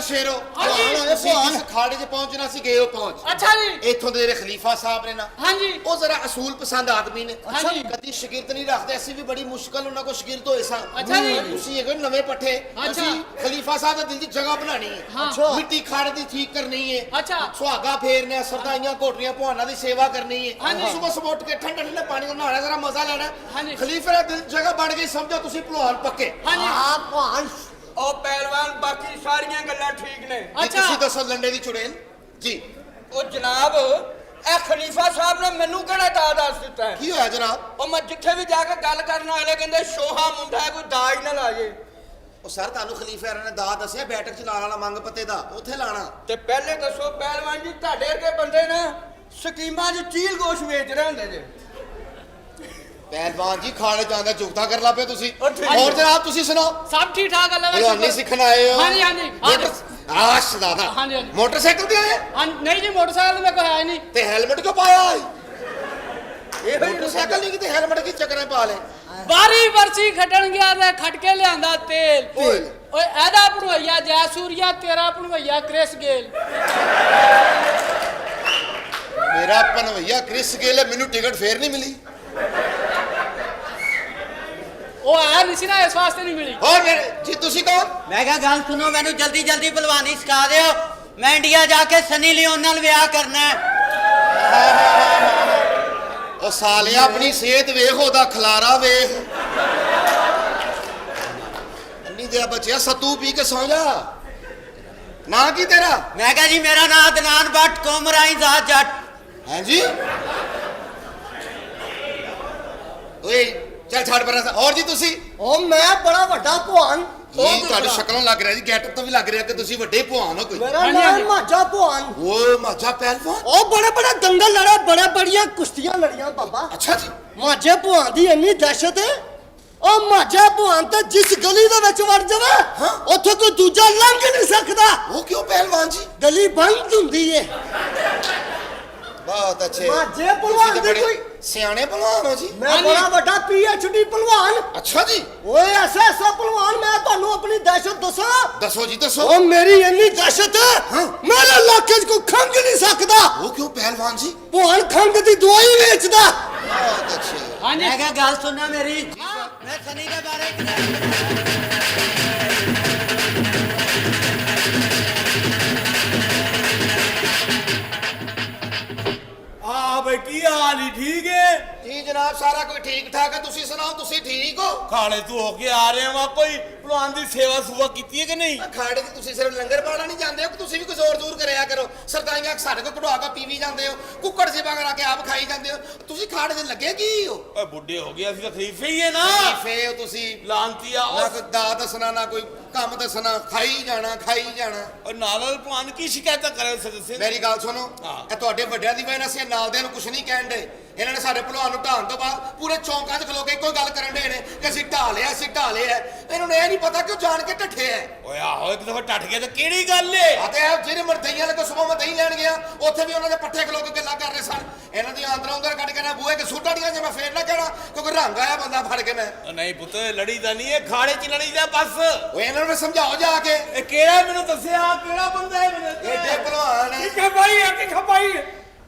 ਸ਼ੇਰੋ ਹਾਂਜੀ। ਤੁਸੀਂ ਜਿਸ ਖਾੜੇ 'ਚ ਪਹੁੰਚਣਾ ਸੀ ਗਏ ਹੋ ਪਹੁੰਚ। ਅੱਛਾ ਜੀ। ਇੱਥੋਂ ਦੇ ਜਿਹੜੇ ਖਲੀਫਾ ਸਾਹਿਬ ਨੇ ਨਾ ਹਾਂਜੀ। ਉਹ ਜ਼ਰਾ ਅਸੂਲ ਪਸੰਦ ਆਦਮੀ ਨੇ। ਅੱਛਾ ਜੀ। ਕਦੀ ਸ਼ਾਗਿਰਦ ਨਹੀਂ ਰੱਖਦੇ, ਅਸੀਂ ਵੀ ਬੜੀ ਮੁਸ਼ਕਲ ਉਹਨਾਂ ਕੋਲ ਸ਼ਾਗਿਰਦ ਹੋਏ ਸਾਂ। ਅੱਛਾ ਜੀ। ਤੁਸੀਂ ਇਹ ਨਵੇਂ ਪੱਠੇ ਅਸੀਂ ਖਲੀਫਾ ਸਾਹਿਬ ਦੇ ਦਿਲ ਦੀ ਜਗ੍ਹਾ ਬਣਾਣੀ ਹੈ, ਮਿੱਟੀ ਖਾੜੇ ਦੀ ਠੀਕ ਕਰਨੀ ਹੈ, ਅੱਛਾ। ਸੁਹਾਗਾ ਫੇਰਨਾ, ਸਰਦਾਈਆਂ ਘੋਟਰੀਆਂ ਭਵਾਨਾਂ ਦੀ ਸੇਵਾ ਕਰਨੀ ਹੈ, ਹਾਂਜੀ। ਸੁਬਹ ਸੁਬਹ ਉੱਠ ਕੇ ਠੰਡੇ ਠੰਡੇ ਪਾਣੀ ਨਾਲ ਨਹਾਣਾ, ਜ਼ਰਾ ਮਜ਼ਾ ਲੈਣਾ। ਹਾਂਜੀ। ਖਲੀਫੇ ਦਾ ਦਿਲ ਜਗ੍ਹਾ ਬਣ ਗਈ, ਸਮਝੋ ਤੁਸੀਂ ਭਲਵਾਨ ਪੱਕੇ। ਹਾਂਜੀ। ਭਲਵਾਨ ਉਹ ਪਹਿਲਵਾਨ ਬਾਕੀ ਸਾਰੀਆਂ ਗੱਲਾਂ ਠੀਕ ਨੇ। ਜੀ, ਅੱਛਾ। ਤੁਸੀਂ ਦੱਸੋ ਲੰਡੇ ਦੀ ਚੁੜੇਲ ਜੀ। ਉਹ ਜਨਾਬ ਇਹ ਖਲੀਫਾ ਸਾਹਿਬ ਨੇ ਮੈਨੂੰ ਕਿਹੜਾ ਦਾਅ ਦੱਸ ਦਿੱਤਾ ਹੈ? ਕੀ ਹੋਇਆ ਜਨਾਬ? ਉਹ ਮੈਂ ਜਿੱਥੇ ਵੀ ਜਾ ਕੇ ਗੱਲ ਕਰਨ ਵਾਲੇ ਕਹਿੰਦੇ ਸ਼ੋਹਾ ਮੁੰਡਾ ਹੈ, ਕੋਈ ਦਾਜ ਨਾ ਲਾ ਜੇ। ਉਹ ਸਰ ਤੁਹਾਨੂੰ ਖਲੀਫੇ ਨੇ ਦਾ ਦੱਸਿਆ ਬੈਠਕ ਚ ਲਾਣ ਵਾਲਾ ਮੰਗ ਪੱਤੇ ਦਾ, ਉੱਥੇ ਲਾਣਾ। ਤੇ ਪਹਿਲੇ ਦੱਸੋ ਪਹਿਲਵਾਨ ਜੀ, ਤੁਹਾਡੇ ਵਰਗੇ ਬੰਦੇ ਨਾ ਸਕੀਮਾਂ 'ਚ ਚੀਲ ਗੋਸ਼ ਵੇਚ ਰਹੇ ਹੁੰਦੇ ਜੇ। ਪਹਿਲਵਾਨ ਜੀ ਖਾਣੇ ਜਾਂਦਾ ਜੁਗਤਾ ਕਰ ਲਾ ਪਏ ਤੁਸੀਂ। ਉਹ ਠੀਕ ਹੋਰ ਜਨਾਬ ਤੁਸੀਂ ਸੁਣਾਓ। ਸਭ ਠੀਕ ਠਾਕ ਗੱਲ ਹੈ। ਭਲਵਾਨੀ ਸਿੱਖਣ ਆਏ ਹੋ? ਹਾਂਜੀ ਹਾਂਜੀ। ਆਸ਼ ਦਾਦਾ। ਹਾਂਜੀ, ਹਾਂਜੀ। ਮੋਟਰਸਾਈਕਲ ਤੇ ਆਏ? ਨਹੀਂ ਜੀ, ਮੋਟਰਸਾਈਕਲ ਤੇ ਮੇਰੇ ਕੋਲ ਹੈ ਨਹੀਂ। ਤੇ ਹੈਲਮਟ ਕਿਉਂ ਪਾਇਆ? ਇਹ ਮੋਟਰਸਾਈਕਲ ਨਹੀਂ ਕਿਤੇ ਹੈਲਮਟ ਕੀ ਚੱਕਰੇ ਪਾ ਲੈ। ਬਾਰੀ ਵਰਸੀ ਖੱਟਣ ਗਿਆ ਤੇ ਖੱਟ ਕੇ ਲਿਆਂਦਾ ਤੇਲ। ਤੇਲ। ਓਏ ਇਹਦਾ ਭਣਵਈਆ ਜੈਸੂਰੀਆ, ਤੇਰਾ ਭਣਵਈਆ ਕ੍ਰਿਸ ਗੇਲ। ਮੇਰਾ ਭਣਵਈਆ ਕ੍ਰਿਸ ਗੇਲ ਹੈ, ਮੈਨੂੰ ਟਿਕਟ ਫੇਰ ਨਹੀਂ ਮਿਲੀ। ਉਹ ਆਇਆ ਨਹੀਂ ਸੀ ਨਾ, ਇਸ ਵਾਸਤੇ ਨਹੀਂ ਮਿਲੀ। ਹੋਰ ਮੇਰੇ ਜੀ ਤੁਸੀਂ ਕੌਣ? ਮੈਂ ਕਿਹਾ ਗੱਲ ਸੁਣੋ, ਮੈਨੂੰ ਜਲਦੀ ਜਲਦੀ ਭਲਵਾਨੀ ਸਿਖਾ ਦਿਓ। ਮੈਂ ਇੰਡੀਆ ਜਾ ਕੇ ਸਨੀ ਲਿਓਨ ਨਾਲ ਵਿਆਹ ਕਰਨਾ ਹੈ। ਉਹ ਸਾਲਿਆ ਆਪਣੀ ਸਿਹਤ ਵੇਖ, ਉਹਦਾ ਖਲਾਰਾ ਵੇਖ। ਅੰਨੀ ਦੇ ਬੱਚਿਆ ਸਤੂ ਪੀ ਕੇ ਸੌਂ ਜਾ। ਨਾ ਕੀ ਤੇਰਾ? ਮੈਂ ਕਿਹਾ ਜੀ ਮੇਰਾ ਨਾਂ ਅਦਨਾਨ ਬੱਟ, ਕੋਮਰਾਈ ਜ਼ਾਤ ਜੱਟ। ਹਾਂਜੀ ਓਏ ਚੱਲ ਛੱਡ ਪਰਾਂ। ਹੋਰ ਜੀ ਤੁਸੀਂ? ਉਹ ਮੈਂ ਬੜਾ ਵੱਡਾ ਭਲਵਾਨ। ਜੀ ਤੁਹਾਡੀ ਸ਼ਕਲੋਂ ਲੱਗ ਰਿਹਾ ਜੀ, ਗੈਟਅਪ ਤੋਂ ਵੀ ਲੱਗ ਰਿਹਾ ਕਿ ਤੁਸੀਂ ਵੱਡੇ ਭਲਵਾਨ ਹੋ ਕੋਈ। ਮੇਰਾ ਹਾਂਜੀ, ਨਾਮ ਹਾਂਜੀ। ਮਾਝਾ ਭਲਵਾਨ। ਓਏ ਮਾਝਾ ਪਹਿਲਵਾਨ। ਉਹ ਬੜੇ ਬੜੇ ਦੰਗਲ ਲੜੇ, ਬੜੇ ਬੜੀਆਂ ਕੁਸ਼ਤੀਆਂ ਲੜੀਆਂ ਬਾਬਾ। ਅੱਛਾ ਜੀ। ਮਾਝੇ ਭਲਵਾਨ ਦੀ ਇੰਨੀ ਦਹਿਸ਼ਤ ਹੈ, ਉਹ ਮਾਝਾ ਭਲਵਾਨ ਤਾਂ ਜਿਸ ਗਲੀ ਦੇ ਵਿੱਚ ਵੜ ਜਾਵੇ ਉੱਥੇ ਕੋਈ ਦੂਜਾ ਲੰਘ ਨਹੀਂ ਸਕਦਾ। ਉਹ ਕਿਉਂ ਪਹਿਲਵਾਨ ਜੀ? ਗਲੀ ਬੰਦ ਹੁੰਦੀ ਏ। ਬਹੁਤ ਅੱਛੇ। ਮਾਝੇ ਤੁਸੀਂ ਭਲਵਾਨ ਤਾਂ ਦੇ ਬੜੇ ਕੋਈ ਸਿਆਣੇ ਭਲਵਾਨ ਹੋ ਜੀ। ਮੈਂ ਬੜਾ ਵੱਡਾ PhD ਭਲਵਾਨ। ਅੱਛਾ ਜੀ। ਓਏ ਐਸਾ ਭਲਵਾਨ, ਮੈਂ ਤੁਹਾਨੂੰ ਆਪਣੀ ਦਹਿਸ਼ਤ ਦੱਸਾਂ। ਦੱਸੋ ਜੀ ਦੱਸੋ। ਉਹ ਮੇਰੀ ਇੰਨੀ ਦਹਿਸ਼ਤ ਹੈ, ਮੇਰੇ ਇਲਾਕੇ 'ਚ ਕੋਈ ਖੰਘ ਨਹੀਂ ਸਕਦਾ। ਉਹ ਕਿਉਂ ਪਹਿਲਵਾਨ ਜੀ? ਭਲਵਾਨ ਖੰਘ ਦੀ ਦਵਾਈ ਵੇਚਦਾ। ਬਹੁਤ ਅੱਛੇ। ਹਾਂਜੀ। ਮੈਂ ਕਿਹਾ ਗੱਲ ਸੁਣਨਾ ਮੇਰੀ। ਮੈਂ ਸਨੀ ਦੇ ਬਾਰੇ ਆ ਬਈ ਕੀ ਹਾਲ ਹੀ ਠੀਕ ਹੈ? ਜੀ ਜਨਾਬ ਸਾਰਾ ਕੋਈ ਠੀਕ ਠਾਕ ਹੈ, ਤੁਸੀਂ ਸੁਣਾਓ ਤੁਸੀਂ ਠੀਕ ਹੋ? ਖਾਣੇ ਤੂੰ ਹੋ ਕੇ ਆ ਰਹੇ ਵਾ, ਕੋਈ ਭਲਵਾਨ ਦੀ ਸੇਵਾ ਸੁਵਾ ਕੀਤੀ ਹੈ ਕਿ ਨਹੀਂ? ਖਾੜੇ 'ਚ ਤੁਸੀਂ ਸਿਰਫ ਲੰਗਰ ਪਾਣਾ ਨਹੀਂ ਜਾਂਦੇ ਹੋ ਕਿ ਤੁਸੀਂ ਵੀ ਕੋਈ ਜ਼ੋਰ ਜ਼ੋਰ ਕਰਿਆ ਕਰੋ। ਸਰਦਾਈਆਂ ਸਾਡੇ ਕੋਲ ਕਢਵਾ ਕੇ ਪੀਵੀ ਜਾਂਦੇ ਹੋ, ਕੁੱਕੜ ਸੇਵਾ ਕਰਾ ਕੇ ਆਪ ਖਾਈ ਜਾਂਦੇ ਹੋ। ਤੁਸੀਂ ਖਾੜੇ 'ਚ ਲੱਗੇ ਕੀ ਹੋ? ਓਏ ਬੁੱਢੇ ਹੋ ਗਏ ਅਸੀਂ ਤਾਂ ਖਲੀਫੇ ਹੀ ਹੈ ਨਾ। ਫੇ ਹੋ ਤੁਸੀਂ। ਲਾਂਤੀ ਆ ਨਾ ਕੋਈ ਦਾ ਦੱਸਣਾ ਨਾ ਕੋਈ ਕੰਮ ਦੱਸਣਾ, ਖਾਈ ਜਾਣਾ ਖਾਈ ਜਾਣਾ। ਔਰ ਨਾਲ ਭਲਵਾਨ ਕੀ ਸ਼ਿਕਾਇਤਾਂ ਕਰੇ ਸਦस्य? ਮੇਰੀ ਗੱਲ ਸੁਣੋ, ਹਾਂ। ਇਹ ਤੁਹਾਡੇ ਵੱਡਿਆਂ ਦੀ ਵਜ੍ਹਾ ਨਾਲ ਅਸੀਂ ਨਾਲਦਿਆਂ ਨੂੰ ਕੁਝ ਨਹੀਂ ਕਹਿਣ ਦੇ। ਇਹਨਾਂ ਨੇ ਸਾਡੇ ਭਲਵਾਨ ਨੂੰ ਢਾਣ ਤੋਂ ਬਾਅਦ ਪੂਰੇ ਚੌਂਕਾਂ 'ਚ ਖਲੋ ਕੇ ਇੱਕੋ ਗੱਲ ਕਰਨ ਦੇ ਨੇ ਕਿ ਅਸੀਂ ਢਾ ਲਿਆ ਅਸੀਂ ਢਾ ਲਿਆ। ਇਹਨਾਂ ਨੂੰ ਇਹ ਨਹੀਂ ਪਤਾ ਕਿ ਉਹ ਜਾਣ ਕੇ ਢੱਠੇ ਐ। ਓਏ ਆਹੋ ਇੱਕ ਦਫਾ ਟੱਟ ਗਿਆ ਤਾਂ ਕਿਹੜੀ ਗੱਲ ਏ? ਆ ਤੇ ਇਹ ਜਿਹੜੇ ਮਰਦਈਆਂ ਲੱਗੇ ਸੁਬਹ ਮੈਂ ਦਹੀਂ ਲੈਣ ਗਿਆ, ਉੱਥੇ ਵੀ ਉਹਨਾਂ ਦੇ ਪੱਠੇ ਖਲੋ ਕੇ ਗੱਲਾਂ ਕਰ ਰਹੇ ਸਨ। ਇਹਨਾਂ ਦੀਆਂ ਅੰਦਰੋਂ ਅੰਦਰ ਕੱਢ ਕੇ ਨਾ ਬੂਹੇ ਕੇ ਸੁੱਟਾੜੀਆਂ, ਜੇ ਮੈਂ ਫੇਰ ਨਾ ਕਹਿਣਾ ਕਿਉਂਕਿ ਰੰਗ ਆਇਆ ਬੰਦਾ ਫੜ ਕੇ ਮੈਂ। ਉਹ ਨਹੀਂ ਪੁੱਤ, ਲੜੀ ਦਾ ਨਹੀਂ, ਇਹ ਖਾੜੇ 'ਚ ਲੜੀ ਦਾ ਬਸ। ਉਹ ਇਹਨਾਂ ਨੂੰ ਸਮਝਾਓ ਜਾ ਕੇ। ਇਹ ਕਿਹੜਾ ਮੈਨੂੰ ਦੱਸਿਆ, ਕਿਹੜਾ ਬੰਦਾ ਹੈ ਮੈਨੂੰ? ਏਡੇ ਭਲਵਾਨ ਹੈ। ਖਪਾਈ ਹੈ ਕਿ ਖਪਾਈ ਹੈ?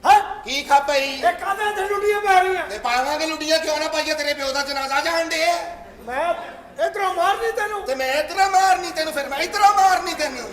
ਹਾਂ, ਕੀ ਖਾਪਈ ਇਹ ਕਾਹਦੇ ਤੇ ਲੁੱਡੀਆਂ ਪੈ ਰਹੀਆਂ? ਤੇ ਪਾਵਾਂਗੇ ਲੁੱਡੀਆਂ ਕਿਉਂ ਨਾ ਪਾਈਏ? ਤੇਰੇ ਪਿਓ ਦਾ ਜਨਾਜ਼ਾ ਜਾਣ ਦੇ। ਮੈਂ ਇਧਰੋਂ ਮਾਰਨੀ ਤੈਨੂੰ, ਤੇ ਮੈਂ ਇਤਰਾ ਮਾਰਨੀ ਤੈਨੂੰ, ਫਿਰ ਮੈਂ ਇਤਰਾ ਮਾਰਨੀ ਤੈਨੂੰ।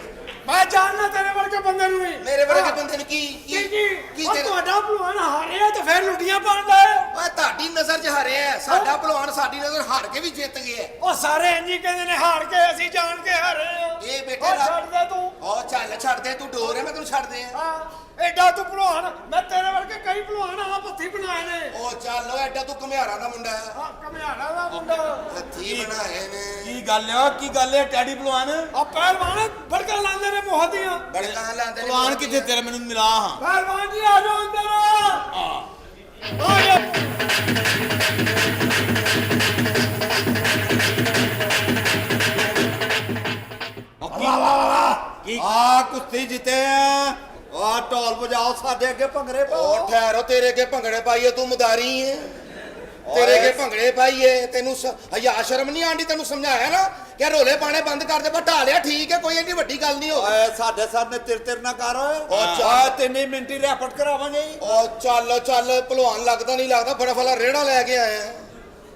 ਮੈਂ ਜਾਣਨਾ ਤੇਰੇ ਵਰਗੇ ਬੰਦੇ ਨੂੰ ਵੀ। ਮੇਰੇ ਵਰਗੇ ਬੰਦੇ ਨੂੰ ਕੀ ਕੀ ਤੇਰਾ? ਤੁਹਾਡਾ ਭਲਵਾਨ ਹਾਰਿਆ ਤੇ ਫਿਰ ਲੁੱਡੀਆਂ ਪਾਉਂਦਾ ਹੈ? ਓਏ ਤੁਹਾਡੀ ਨਜ਼ਰ 'ਚ ਹਾਰਿਆ, ਸਾਡਾ ਭਲਵਾਨ ਸਾਡੀ ਨਜ਼ਰ ਹਾਰ ਕੇ ਵੀ ਜਿੱਤ ਗਿਆ। ਉਹ ਸਾਰੇ ਇੰਜੀ ਕਹਿੰਦੇ ਨੇ ਹਾਰ ਕੇ, ਅਸੀਂ ਜਾਣ ਕੇ ਹਾਰੇ ਆ। ਇਹ ਬੇਟੇ ਉਹ ਛੱਡ ਦੇ ਤੂੰ। ਉਹ ਚੱਲ ਛੱਡ ਦੇ, ਤੂੰ ਡੋਰ ਹੈ ਮੈਂ ਤੈਨੂੰ ਛੱਡ ਦੇ। ਹਾਂ, ਐਡਾ ਤੂੰ ਭਲਵਾਨ, ਮੈਂ ਤੇਰੇ ਵਰਗੇ ਕਈ ਭਲਵਾਨ ਆ ਹੱਥੀ ਬਣਾਏ ਨੇ। ਉਹ ਚੱਲ ਐਡਾ ਤੂੰ ਘੁਮਿਆਰਾਂ ਦਾ ਮੁੰਡਾ ਹੈ, ਹਾਂ, ਕਮਿਆਣਾ ਦਾ ਮੁੰਡਾ। ਹੱਥੀ ਬਣਾਏ ਨੇ। ਕੀ ਗੱਲ ਆ, ਕੀ ਗੱਲ ਹੈ ਟੈਡੀ ਭਲਵਾਨ? ਆ ਪਹਿਲਵਾਨ ਬੜਕਾ ਲਾਉਂਦੇ ਨੇ ਮੋਹਦੀਆਂ। ਬੜਕਾਂ ਲਾਉਂਦੇ ਨੇ। ਭਲਵਾਨ ਕਿੱਥੇ ਤੇਰਾ, ਮੈਨੂੰ ਮਿਲਾ ਹਾਂ। ਪਹਿਲਵਾਨ ਜੀ ਆ ਜਾਓ ਅੰਦਰ। ਆ ਜਾ। ਆ ਕੁਸ਼ਤੀ ਜਿੱਤੇ ਆ ਢੋਲ ਵਜਾਓ, ਸਾਡੇ ਅੱਗੇ ਭੰਗੜੇ ਪਾਓ। ਉਹ ਠਹਿਰੋ, ਤੇਰੇ ਅੱਗੇ ਭੰਗੜੇ ਪਾਈਏ, ਤੂੰ ਮੁਦਾਰੀ ਹੈ। ਤੇਰੇ ਕੇ ਭੰਗੜੇ ਪਾਈਏ ਤੈਨੂੰ ਹਯਾ ਸ਼ਰਮ ਨਹੀਂ ਆਂਦੀ ਤੈਨੂੰ ਸਮਝਾਇਆ ਨਾ ਕਿ ਰੋਲੇ ਪਾਣੇ ਬੰਦ ਕਰ ਦੇ ਬਟਾ ਲਿਆ ਠੀਕ ਹੈ ਕੋਈ ਇੰਨੀ ਵੱਡੀ ਗੱਲ ਨਹੀਂ ਹੋ ਓਏ ਸਾਡੇ ਸਾਹਮਣੇ ਤਿਰ ਨਾ ਕਰ ਓਏ ਉਹ ਚੱਲ। 3 ਮਿੰਟ ਹੀ ਰੈਪਟ ਕਰਾਵਾਂਗੇ ਉਹ ਚੱਲ ਭਲਵਾਨ ਲੱਗਦਾ ਨਹੀਂ ਲੱਗਦਾ ਬੜਾ ਫਲਾ ਰੇੜਾ ਲੈ ਕੇ ਆਇਆ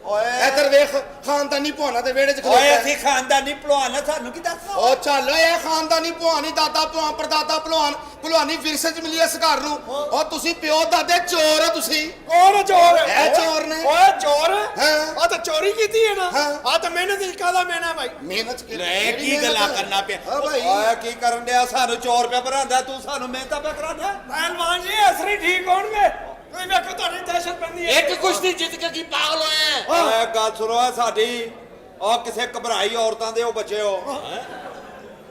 ਓਏ ਇੱਧਰ ਵੇਖ ਖਾਨਦਾਨੀ ਭਵਾਨਾ ਦੇ ਵਿਹੜੇ 'ਚ ਓਏ ਖਲੋਤਾ ਅਸੀਂ ਖਾਨਦਾਨੀ ਭਲਵਾਨ ਆ ਸਾਨੂੰ ਕੀ ਦੱਸਦਾ ਉਹ ਚੱਲ ਇਹ ਖਾਨਦਾਨੀ ਭਵਾਨੀ ਦਾਦਾ ਭਲਵਾਨ ਪਰਦਾਦਾ ਭਲਵਾਨੀ ਵਿਰਸੇ 'ਚ ਮਿਲੀ ਇਸ ਘਰ ਨੂੰ ਉਹ ਤੁਸੀਂ ਪਿਓ ਦਾਦੇ ਚੋਰ ਹੋ ਤੁਸੀਂ ਕੌਣ ਚੋਰ ਇਹ ਚੋਰ ਨੇ ਓਏ ਚੋਰ ਹਾਂ। ਆ ਤਾਂ ਚੋਰੀ ਕੀਤੀ ਹੈ ਨਾ ਹਾਂ। ਆ ਤਾਂ ਮਿਹਨਤ ਦੀ ਕਾਹਦਾ ਮੈਨਾ ਭਾਈ ਮਿਹਨਤ ਕੀ ਲੈ ਕੀ ਗੱਲਾਂ ਕਰਨਾ ਪਿਆ ਹਾਂ ਭਾਈ। ਓਏ ਕੀ ਕਰਨ ਡਿਆ ਸਾਨੂੰ ਚੋਰ ਪਿਆ ਭਰਾਂਦਾ ਤੂੰ ਸਾਨੂੰ ਮਿਹਨਤਾਂ ਪਿਆ ਕਰਾਂਦਾ ਪਹਿਲਵਾਨ ਜੀ ਅਸਰੀ ਠੀਕ ਹੋਣਗੇ ਕੋਈ ਵੇਖੋ ਤੁਹਾਡੀ ਦਹਿਸ਼ਤ ਬੰਦੀ ਹੈ ਇੱਕ ਕੁਸ਼ਤੀ ਜਿੱਤ ਕੇ ਕੀ ਪਾਗਲ ਹੋਏ ਆ? ਓਏ ਗੱਲ ਸੁਣੋ ਆ ਸਾਡੀ ਉਹ ਕਿਸੇ ਘਬਰਾਈ ਔਰਤਾਂ ਦੇ ਉਹ ਬੱਚੇ ਹੋ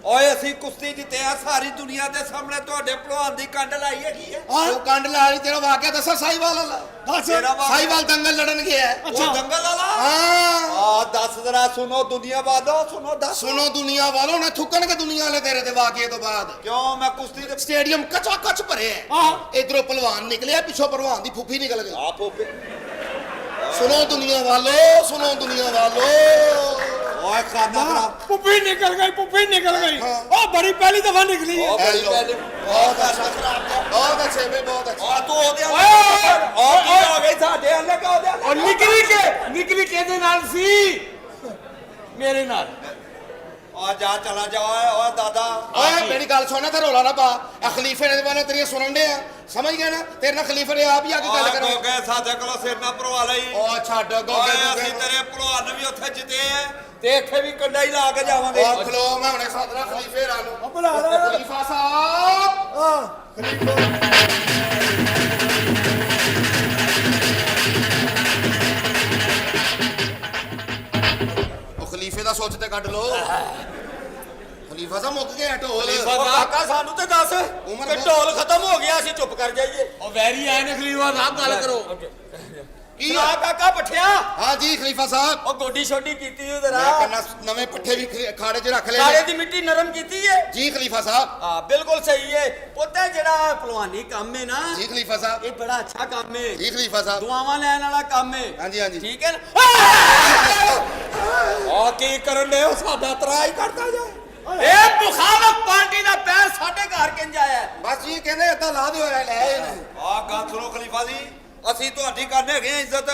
ਓਏ ਅਸੀਂ ਕੁਸ਼ਤੀ ਜਿੱਤਿਆ ਸਾਰੀ ਦੁਨੀਆ ਦੇ ਸਾਹਮਣੇ ਤੁਹਾਡੇ ਭਲਵਾਨ ਦੀ ਕੰਡ ਲਾਈ ਹੈਗੀ ਹੈ ਉਹ ਕੰਡ ਲਾ ਲਈ ਤੇਰਾ ਵਾਕਿਆ ਦੱਸਾਂ ਸਾਈਵਾਲ ਵਾਲਾ ਦੱਸ ਤੇਰਾ ਵਾ- ਸਾਈਵਾਲ ਦੰਗਲ ਲੜਨ ਗਿਆ ਹੈ। ਉਹ ਦੰਗਲ ਵਾਲਾ ਹਾਂ ਆ ਦੱਸ ਜਰਾ ਸੁਣੋ ਦੁਨੀਆ ਵਾਲੋ ਸੁਣੋ ਦੱਸ ਸੁਣੋ ਦੁਨੀਆ ਵਾਲੋਂ ਨਾ ਥੁੱਕਣਗੇ ਦੁਨੀਆ ਵਾਲੇ ਤੇਰੇ ਤੇ ਵਾਕਿਏ ਤੋਂ ਬਾਅਦ ਕਿਉਂ ਮੈਂ ਕੁਸ਼ਤੀ ਦੇ ਸਟੇਡੀਅਮ ਕਚਾ ਕਚ ਭਰੇ ਹੈ ਆਹ ਇਧਰੋਂ ਪਹਿਲਵਾਨ ਨਿਕਲਿਆ ਪਿੱਛੋਂ ਪਹਿਲਵਾਨ ਦੀ ਫੁੱਫੀ ਨਿਕਲ ਗਈ ਆਪ ਹੋਪੇ ਸੁਣੋ ਦੁਨੀਆ ਵਾਲੋ ਓਏ ਖਾਨਾ ਖਰਾਬ ਪੁੱਪੀ ਨਿਕਲ ਗਈ ਉਹ ਬੜੀ ਪਹਿਲੀ ਦਫਾ ਨਿਕਲੀ ਹੈ ਉਹ ਬੜੀ ਹੈਲੋ। ਪਹਿਲੇ ਬਹੁਤ ਅੱਛਾ ਬਹੁਤ ਅੱਛੇ ਬਈ ਬਹੁਤ ਅੱਛੇ ਆ ਤੂੰ ਉਹਦੇ ਓਏ ਕੀ ਹੋ ਗਈ ਸਾਡੇ ਹੱਲੇ ਕਾ ਉਹਦੇ ਉਹ ਨਿਕਲੀ ਕਿਹਦੇ ਨਾਲ ਸੀ ਮੇਰੇ ਨਾਲ ਆ ਜਾ ਚਲਾ ਜਾ ਓਏ ਦਾਦਾ ਓਏ ਮੇਰੀ ਗੱਲ ਸੁਣ ਤੇ ਰੋਲਾ ਨਾ ਪਾ ਆ ਖਲੀਫੇ ਨੇ ਬਾਰੇ ਤੇਰੀਆਂ ਸੁਣਨ ਦੇ ਆ ਸਮਝ ਗਿਆ ਨਾ ਤੇਰੇ ਨਾਲ ਖਲੀਫੇ ਨੇ ਆਪ ਹੀ ਆ ਕੇ ਗੱਲ ਓਏ ਕਰਨੀ ਗੋਗੇ ਸਾਡੇ ਕੋਲੋਂ ਸਿਰ ਨਾ ਭਰਵਾ ਲਈ ਓ ਛੱਡ ਓਏ ਗੋਗੇ ਅਸੀਂ ਤੇਰੇ ਭਲਵਾਨ ਵੀ ਉੱਥੇ ਜਿੱਤੇ ਆ ਤੇ ਇੱਥੇ ਵੀ ਕੰਡਾ ਹੀ ਲਾ ਕੇ ਜਾਵਾਂਗੇ ਓ ਖਲੋ ਮੈਂ ਹੁਣੇ ਸਾਦਰਾ ਖਲੀਫੇ ਰਾਂ ਨੂੰ ਬੁਲਾ ਲੈ ਖਲੀਫਾ ਸਾਹਿਬ ਆ ਉਹ ਖਲੀਫੇ ਦਾ ਸੋਚ ਤੇ ਕੱਢ ਲੋ ਖਲੀਫਾ ਸਾਹਿਬ ਮੁੱਕ ਗਿਆ ਢੋਲ ਓ ਕਾਕਾ ਸਾਨੂੰ ਤੇ ਦੱਸ ਉਮਰ ਕਿ ਬਹੁਤ- ਢੋਲ ਖਤਮ ਹੋ ਗਿਆ ਅਸੀਂ ਚੁੱਪ ਕਰ ਜਾਈਏ ਉਹ ਵੈਰੀ ਆਏ ਨੇ ਖਲੀਫਾ ਸਾਹਿਬ ਗੱਲ ਕਰੋ ਕੀ ਸੁਣਾ ਕਾਕਾ ਪਠਿਆ ਹਾਂ ਜੀ ਖਲੀਫਾ ਸਾਹਿਬ ਉਹ ਗੋਡੀ ਛੋਡੀ ਕੀਤੀ ਉਹ ਮੈਂ ਜ਼ਰਾ ਕਹਿੰਦਾ ਨਵੇਂ ਪੱਠੇ ਵੀ ਖਾੜੇ 'ਚ ਰੱਖ ਕਾਲੇ ਲਏ ਦੀ ਮਿੱਟੀ ਨਰਮ ਕੀਤੀ ਏ ਜੀ ਖਲੀਫਾ ਸਾਹਿਬ ਆ ਬਿਲਕੁਲ ਸਹੀ ਏ ਪੁੱਤੇ ਜਿਹੜਾ ਭਲਵਾਨੀ ਕੰਮ ਏ ਨਾ ਜੀ ਖਲੀਫਾ ਸਾਹਿਬ ਇਹ ਬੜਾ ਅੱਛਾ ਕੰਮ ਏ ਜੀ ਖਲੀਫਾ ਸਾਹਿਬ ਦੁਆਵਾਂ ਲੈਣ ਵਾਲਾ ਕੰਮ ਏ ਹਾਂਜੀ ਹਾਂਜੀ ਠੀਕ ਹੈ ਨਾ ਆ ਕੀ ਕਰਨ ਦੇ ਉਹ ਸਾਡਾ ਤਰਾਜ ਕਰਦਾ ਜਾ ਇਹ ਮੁਖਾਲਫ ਪਾਰਟੀ ਦਾ ਪੈਰ ਸਾਡੇ ਘਰ ਕਿੰਜ ਆਇਆ ਬਸ ਜੀ ਕਹਿੰਦੇ ਏਦਾਂ ਲਾ ਦਿਓ ਲੈ ਇਹਨੂੰ ਆ ਗੱਲ ਸੁਣੋ ਖਲੀਫਾ ਜੀ ਅਸੀਂ ਤੁਹਾਡੀ ਕਰਨੇ ਹੈਗੇ ਆ ਇੱਜ਼ਤ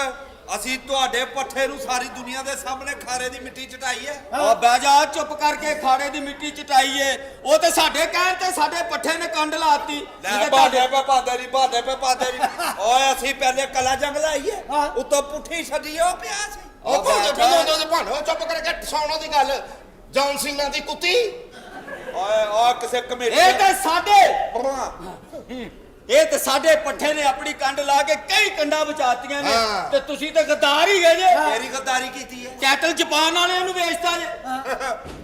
ਅਸੀਂ ਤੁਹਾਡੇ ਪੱਠੇ ਨੂੰ ਸਾਰੀ ਦੁਨੀਆ ਦੇ ਸਾਹਮਣੇ ਖਾਰੇ ਦੀ ਮਿੱਟੀ ਚਟਾਈ ਹੈ ਆ ਬਹਿ ਜਾ ਚੁੱਪ ਕਰਕੇ ਖਾੜੇ ਦੀ ਮਿੱਟੀ ਚਟਾਈ ਏ ਉਹ ਤੇ ਸਾਡੇ ਕਹਿਣ ਤੇ ਸਾਡੇ ਪੱਠੇ ਨੇ ਕੰਡ ਲਾਤੀ ਬਾਡੇ ਪੇ ਬਾਡੇ ਪੇ ਓਏ ਅਸੀਂ ਪਹਿਲੇ ਕਲਾ ਜੰਗ ਲਾਈਏ ਉੱਤੋਂ ਪੁੱਠੀ ਛੱਡੀਓ ਪਿਆ ਸੀ ਉਹ ਭਾਂਡੋ ਚੁੱਪ ਕਰਕੇ ਸੌਣੋ ਦੀ ਗੱਲ ਜੌਨ ਸਿੰਘਾਂ ਦੀ ਕੁੱਤੀ ਓਏ ਓ ਕਿਸੇ ਕਮੇਟੀ ਇਹ ਤੇ ਸਾਡੇ ਪੱਠੇ ਨੇ ਆਪਣੀ ਕੰਡ ਲਾ ਕੇ ਕਈ ਕੰਡਾਂ ਬਚਾਤੀਆਂ ਨੇ ਹਾਂ। ਤੇ ਤੁਸੀਂ ਤੇ ਗਦਾਰ ਹੀ ਗਏ ਜੇ ਤੇਰੀ ਗੱਦਾਰੀ ਕੀਤੀ ਹੈ ਕੈਟਲ ਜਾਪਾਨ ਵਾਲਿਆਂ ਨੂੰ ਵੇਚਤਾ ਜੇ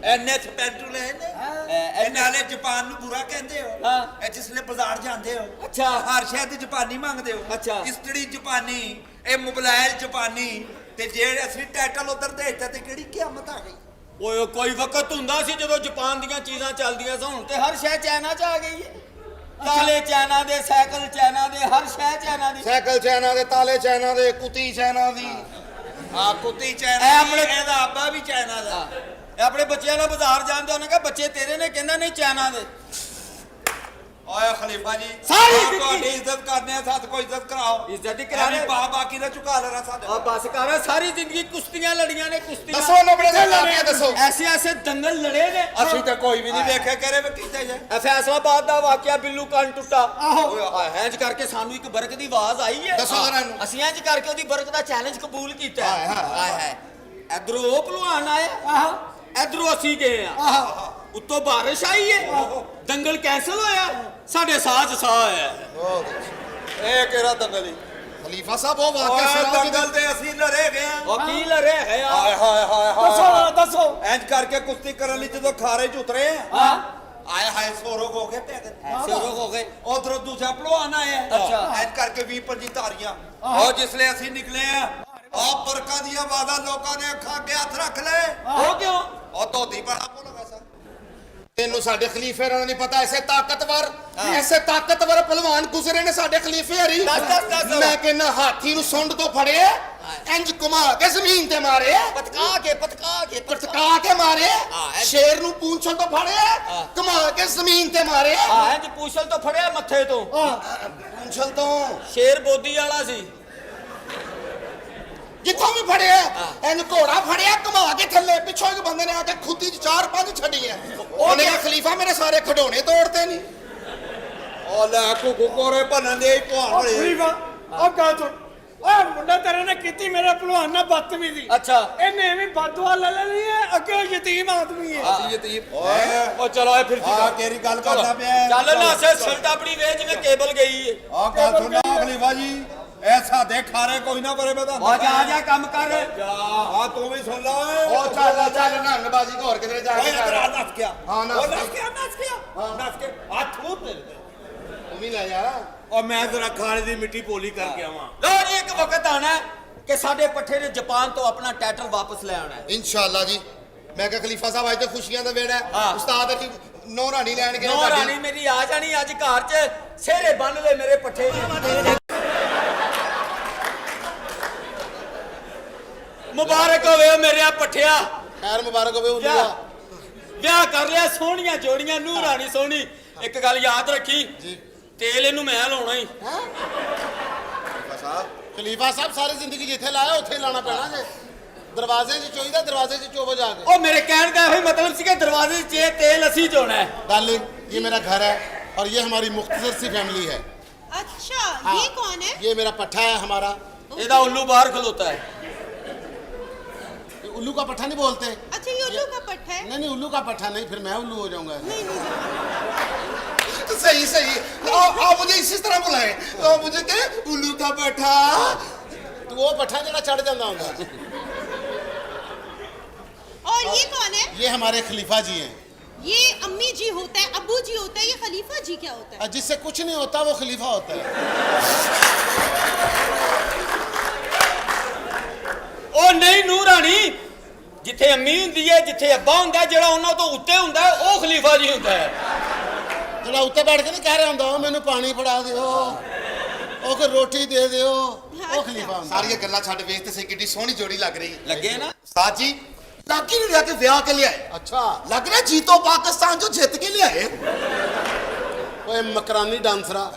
ਐਨੇ ਸਪੈਂਟੂ ਲੈ ਨੇ ਨਾਲੇ ਜਾਪਾਨ ਨੂੰ ਬੁਰਾ ਕਹਿੰਦੇ ਹੋ ਹਾਂ। ਇਹ ਜਿਸਲੇ ਬਾਜ਼ਾਰ ਜਾਂਦੇ ਹੋ ਅੱਛਾ। ਹਰ ਸ਼ਹਿਰ ਦੀ ਜਾਪਾਨੀ ਮੰਗਦੇ ਹੋ ਅੱਛਾ। ਇਸਤਰੀ ਜਾਪਾਨੀ ਇਹ ਮੋਬਾਈਲ ਜਾਪਾਨੀ ਤੇ ਜਿਹੜੇ ਅਸੀਂ ਟਾਈਟਲ ਉਧਰ ਦੇਤਾ ਤੇ ਕਿਹੜੀ ਕਿਆਮਤ ਆ ਗਈ ਓਏ ਕੋਈ ਵਕਤ ਹੁੰਦਾ ਸੀ ਜਦੋਂ ਜਾਪਾਨ ਦੀਆਂ ਚੀਜ਼ਾਂ ਚੱਲਦੀਆਂ ਸਨ ਹੁਣ ਤੇ ਹਰ ਸ਼ੈ ਚਾਈਨਾ ਚ ਆ ਗਈ ਹੈ ਤਾਲੇ ਚਾਈਨਾ ਦੇ ਸਾਈਕਲ ਚਾਈਨਾ ਦੇ ਹਰ ਸ਼ੈ ਚਾਈਨਾ ਦੀ ਸਾਈਕਲ ਚਾਈਨਾ ਦੇ ਤਾਲੇ ਚਾਈਨਾ ਦੇ ਕੁੱਤੀ ਚਾਈਨਾ ਦੀ ਆ ਕੁੱਤੀ ਇਹ ਚਾਈਨਾ ਆਪਣੇ- ਇਹਦਾ ਆਬਾ ਵੀ ਚਾਈਨਾ ਦਾ ਇਹ ਆਪਣੇ ਬੱਚਿਆਂ ਨਾਲ ਬਾਜ਼ਾਰ ਜਾਂਦੇ ਉਹਨੇ ਕਿਹਾ ਬੱਚੇ ਤੇਰੇ ਨੇ ਕਹਿੰਦਾ ਨਹੀਂ ਚਾਈਨਾ ਦੇ ਓਏ ਖਲੀਫਾ ਜੀ ਸਾਰੀ ਆਪ ਜ਼ਿੰਦਗੀ- ਤੁਹਾਡੀ ਇੱਜ਼ਤ ਕਰਨੇ ਆ ਸਾਥ ਕੋਈ ਇੱਜ਼ਤ ਕਰਾਓ ਇੱਜ਼ਤ ਹੀ ਕਰਾਣੇ। ਬਾਕੀ ਦਾ ਝੁਕਾ ਲੈਣਾ ਸਾਡੇ ਆ ਬਸ ਕਰ ਸਾਰੀ ਜ਼ਿੰਦਗੀ ਕੁਸ਼ਤੀਆਂ ਲੜੀਆਂ ਨੇ ਕੁਸ਼ਤੀਆਂ ਦੱਸੋ ਉਹਨੂੰ ਆਪਣੇ ਦੇ ਵਾਕਿਆ ਦੱਸੋ ਐਸੇ ਐਸੇ ਦੰਗਲ ਲੜੇ ਨੇ ਅਸੀਂ ਤਾਂ ਕੋਈ ਵੀ ਨਹੀਂ ਵੇਖਿਆ ਕਰੇ ਵੀ ਕੀਤਾ ਜਾਏ ਇਹ ਫੈਸਲਾਬਾਦ ਦਾ ਵਾਕਿਆ ਬਿੱਲੂ ਕੰਨ ਟੁੱਟਾ ਆਹੋ। ਓਏ ਇੰਜ ਕਰਕੇ ਸਾਨੂੰ ਇੱਕ ਬਰਕ ਦੀ ਆਵਾਜ਼ ਆਈ ਹੈ ਦੱਸੋ ਜ਼ਰਾ ਇਹਨੂੰ। ਅਸੀਂ ਇੰਜ ਕਰਕੇ ਉਹਦੀ ਬਰਕ ਦਾ ਚੈਲੰਜ ਕਬੂਲ ਕੀਤਾ ਹਾਏ, ਹਾਏ, ਹਾਏ ਹਾਏ ਇਧਰੋਂ ਉਹ ਭਲਵਾਨ ਆਇਆ ਇਧਰੋਂ ਅਸੀਂ ਗਏ ਆ ਉੱਤੋਂ ਬਾਰਿਸ਼ ਆਈ ਹੈ ਦੰਗਲ ਕੈਂਸਲ ਹੋਇਆ ਸਾਡੇ ਸਾਹ 'ਚ ਸਾਹ ਆਇਆ ਇਹ ਕਿਹੜਾ ਦੰਗਲ ਹੀ ਖਲੀਫਾ ਸਾਹਿਬ ਉਹ ਵਾਕਿਆ ਓਏ ਸੁਣਾਓ ਦੰਗਲ ਤੇ ਅਸੀਂ ਲੜੇ ਗਏ ਆ ਉਹ ਕੀ ਲੜੇ ਹੈ ਯਾਰ ਹਾਏ ਹਾਏ ਹਾਏ ਦੱਸੋ ਦੱਸੋ ਇੰਜ ਕਰਕੇ ਕੁਸ਼ਤੀ ਕਰਨ ਲਈ ਜਦੋਂ ਖਾਰੇ 'ਚ ਉਤਰੇ ਹਾਂ ਆਏ ਹਾਏ ਸੋਰੋ ਹੋ ਗਏ ਪੈਗ ਐਸੇ ਹੋ ਗਏ ਉਧਰੋਂ ਦੂਜਾ ਭਲਵਾਨ ਆਇਆ ਅੱਛਾ। ਇੰਜ ਕਰਕੇ 20-25 ਧਾਰੀਆਂ ਉਹ ਜਿਸਲੇ ਅਸੀਂ ਨਿਕਲੇ ਆ ਬਰਕਾਂ ਦੀਆਂ ਆਵਾਜ਼ਾਂ ਲੋਕਾਂ ਨੇ ਅੱਖਾਂ ਅੱਗੇ ਹੱਥ ਰੱਖ ਲਏ ਉਹ ਕਿਉਂ ਉਹ ਧੋਤੀ ਬੜਾ ਭੁੱਲ ਗਿਆ ਸਾ ਤੈਨੂੰ ਸਾਡੇ ਖਲੀਫੇ ਦਾ ਨਹੀਂ ਪਤਾ, ਐਸੇ ਤਾਕਤਵਰ ਪਹਿਲਵਾਨ ਗੁਜ਼ਰੇ ਨੇ ਸਾਡੇ ਖਲੀਫੇ ਹਰੀ। ਦੱਸ। ਮੈਂ ਕਹਿੰਦਾ ਹਾਥੀ ਨੂੰ ਸੁੰਡ ਤੋਂ ਫੜੇ, ਇੰਜ ਘੁਮਾ ਕੇ ਜ਼ਮੀਨ ਤੇ ਮਾਰੇ, ਪਟਕਾ ਕੇ ਮਾਰੇ, ਸ਼ੇਰ ਨੂੰ ਪੂੰਛਲ ਤੋਂ ਫੜੇ, ਘੁਮਾ ਕੇ ਜ਼ਮੀਨ ਤੇ ਮਾਰੇ, ਇੰਜ ਪੂਛਲ ਤੋਂ ਫੜਿਆ ਮੱਥੇ ਤੋਂ, ਪੂੰਛਲ ਤੋਂ ਸ਼ੇਰ ਬੋਦੀ ਵਾਲਾ ਸੀ, ਜਿੱਥੋਂ ਵੀ ਫੜਿਆ, ਇੰਜ ਘੋੜਾ ਫੜਿਆ, ਘੁਮਾ ਕੇ ਥੱਲੇ, ਪਿੱਛੋਂ ਇੱਕ ਬੰਦੇ ਨੇ ਆ ਕੇ ਖੁੱਦੀ 'ਚ 4-5 ਛੱਡੀਆਂ। ਉਹਨੇ ਕਿਹਾ ਖਲੀਫਾ ਮੇਰੇ ਸਾਰੇ ਖਿਡੌਣੇ ਤੋੜਤੇ ਨਹੀਂ। ਉਹ ਲੈ ਘੁੱਗੂ ਕੋਰੇ ਭੰਨਣ ਦੇ ਭਲਵਾਨ ਬਣੇ। ਖਲੀਫਾ ਉਹ ਗੱਲ ਸੁਣ, ਓਏ ਮੁੰਡਾ ਤੇਰੇ ਨੇ ਕੀਤੀ ਮੇਰੇ ਭਲਵਾਨ ਨਾਲ ਬਦਤਮੀਜ਼ੀ। ਅੱਛਾ ਇਹਨੇ ਐਵੇਂ ਬਦਦੁਆ ਲੈ ਲੈਣੀ ਹੈ, ਅੱਗੇ ਯਤੀਮ ਆਦਮੀ ਹੈ। ਓਏ ਉਹ ਚਲੋ ਫਿਰ ਆ ਕਿਹੜੀ ਗੱਲ ਕਰਦਾ ਪਿਆ? ਚੱਲ ਨਾ ਸੇ ਸਲਟ ਆਪਣੀ ਵੇਚ ਜਿਵੇਂ ਕੇਬਲ ਗਈ ਏ। ਆ ਗੱਲ ਸੁਣਨਾ ਖਲੀਫਾ ਜੀ, ਇਹ ਸਾਡੇ ਖਾਰੇ ਕੋਈ ਨਾ ਪਰੇ ਮੈਂ ਤਾਂ ਆ ਜਾ ਕੰਮ ਕਰ। ਆ ਤੂੰ ਵੀ ਸੁਣ ਲਾ ਓਏ। ਉਹ ਚੱਲ ਨੰਗਬਾਜ਼ੀ ਘੋਰ ਕਿਧਰੇ ਜਾ ਓਏ ਕੇ ਇਧਰ ਆ ਕਰ। ਨੱਸ ਗਿਆ। ਹਾਂ, ਨੱਸ ਉਹ ਗਿਆ। ਨੱਸ ਕੇ ਆ ਥੂਰ ਤੇ ਤੂੰ ਵੀ ਲੈ ਜਾ। ਉਹ ਮੈਂ ਜ਼ਰਾ ਖਾਣੇ ਦੀ ਮਿੱਟੀ ਪੋਲੀ ਕਰਕੇ ਆਵਾਂ। ਲੋ ਜੀ ਇੱਕ ਵਕਤ ਆਣਾ ਕਿ ਸਾਡੇ ਪੱਠੇ ਨੇ ਜਾਪਾਨ ਤੋਂ ਆਪਣਾ ਟਾਈਟਲ ਵਾਪਸ ਲੈ ਆਉਣਾ ਹੈ। ਇਨਸ਼ਾਅੱਲਾ ਜੀ। ਮੈਂ ਕਿਹਾ ਖਲੀਫਾ ਸਾਹਿਬ ਅੱਜ ਤਾਂ ਖੁਸ਼ੀਆਂ ਦਾ ਵੇੜਾ ਹੈ। ਹਾਂ। ਉਸਤਾਦ ਦੀ ਨੋ ਰਾਣੀ ਲੈਣ ਗਏ ਨੋ ਰਾਣੀ ਮੇਰੀ ਆ ਜਾਣੀ ਅੱਜ ਘਰ 'ਚ, ਸਿਹਰੇ ਬੰਨ ਲੈ ਮੇਰੇ ਪੱਠੇ ਨੇ। ਮੁਬਾਰਕ ਹੋਵੇ ਮੇਰੇ ਪੱਠਿਆ, ਖੈਰ ਮੁਬਾਰਕ ਹੋਵੇ ਵਿਆਹ ਕਰ ਲਿਆ, ਸੋਹਣੀਆਂ ਜੋੜੀਆਂ, ਨੂੰਹ ਰਾਣੀ ਸੋਹਣੀ। ਇੱਕ ਗੱਲ ਯਾਦ ਰੱਖੀ ਜੀ। ਤੇਲ ਇਹਨੂੰ ਮੈਂ ਲਾਉਣਾ ਹੀ। ਖਲੀਫਾ ਸਾਹਿਬ ਸਾਰੀ ਜ਼ਿੰਦਗੀ ਜਿੱਥੇ ਲਾਇਆ ਉੱਥੇ ਲਾਣਾ ਪੈਣਾ ਜੇ। ਦਰਵਾਜ਼ੇ 'ਚ ਚੋਈਦਾ, ਦਰਵਾਜ਼ੇ 'ਚ ਚੋਵੋ ਜਾ ਕੇ। ਉਹ ਮੇਰੇ ਕਹਿਣ ਦਾ ਇਹੋ ਮਤਲਬ ਸੀ ਕਿ ਦਰਵਾਜ਼ੇ 'ਚ ਤੇਲ ਅਸੀਂ ਚੋਣਾ ਹੈ। डार्लिंग ये मेरा घर है और ये हमारी मुख्तसर सी फैमिली है। अच्छा हाँ, ये कौन है? ये मेरा पट्ठा है हमारा। ਇਹਦਾ ਉੱਲੂ ਬਾਹਰ ਖਲੋਤਾ ਹੈ। ये उल्लू का पट्ठा नहीं बोलते। अच्छा ये उल्लू का पट्टा है? नहीं उल्लू का पट्ठा नहीं, फिर मैं उल्लू हो जाऊंगा। सही आप मुझे इसी तरह बुलाए। आप मुझे कहे उल्लू का बैठा। तो वो पट्ठा जरा चढ़ जाता होगा। और ये कौन है? ये हमारे खलीफा जी हैं। ये अम्मी जी होता है, अब्बू जी होता है, ये खलीफा जी क्या होता है? और जिससे कुछ नहीं होता वो खलीफा होता है। ਉਹ ਨਹੀਂ ਨੂੰਹ ਰਾਣੀ, ਜਿੱਥੇ ਅੰਮੀ ਹੁੰਦੀ ਹੈ, ਜਿੱਥੇ ਅੱਬਾ ਹੁੰਦਾ ਹੈ, ਜਿਹੜਾ ਉਹਨਾਂ ਤੋਂ ਉੱਤੇ ਹੁੰਦਾ ਹੈ, ਉਹ ਖਲੀਫਾ ਜੀ ਹੁੰਦਾ ਹੈ। ਜਿਹੜਾ ਉੱਤੇ ਬੈਠ ਕੇ ਨਹੀਂ ਕਹਿ ਰਿਹਾ ਹੁੰਦਾ ਉਹ ਮੈਨੂੰ ਪਾਣੀ ਫੜਾ ਦਿਓ, ਉਹ ਕੋਈ ਰੋਟੀ ਦੇ ਦਿਓ, ਉਹ ਖਲੀਫਾ ਹੁੰਦਾ। ਸਾਰੀਆਂ ਗੱਲਾਂ ਛੱਡ ਵੇਖ ਤੇ ਸਹੀ ਕਿੱਡੀ ਸੋਹਣੀ ਜੋੜੀ ਲੱਗ ਰਹੀ। ਲੱਗੇ ਨਾ ਉਸਤਾਦ ਜੀ ਲਾਕੀ ਨੂੰ ਲਿਆ ਕੇ ਵਿਆਹ ਕੇ ਲਿਆਏ। अच्छा ਲੱਗ ਰਿਹਾ ਜੀਤੋ ਪਾਕਿਸਤਾਨ ਚੋਂ ਜਿੱਤ ਕੇ ਲਿਆਏ। ਓਏ ਮਕਰਾਨੀ ਡਾਂਸਰਾ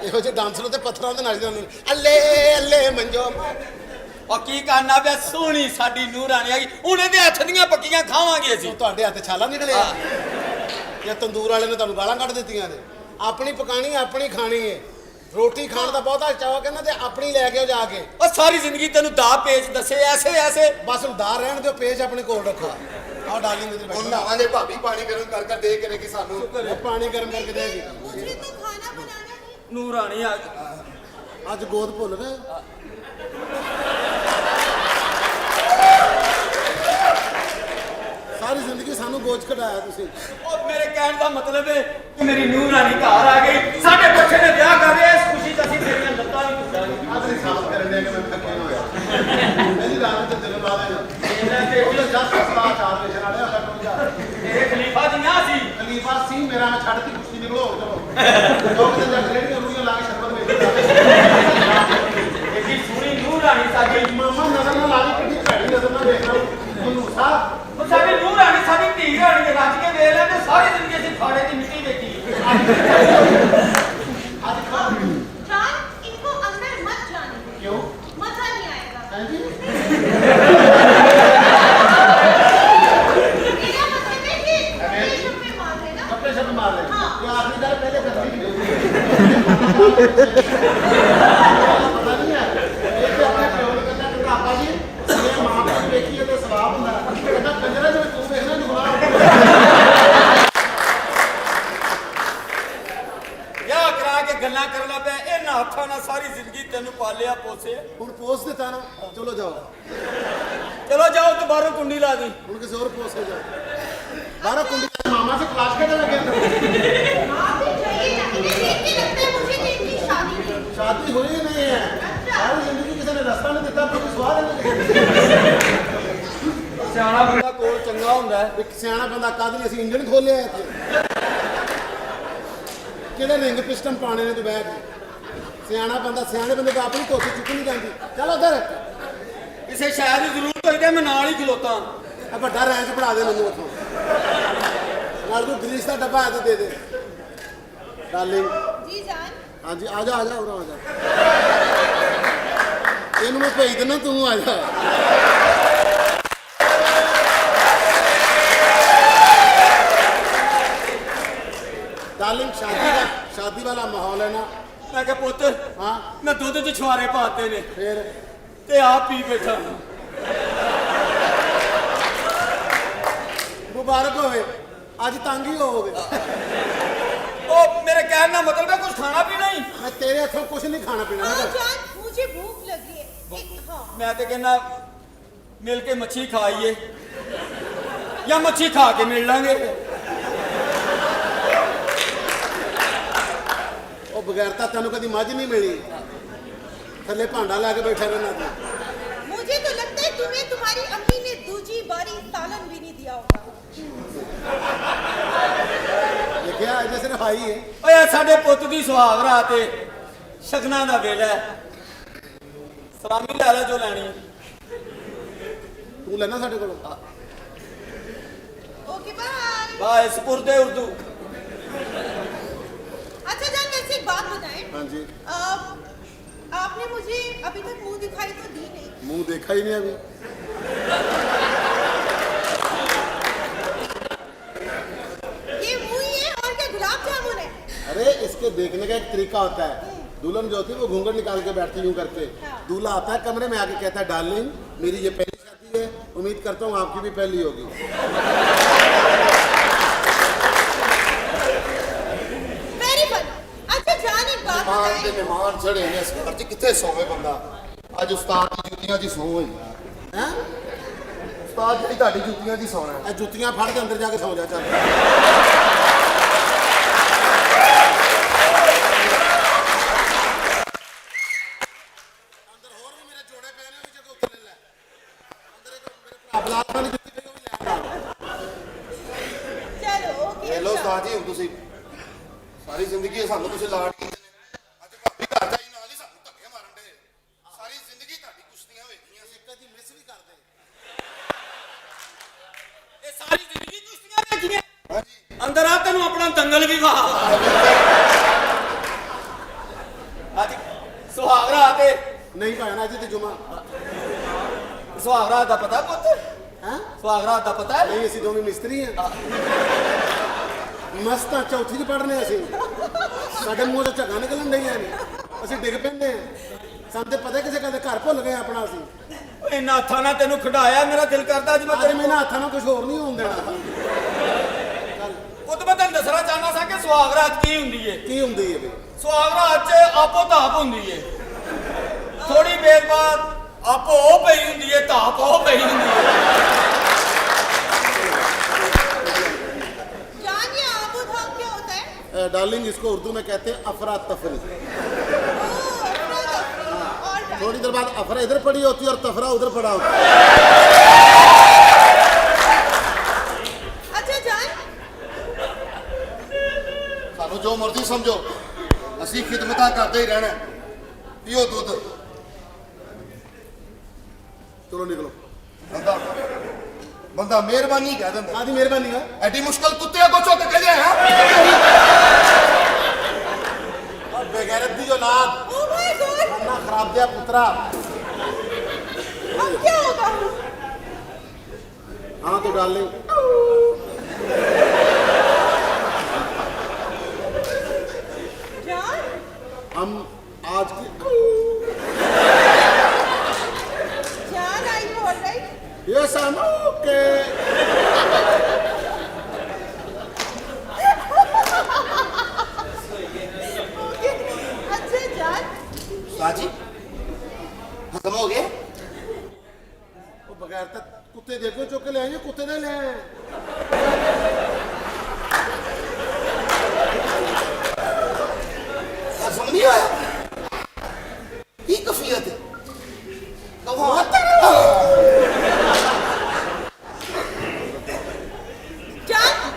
ਇਹੋ ਜਿਹੇ ਡਾਂਸਰ ਤੇ ਪੱਥਰਾਂ ਦੇ ਨਾਲ ਜਾਂਦੇ ਅੱਲੇ ਅੱਲੇ ਮੰਜੋ। ਉਹ ਕੀ ਕਰਨਾ ਪਿਆ, ਸੋਹਣੀ ਸਾਡੀ ਨੂੰਹ ਰਾਣੀ ਆ ਗਈ, ਹੁਣ ਇਹਦੇ ਹੱਥ ਦੀਆਂ ਪੱਕੀਆਂ ਖਾਵਾਂਗੇ ਅਸੀਂ। ਤੁਹਾਡੇ ਹੱਥ ਛਾਲਾ ਨਿਕਲਿਆ ਜਾਂ ਤੰਦੂਰ ਵਾਲੇ ਨੇ ਤੁਹਾਨੂੰ ਗਾਲਾਂ ਕੱਢ ਦਿੱਤੀਆਂ ਨੇ? ਆਪਣੀ ਪਕਾਣੀ ਆਪਣੀ ਖਾਣੀ ਹੈ। ਰੋਟੀ ਖਾਣ ਦਾ ਬਹੁਤਾ ਚਾਅ ਕਹਿੰਦਾ ਤੇ ਆਪਣੀ ਲੈ ਕੇ ਜਾ ਕੇ। ਉਹ ਸਾਰੀ ਜ਼ਿੰਦਗੀ ਤੈਨੂੰ ਦਾ ਪੇਚ ਦੱਸੇ ਐਸੇ ਬਸ ਉਦਾਰ ਰਹਿਣ ਦਿਓ, ਪੇਜ ਆਪਣੇ ਕੋਲ ਰੱਖੋ। ਆਹ ਡਾਰਲਿੰਗ ਦੇ ਹੁਣ ਨਾਵਾਂ ਦੇ ਭਾਬੀ ਪਾਣੀ ਗਰਮ ਕਰ ਦੇ ਕਰੇਗੀ ਸਾਨੂੰ। ਪਾਣੀ ਗਰਮ ਕਰਕੇ ਦੇਗੀ। मुझे तो खाना बनाना नहीं। ਨੂੰਹ ਰਾਣੀ ਆ ਗਈ। ਅੱਜ ਗੋਦ ਭੁੱਲ ਗਏ। ਸਾਰੀ ਜ਼ਿੰਦਗੀ ਸਾਨੂੰ ਬੋਝ ਕਢਾਇਆ ਤੁਸੀਂ। ਉਹ ਮੇਰੇ ਕਹਿਣ ਦਾ ਮਤਲਬ ਹੈ ਕਿ ਮੇਰੀ ਨੂੰਹ ਰਾਣੀ ਘਰ ਆ ਗਈ, ਸਾਡੇ ਬੱਚੇ ਨੇ ਵਿਆਹ ਕਰ ਲਿਆ, ਇਸ ਖੁਸ਼ੀ 'ਚ ਅਸੀਂ ਤੇਰੀਆਂ ਲੱਤਾਂ ਵੀ ਟੁੱਟਾਂਗੇ। ਆਖਰੀ ਸਾਲ ਕਰਨ ਦੇ ਕਿ ਮੈਂ ਥੱਕਿਆ ਹੋਇਆ। ਮੇਰੀ ਰਾਤ ਤੇ ਦਿਲ ਲਾ ਦੇਣਾ। ਉਹ ਤਾਂ ਜਸ ਸਸਤਾ ਚਾਰ ਵੇਚਣ ਵਾਲੇ ਆ ਟੁੱਟ ਜਾ। ਇਹ ਖਲੀਫਾ ਜੀ ਨਾ ਸੀ। ਖਲੀਫਾ ਸੀ ਮੇਰਾ, ਮੈਂ ਛੱਡਤੀ ਕੁਸ਼ਤੀ ਨਿਕਲੋ ਚਲੋ। ਲੋਕ ਤੇ ਜੱਗ ਰੇੜੀਆਂ ਰੂੜੀਆਂ ਲਾ ਕੇ ਸ਼ਰਬਤ ਵੇਚਦੇ। ਇਹਦੀ ਸੋਹਣੀ ਨੂੰਹ ਰਾਣੀ ਸਾਡੀ। ਮਾਮਾ ਨਜ਼ਰ ਨਾਲ ਲਾ ਲਈ ਕਿੱਡੀ ਭੈੜੀ ਨਜ਼ਰ ਨਾਲ ਦੇਖ ਰਹਾ ਮੈਨੂੰ ਸਾਹਿਬ। ਉਹ ਸਾਡੀ ਨੂੰਹ ਰਾਣੀ ਸਾਡੀ ਧੀ ਰਾਣੀ ਦੇ ਰੱਜ ਕੇ ਵੇਖ ਲੈ ਤੇ ਸਾਰੀ ਜ਼ਿੰਦਗੀ ਅਸੀਂ ਖਾੜੇ ਦੀ ਮਿੱਟੀ ਵੇਖੀ। ਅੱਜ ਖਾ जान इनको अंदर मत जाने। क्यों? मजा नहीं आएगा। हैं जी? मेरा मतलब है कि रेशम पे मार देना। कपड़े शब्द मार ले। हाँ। ये आखिरी बार पहले कर दी। पता नहीं है। ये तो अपने प्योर करना कि पापा जी ये मां को देखी है तो सवाब होता है। कहता कंजरा जो तू देखना जुगला। ਵਿਆਹ ਕਰਾ ਕੇ ਗੱਲਾਂ ਕਰਨਾ ਪਿਆ, ਇਹਨਾਂ ਹੱਥਾਂ ਨਾਲ ਸਾਰੀ ਜ਼ਿੰਦਗੀ ਤੈਨੂੰ ਪਾਲਿਆ ਪੋਸਿਆ। ਹੁਣ ਪੋਸ ਦਿੱਤਾ ਨਾ, ਚਲੋ ਜਾਓ। ਚਲੋ ਜਾਓ ਤੇ ਬਾਹਰੋਂ ਕੁੰਡੀ ਲਾ ਦੀ। ਹੁਣ ਕਿਸੇ ਹੋਰ ਪੋਸ ਕੇ ਜਾਓ। बारह कुंडी मामा से क्लास करने लगे अंदर। आप भी जाइए ना। इन्हें देख के लगता है मुझे कि इनकी शादी नहीं। शादी हुई नहीं है। सारी जिंदगी किसी ने रास्ता नहीं देता, कोई स्वाद नहीं। ਸਿਆਣਾ ਬੰਦਾ ਕੋਲ ਚੰਗਾ ਹੁੰਦਾ ਹੈ। ਇੱਕ ਸਿਆਣਾ ਬੰਦਾ ਕਾਹਦੇ ਲਈ ਅਸੀਂ ਇੰਜਣ ਖੋਲਿਆ ਇੱਥੇ ਕਿਹੜੇ ਰਿੰਗ ਪਿਸਟਨ ਪਾਣੇ ਨੇ ਤੂੰ ਬੈਠ ਸਿਆਣਾ ਬੰਦਾ ਸਿਆਣੇ ਬੰਦੇ ਦਾ ਆਪਣੀ ਧੋਤੀ ਚੁੱਕ ਨਹੀਂ ਜਾਂਦੀ ਚੱਲ ਉਧਰ ਕਿਸੇ ਸ਼ਾਇਦ ਦੀ ਜ਼ਰੂਰਤ ਹੋਈ ਤੇ ਮੈਂ ਨਾਲ ਹੀ ਖਲੋਤਾ। ਆ ਵੱਡਾ ਰੈਂਚ ਬਣਾ ਦੇ ਮੈਨੂੰ ਉੱਥੋਂ ਨਾਲ ਤੂੰ ਗਰੀਸ ਦਾ ਡੱਬਾ ਹੈ ਤੇ ਦੇ ਦੇ ਡਾਰਲਿੰਗ जी जान ਹਾਂਜੀ ਆ ਜਾ ਉਰਾਂ ਆ ਜਾ ਇਹਨੂੰ ਮੈਂ ਭੇਜ ਦਿੰਦਾ ਤੂੰ ਆ ਜਾ डार्लिंग शादी वाला माहौल है ना ਮੈਂ ਕਿਹਾ ਪੁੱਤ हाँ ਮੈਂ ਦੁੱਧ 'ਚ ਛੁਆਰੇ ਪਾਤੇ ਨੇ फिर ਤੇ ਆਪ ਪੀ ਬੈਠਾ। मुबारक होवे आज तंग ही होगे ਉਹ ਮੇਰੇ ਕਹਿਣ ਦਾ ਮਤਲਬ ਹੈ ਕੁਝ ਖਾਣਾ ਪੀਣਾ ਹੀ। मैं तेरे हथों कुछ नहीं खाना पीना हाँ ना जान मुझे भूख लगी है हाँ ਮੈਂ ਤੇ ਕਹਿੰਦਾ ਮਿਲ ਕੇ ਮੱਛੀ ਖਾਈਏ ਜਾਂ ਮੱਛੀ ਖਾ ਕੇ ਮਿਲ ਲਾਂਗੇ। ਉਹ ਬਗੈਰਤਾ ਤੈਨੂੰ ਕਦੀ ਮੱਝ ਨਹੀਂ ਮਿਲੀ ਥੱਲੇ ਭਾਂਡਾ ਲਾ ਕੇ ਬੈਠਾ ਰਹਿਣਾ ਤੂੰ मुझे तो लगता है तुम्हें तुम्हारी अम्मी ने दूसरी बारी सालन भी नहीं दिया होगा ਦੇਖਿਆ ਅਜੇ ਸਿਰਫ ਆਈ ਹੈ ਓਏ ਸਾਡੇ ਪੁੱਤ ਦੀ ਸੁਹਾਗ ਰਾਤ ਤੇ ਸ਼ਗਨਾਂ ਦਾ ਵੇਲਾ ਹੈ। ਸਲਾਮੀ ਲੈ ਲੈ ਜੋ ਲੈਣੀ ਹੈ। ਤੂੰ ਲੈਣਾ ਸਾਡੇ ਕੋਲੋਂ ओके बाय ਬਾਏ ਸਪੁਰਦੇ ਉਰਦੂ। अच्छा जान वैसे एक बात बताएं हाँ जी आपने मुझे अभी तक मुंह दिखाई तो दी नहीं मुंह देखा ही नहीं अभी ये मुंह ही है और क्या गुलाब जामुन है अरे इसके देखने का एक तरीका होता है दुल्हन जो होती है वो घूंघट निकाल के बैठती यूं करके दूल्हा आता है कमरे में आके कहता है डार्लिंग मेरी ये पहली शादी है उम्मीद करता हूँ आपकी भी पहली होगी वेरी फन अच्छा जान एक बात ਮਹਿਮਾਨ ਦੇ बताएं ਮਹਿਮਾਨ ਚੜੇ ਨੇ ਇਸ ਘਰ 'ਚ ਕਿੱਥੇ ਸੋਵੇ ਬੰਦਾ ਅੱਜ ਉਸਤਾਦ ਦੀ ਜੁੱਤੀਆਂ ਦੀ ਸੌਂ ਹੋਈ हैं ਉਸਤਾਦ ਜਿਹੜੀ ਤੁਹਾਡੀ ਜੁੱਤੀਆਂ ਦੀ ਸੌਣਾ ए जुतियां फाड़ के अंदर जाके सो जा चल अंदर और भी मेरे जोड़े पए ने भी जगह उत्ते ले ले अंदर एक मेरे भरा बलाल वाली जुत्ती पई वो भी ले आ चलो ओके ਇਹ ਲੋ ਉਸਤਾਦ ਜੀ ਹੁਣ ਤੁਸੀਂ ਸਾਰੀ ਜ਼ਿੰਦਗੀ ਸਾਨੂੰ ਤੁਸੀਂ ਲਾਡ ਕੀਤੇ ਨੇ ਅੱਜ ਭਾਬੀ ਘਰ ਜਾਈ ਨਾਲ ਹੀ ਸਾਨੂੰ ਧੱਕੇ ਮਾਰਨ ਦੇ ਸਾਰੀ ਜ਼ਿੰਦਗੀ ਤੁਹਾਡੀ ਕੁਸ਼ਤੀਆਂ ਹੋਈਆਂ ਸੀ कदी मिस भी कर दे ਇਹ ਸਾਰੀ ਜ਼ਿੰਦਗੀ ਕੁਸ਼ਤੀਆਂ ਦੇਖੀਆਂ। ਹਾਂਜੀ ਅੰਦਰ ਆ ਤੈਨੂੰ ਆਪਣਾ ਦੰਗਲ ਵੀ ਖਾ। ਅੱਜ ਸੁਹਾਗ ਰਾਤ ਤੇ नहीं पाया ना जी ते जुमा ਸੁਹਾਗ ਰਾਤ ਦਾ ਪਤਾ ਪੁੱਤ? हैं ਸੁਹਾਗ ਰਾਤ ਦਾ ਪਤਾ ਹੈ? नहीं ਅਸੀਂ ਦੋਵੇਂ ਮਿਸਤਰੀ हैं ਮਸਤ ਆ ਚੌਥੀ ਚ ਪੜਨੇ ਅਸੀਂ ਸਾਡੇ ਮੂੰਹ ਤੋਂ ਝੱਗਾਂ ਨਿਕਲਣ ਡਈਆਂ ਨੇ ਅਸੀਂ ਡਿੱਗ ਪੈਂਦੇ ਆ ਸਾਨੂੰ ਤੇ ਪਤਾ ਕਿਸੇ ਕਦੇ ਘਰ ਭੁੱਲ ਗਏ ਆਪਣਾ ਅਸੀਂ ਓਏ ਇਹਨਾਂ ਹੱਥਾਂ ਨਾਲ ਤੈਨੂੰ ਖਿਡਾਇਆ ਮੇਰਾ ਦਿਲ ਕਰਦਾ ਅੱਜ ਮੈਂ ਅੱਜ ਤੇਰੇ ਮੇਰੇ ਹੱਥਾਂ ਨਾਲ ਕੁਝ ਹੋਰ ਨਹੀਂ ਹੋਣ ਦੇਣਾ ਪੁੱਤ ਮੈਂ ਤੈਨੂੰ ਦੱਸਣਾ ਚਾਹੁੰਦਾ ਸਾਂ ਕਿ ਸੁਹਾਗ ਰਾਤ ਕੀ ਹੁੰਦੀ ਏ। ਕੀ ਹੁੰਦੀ ਹੈ ਵੀ ਸੁਹਾਗ ਰਾਤ 'ਚ ਆਪੋ ਧਾਪ ਹੁੰਦੀ ਏ। ਥੋੜੀ ਦੇਰ ਬਾਅਦ ਆਪੋ ਉਹ ਪਈ ਹੁੰਦੀ ਏ ਧਾਪ ਉਹ ਪਈ ਹੁੰਦੀ ਏ। जान ये आबू धाम क्या होता है डार्लिंग इसको उर्दू में कहते हैं अफरा तफरी और क्या? थोड़ी देर बाद अफरा इधर पड़ी होती है और तफरा उधर पड़ा होता है अच्छा जान ਸਾਨੂੰ ਜੋ ਮਰਜ਼ੀ ਸਮਝੋ ਅਸੀਂ ਖਿਦਮਤਾਂ ਕਰਦੇ ਹੀ ਰਹਿਣਾ ਪੀਓ ਦੁੱਧ चलो निकलो ਬੰਦਾ ਬੰਦਾ ਮਿਹਰਬਾਨੀ ਕਹਿ ਦਿੰਦਾ आदि मेहरबानी है ਐਡੀ ਮੁਸ਼ਕਲ ਕੁੱਤੇ ਕੋ ਚੁੱਕ ਕੇ ਲਿਆ और बेगैरत दी जो लाद ओ माय गॉड खाना खराब दिया पुत्रा अब क्या होगा हाँ तो डार्लिंग जान हम आज की जान I you alright yes I am okay अच्छा जान ਸਾਜੀ ਖਤਮ ਹੋ ਗਏ वो बगैर तक कुत्ते देखो चुक के ले आए कुत्ते ने ले आए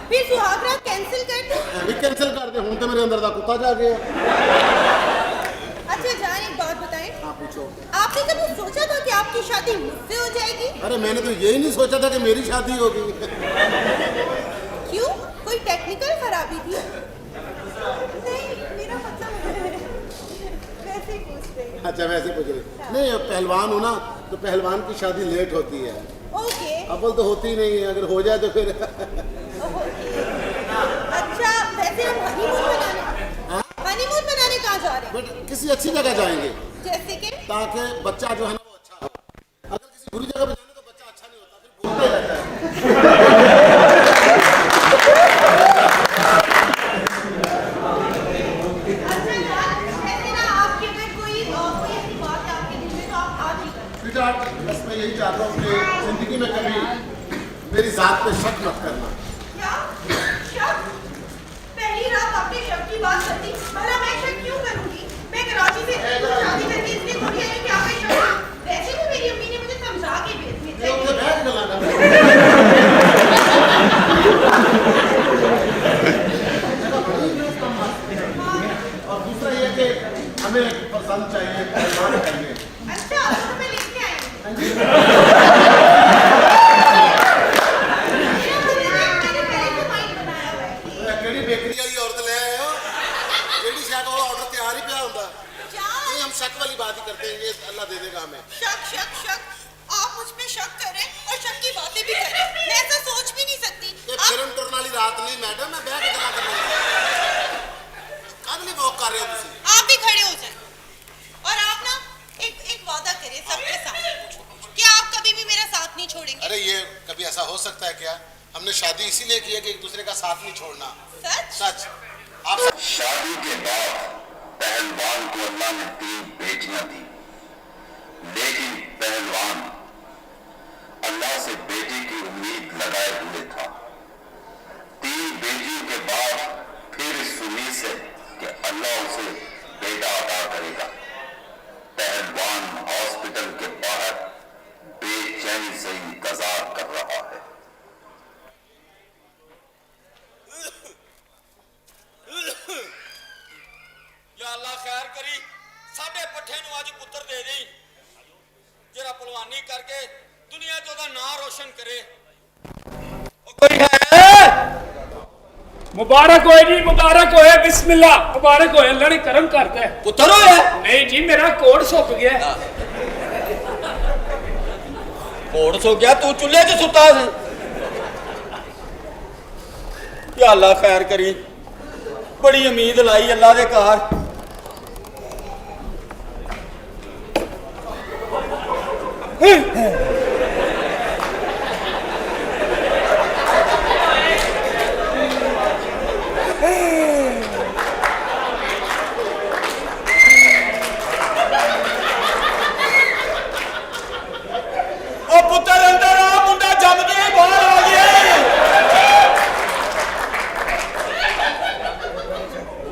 फिर सुहागरा कैंसिल कर दो। भी कैंसिल कर दे, हूं तो मेरे अंदर दा कुत्ता जा गया। अच्छा जान, एक बात बताएं, हाँ पूछो। आपने कभी सोचा था कि आपकी शादी मुझसे हो जाएगी? अरे मैंने तो यही नहीं सोचा था कि मेरी शादी होगी। क्यों, कोई टेक्निकल खराबी थी? नहीं, मेरा मतलब वैसे ही पूछ रही हूँ। अच्छा वैसे पूछ रही, नहीं अब पहलवान हो ना, तो पहलवान की शादी लेट होती है, ओके। अव्वल तो होती ही नहीं है, अगर हो जाए तो फिर अच्छा वैसे हम हनीमून मनाने कहाँ जा रहे हैं? बट किसी अच्छी जगह जाएंगे जैसे कि ताकि बच्चा जो है ना वो अच्छा हो। अगर किसी बुरी जगह पे जाने तो बच्चा अच्छा नहीं होता, फिर भूलते रहता है। अच्छा यार, वैसे ना आपके अगर कोई ऐसी बात है आपके दिल में तो आप आज ही करें। स्वीटहार्ट, बस मैं यही चाहता हूँ कि जिंदगी में कभी मेरी जात पे शक मत करना। क्या शक? पहली रात आपने शक की बात कर दी, भला मैं शक क्यों करूंगी? मैं कराची से शादी करके इसलिए थोड़ी आई हूं कि आप शक करें। वैसे भी मेरी अम्मी ने मुझे समझा के भेजा ये है। मुझे बैठ गला कर और दूसरा ये कि हमें पसंद चाहिए, पहलवान चाहिए। अच्छा तो मैं लेके आई हूं। मैंने पहले से माइंड बनाया हुआ है कि ਕਿਹੜੀ ਬੇਕਰੀ ਵਾਲੀ ਔਰਤ ਲੈ ਆਏ ਹੋ ਜਿਹੜੀ ਸ਼ਾਇਦ ਉਹ ਆਰਡਰ ਤਿਆਰ ਹੀ ਪਿਆ ਹੁੰਦਾ। क्या नहीं हम शक वाली बात ही करते हैं, ये अल्लाह दे देगा हमें। शक शक शक, आप मुझ पे शक करें और शक की बातें भी करें, मैं ऐसा सोच भी नहीं सकती। ये फिल्म टुरन वाली रात नहीं मैडम, मैं बैठ के गला करना कद नहीं वॉक कर रहे हो तुसी। आप भी खड़े हो जाएं और आप ना एक वादा करें सबके सामने कि आप कभी भी मेरा साथ नहीं छोड़ेंगे। अरे ये कभी ऐसा हो सकता है क्या? हमने शादी इसीलिए की है कि एक दूसरे का साथ नहीं छोड़ना। सच? सच। आप शादी के बाद पहलवान को अल्लाह ने 3 बेटियां दी, लेकिन पहलवान अल्लाह से बेटी की उम्मीद लगाए हुए था। 3 बेटियों के बाद फिर इस उम्मीद से कि अल्लाह उसे बेटा अता करेगा, पहलवान हॉस्पिटल के बाहर बेचैनी से इंतजार कर रहा है। या अल्लाह खैर करी, साडे पट्ठे नु आज पुत्र दे देई जेरा पहलवानी करके दुनिया च ओदा नाम रोशन करे। ओ कोई है? मुबारक होए जी, मुबारक होए, बिस्मिल्लाह, मुबारक होए, अल्लाह ने करम करता है। पुत्र होया? नहीं जी, मेरा कोड सुक गया। कोड़ सो गया, तू चुल्हे च सुता सी। या अल्लाह खैर करी, बड़ी उम्मीद लाई अल्लाह दे घर। ओ पुत्र अंदर आ, मुंडा जमदे बाहर आ गया।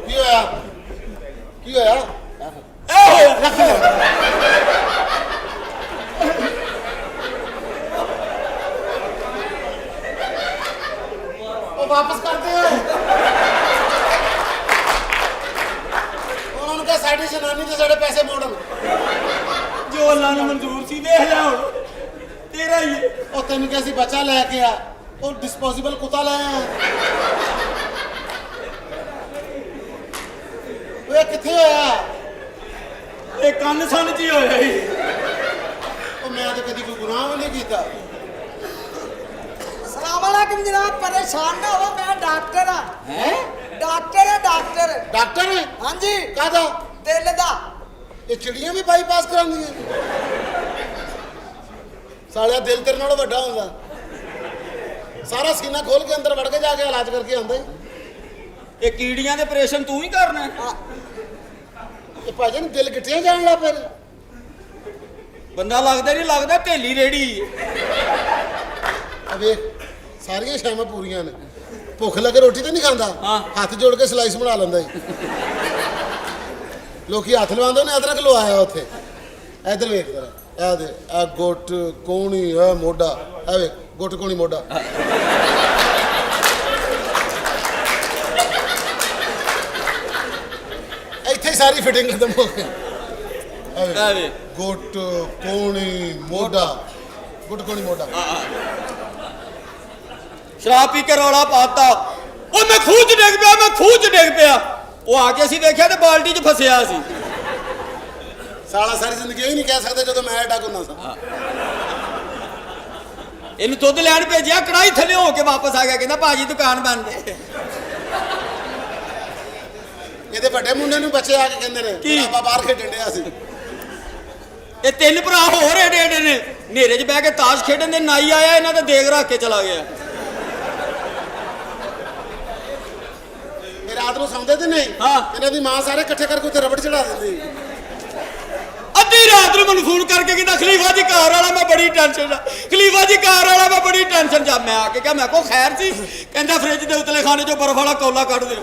की होया? की होया? वो वापस करते हैं। उन्होंने कहा साड़ी जनानी से साढ़े पैसे मोड़न। जो अल्लाह ने मंजूर सी देख लिया हुण तेरा ही है। ਉਹ ਤੈਨੂੰ ਕਿਹਾ ਸੀ ਬੱਚਾ ਲੈ ਕੇ ਆ, ਉਹ ਡਿਸਪੋਜ਼ੇਬਲ ਕੁੱਤਾ ਲੈ ਆਇਆ। ਓਏ ਕਿੱਥੇ ਹੋਇਆ? ਇਹ ਕੰਨ ਸੰਨ ਚ ਹੀ ਹੋਇਆ ਹੀ। ਉਹ ਮੈਂ ਤਾਂ ਕਦੀ ਕੋਈ ਗੁਨਾਹ ਵੀ ਨਹੀਂ ਕੀਤਾ। सलामकुम जनाब, परेशान ना हो, मैं डॉक्टर हाँ। हैं? डॉक्टर है डॉक्टर। ਡਾਕਟਰ ਹੈ? हाँ जी, ਕਾਹਦਾ? दिल दा। ਇਹ ਚਿੜੀਆਂ ਵੀ ਬਾਈਪਾਸ ਕਰਾਉਂਦੀਆਂ? ਸਾਲਿਆ ਦਿਲ ਤੇਰੇ ਨਾਲੋਂ ਵੱਡਾ ਹੁੰਦਾ। ਸਾਰਾ ਸੀਨਾ ਖੋਲ ਕੇ ਅੰਦਰ ਵੜ ਕੇ ਜਾ ਕੇ ਇਲਾਜ ਕਰਕੇ ਆਉਂਦਾ ਹੀ। ਇਹ ਕੀੜੀਆਂ ਦੇ ਆਪਰੇਸ਼ਨ ਤੂੰ ਹੀ ਕਰਨਾ ਹੈ? ਇਹ ਭਾਜਨ ਦਿਲ ਕਿੱਥੇ ਜਾਣ ਲੱਗ ਫਿਰ? ਬੰਦਾ ਲੱਗਦਾ ਨਹੀਂ, ਲੱਗਦਾ ਢੇਲੀ ਰੇੜੀ। ਆ ਵੇਖ ਸਾਰੀਆਂ ਸ਼ਾਮਾਂ ਪੂਰੀਆਂ ਨੇ। ਭੁੱਖ ਲੱਗੇ ਰੋਟੀ ਤਾਂ ਨਹੀਂ ਖਾਂਦਾ, ਹਾਂ। ਹੱਥ ਜੋੜ ਕੇ ਸਲਾਈਸ ਬਣਾ ਲੈਂਦਾ ਈ। ਲੋਕੀ ਹੱਥ ਲਵਾਉਂਦੇ ਨੇ, ਅਦਰਕ ਲਵਾਇਆ ਉੱਥੇ। ਇੱਧਰ ਵੇਖ ਜਰਾ, ਇਹ ਦੇ ਆ ਗੁੱਟ ਕੋਣੀ ਆ ਮੋਢਾ, ਇਹ ਵੇਖ ਗੁੱਟ ਕੋਣੀ ਮੋਢਾ। सारी फिटिंग खत्म हो गई ਐ ਵੇ गुट कोणी मोटा गुट कोणी मोटा ਸ਼ਰਾਬ ਪੀ ਕੇ ਰੌਲਾ ਪਾਤਾ ਉਹ ਮੈਂ ਖੂਹ 'ਚ ਡਿੱਗ ਪਿਆ, ਮੈਂ ਖੂਹ 'ਚ ਡਿੱਗ ਪਿਆ। ਉਹ ਆ ਕੇ ਅਸੀਂ ਦੇਖਿਆ ਤੇ ਬਾਲਟੀ 'ਚ ਫਸਿਆ ਸੀ। साला सारी जिंदगी यही नहीं कह सकते जो मैं एडा कोना सा ਇਹਨੂੰ ਦੁੱਧ ਲੈਣ ਭੇਜਿਆ, ਕੜਾਈ ਥੱਲੇ ਹੋ ਕੇ ਵਾਪਸ ਆ ਗਿਆ, ਕਹਿੰਦਾ ਭਾਜੀ ਦੁਕਾਨ ਬੰਦ ਹੈ। ਇਹਦੇ ਵੱਡੇ ਮੁੰਡੇ ਨੂੰ ਬੱਚੇ ਆ ਕੇ ਕਹਿੰਦੇ ਨੇ ਕੀ? ਆਪਾਂ ਬਾਹਰ ਖੇਡਣ ਡਿਆ ਸੀ ਇਹ ਤਿੰਨ ਭਰਾ ਹੋਰ ਏਡੇ ਏਡੇ ਨੇ, ਹਨੇਰੇ 'ਚ ਬਹਿ ਕੇ ਤਾਸ਼ ਖੇਡਣ ਦੇ। ਨਾਈ ਆਇਆ, ਇਹਨਾਂ ਦਾ ਦੇਗ ਰੱਖ ਕੇ ਚਲਾ ਗਿਆ। ਇਹ ਰਾਤ ਨੂੰ ਸੌਂਦੇ ਤੇ ਨਹੀਂ ਹਾਂ। ਇਹਨਾਂ ਦੀ ਮਾਂ ਸਾਰੇ ਇਕੱਠੇ ਕਰਕੇ ਉੱਤੇ ਰਬੜ ਚੜਾ ਦਿੰਦੀ ਅੱਧੀ ਰਾਤ ਨੂੰ ਮੈਨੂੰ ਫੋਨ ਕਰਕੇ ਕਹਿੰਦਾ ਖਲੀਫਾ ਜੀ ਘਰ ਵਾਲਾ, ਮੈਂ ਬੜੀ ਟੈਨਸ਼ਨ ਆ, ਖਲੀਫਾ ਜੀ ਘਰ ਵਾਲਾ, ਮੈਂ ਬੜੀ ਟੈਨਸ਼ਨ ਜਾ। ਮੈਂ ਆ ਕੇ ਕਿਹਾ, ਮੈਂ ਕੋ ਖੈਰ ਸੀ? ਕਹਿੰਦਾ ਫ੍ਰਿਜ ਦੇ ਉਤਲੇ ਖਾਣੇ 'ਚੋਂ ਬਰਫ ਵਾਲਾ ਕੌਲਾ ਕੱਢ ਦੇ।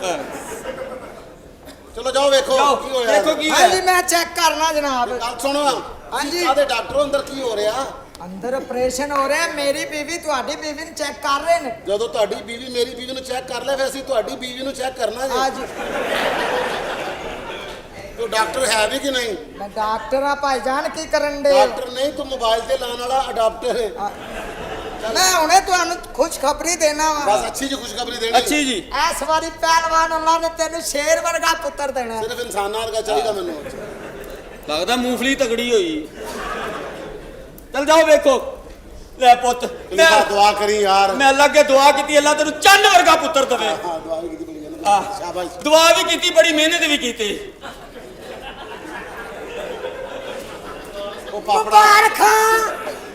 ਚਲੋ ਜਾਓ ਵੇਖੋ ਜਾਓ, ਕੀ ਹੋਇਆ ਦੇਖੋ ਕੀ ਹਾਂਜੀ ਹੋਇਆ। ਮੈਂ ਚੈੱਕ ਕਰਨਾ ਜਨਾਬ। ਗੱਲ ਸੁਣੋ ਹਾਂਜੀ। ਆਦੇ ਡਾਕਟਰ ਅੰਦਰ ਕੀ ਹੋ ਰਿਹਾ ਅੰਦਰ ਆਪਰੇਸ਼ਨ ਹੋ ਰਿਹਾ, ਮੇਰੀ ਬੀਵੀ ਤੁਹਾਡੀ ਬੀਵੀ ਨੂੰ ਚੈੱਕ ਕਰ ਰਹੇ ਨੇ। ਜਦੋਂ ਤੁਹਾਡੀ ਬੀਵੀ ਮੇਰੀ ਬੀਵੀ ਨੂੰ ਚੈੱਕ ਕਰ ਲੈ ਫਿਰ ਅਸੀਂ ਤੁਹਾਡੀ ਬੀਵੀ ਨੂੰ ਚੈੱਕ ਕਰਨਾ ਜੀ ਹਾਂਜੀ ਤੂੰ ਡਾਕਟਰ ਹੈ ਵੀ ਕਿ ਨਹੀਂ ਮੈਂ ਡਾਕਟਰ ਆ ਭਾਈਜਾਨ, ਕੀ ਕਰਨ ਦੇ? ਡਾਕਟਰ ਨਹੀਂ ਤੂੰ ਮੋਬਾਈਲ ਤੇ ਲਾਉਣ ਵਾਲਾ ਅਡਾਪਟਰ ਹੈ ਮੈਂ ਹੁਣੇ ਤੁਹਾਨੂੰ ਖੁਸ਼ਖਬਰੀ ਦੇਣਾ ਵਾ। ਬਸ ਅੱਛੀ ਜੀ ਖੁਸ਼ਖਬਰੀ ਦੇਣੀ ਅੱਛੀ ਜੀ। ਇਸ ਵਾਰੀ ਪਹਿਲਵਾਨ ਅੱਲਾ ਨੇ ਤੈਨੂੰ ਸ਼ੇਰ ਵਰਗਾ ਪੁੱਤਰ ਦੇਣਾ। ਸਿਰਫ ਇਨਸਾਨਾਂ ਵਰਗਾ ਚਾਹੀਦਾ ਮੈਨੂੰ ਲੱਗਦਾ ਮੂੰਗਫਲੀ ਤਗੜੀ ਹੋਈ। ਚਲ ਜਾਓ ਵੇਖੋ। ਲੈ ਪੁੱਤ, ਮੈਂ ਦੁਆ ਕਰੀ ਯਾਰ ਮੈਂ ਅੱਲਾ ਅੱਗੇ ਦੁਆ ਕੀਤੀ, ਅੱਲਾ ਤੈਨੂੰ ਚੰਨ ਵਰਗਾ ਪੁੱਤਰ ਦੇਵੇ। ਹਾਂ ਦੁਆ ਵੀ ਕੀਤੀ ਬੜੀ ਆਹ, ਸ਼ਾਬਾਸ਼ ਦੁਆ ਵੀ ਕੀਤੀ, ਬੜੀ ਮਿਹਨਤ ਵੀ ਕੀਤੀ। ਉਹ ਪਾਪੜਾ ਮੁਬਾਰਕਾਂ